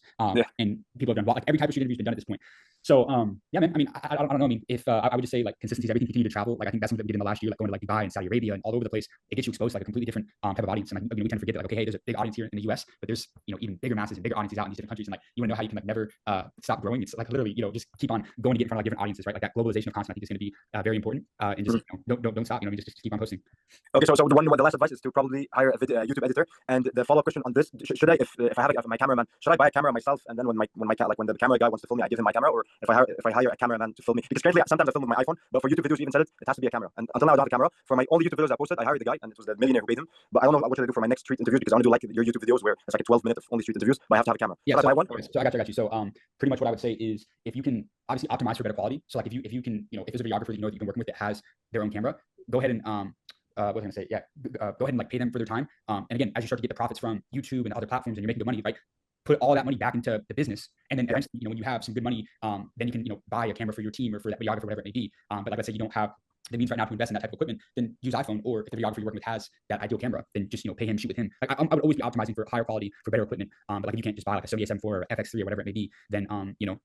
B: and people have done like every type of street interview has been done at this point. So yeah, man. I mean, I don't know. I mean, if I would just say like consistency is everything. Continue to travel. Like I think that's something that we did in the last year, like going to like Dubai and Saudi Arabia and all over the place. It gets you exposed to like a completely different type of audience. And like we tend to forget that like, okay, hey, there's a big audience here in the US, but there's even bigger masses and bigger audiences out in these different countries. And like you want to know how you can like never stop growing. It's like literally just keep on going to get in front of like different audiences, right? Like that globalization of content I think is going to be very important. And just don't stop. Just keep on posting.
E: Okay, so the last advice is to probably hire a YouTube editor. And the follow-up question on this: should I, if I have my cameraman, should I buy a camera myself, and then when the camera guy wants to film me, I give him my camera, or if I hire a cameraman to film me? Because currently sometimes I film with my iPhone, but for YouTube videos, you even said it has to be a camera. And until now, I don't have a camera. For my only YouTube videos I posted, I hired the guy, and it was the millionaire who paid him. But I don't know what should I do for my next street interviews, because I want to do like your YouTube videos where it's like a 12-minute of only street interviews, but I have to have a camera.
B: Yeah,
E: should I buy one?
B: So I got you. So pretty much what I would say is if you can obviously optimize for better quality. So like if you can if there's a videographer that you've been working with that has their own camera, go ahead and what was I gonna say? Yeah, go ahead and like pay them for their time. And again, as you start to get the profits from YouTube and other platforms and you're making good money, right? Put all that money back into the business, and then eventually, when you have some good money, then you can buy a camera for your team or for that videographer, whatever it may be. But like I said, you don't have the means right now to invest in that type of equipment, then use iPhone. Or if the videographer you're working with has that ideal camera, then just pay him, shoot with him. Like I would always be optimizing for higher quality, for better equipment. But like if you can't just buy like a Sony A7 IV or FX3 or whatever it may be, then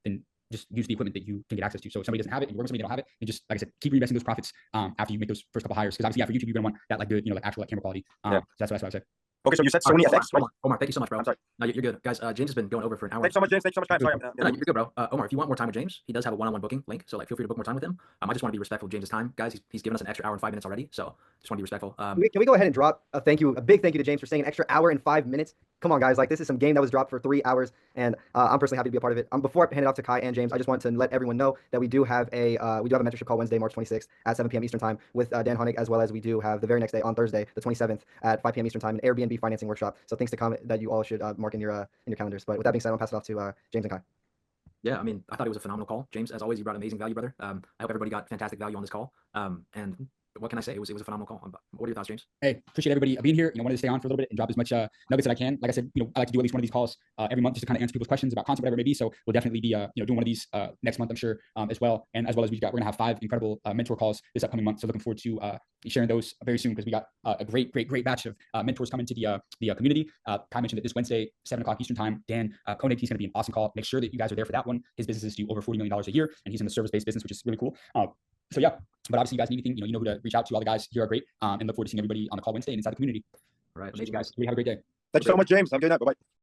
B: then just use the equipment that you can get access to. So if somebody doesn't have it, and you work with somebody that don't have it, and just like I said, keep reinvesting those profits after you make those first couple hires. Because obviously, for YouTube, you're gonna want that like good, like actual like camera quality. So that's what I say.
E: Okay, so you said Sony FX, right?
A: Omar, thank you so much, bro.
E: I'm sorry.
A: No, you're good. Guys, James has been going over for an hour.
E: Thanks so much, James. Thanks so much, guys. Sorry.
A: No, you're good, bro. Omar, if you want more time with James, he does have a one-on-one booking link. So like, feel free to book more time with him. I just want to be respectful of James's time. Guys, he's given us an extra hour and 5 minutes already. So just want to be respectful.
L: Can we go ahead and drop a big thank you to James for staying an extra hour and 5 minutes? Come on, guys. Like, this is some game that was dropped for 3 hours, and I'm personally happy to be a part of it. Before I hand it off to Kai and James, I just want to let everyone know that we do have a mentorship call Wednesday, March 26th at 7 p.m. Eastern time with Dan Honig, as well as we do have the very next day on Thursday, the 27th at 5 p.m. Eastern time, an Airbnb financing workshop. So things to come that you all should mark in your calendars. But with that being said, I'll pass it off to James and Kai.
A: Yeah, I mean, I thought it was a phenomenal call. James, as always, you brought amazing value, brother. I hope everybody got fantastic value on this call. And what can I say? It was a phenomenal call. What are your thoughts, James?
B: Hey, appreciate everybody being here. Wanted to stay on for a little bit and drop as much nuggets that I can. Like I said, I like to do at least one of these calls every month just to kind of answer people's questions about content, whatever it may be. So we'll definitely be doing one of these next month, I'm sure, as well. And as well as we're gonna have 5 incredible mentor calls this upcoming month. So looking forward to sharing those very soon, because we got a great batch of mentors coming to the community. Kai mentioned that this Wednesday, 7 o'clock Eastern time, Dan Koenig, he's gonna be an awesome call. Make sure that you guys are there for that one. His businesses do over $40 million a year, and he's in the service-based business, which is really cool. So yeah, but obviously you guys need anything, you know who to reach out to. All the guys here are great, and look forward to seeing everybody on the call Wednesday and inside the community.
A: All right,
B: appreciate you guys. Have a great day.
E: Thank you so much, James. Have a good night. Bye-bye.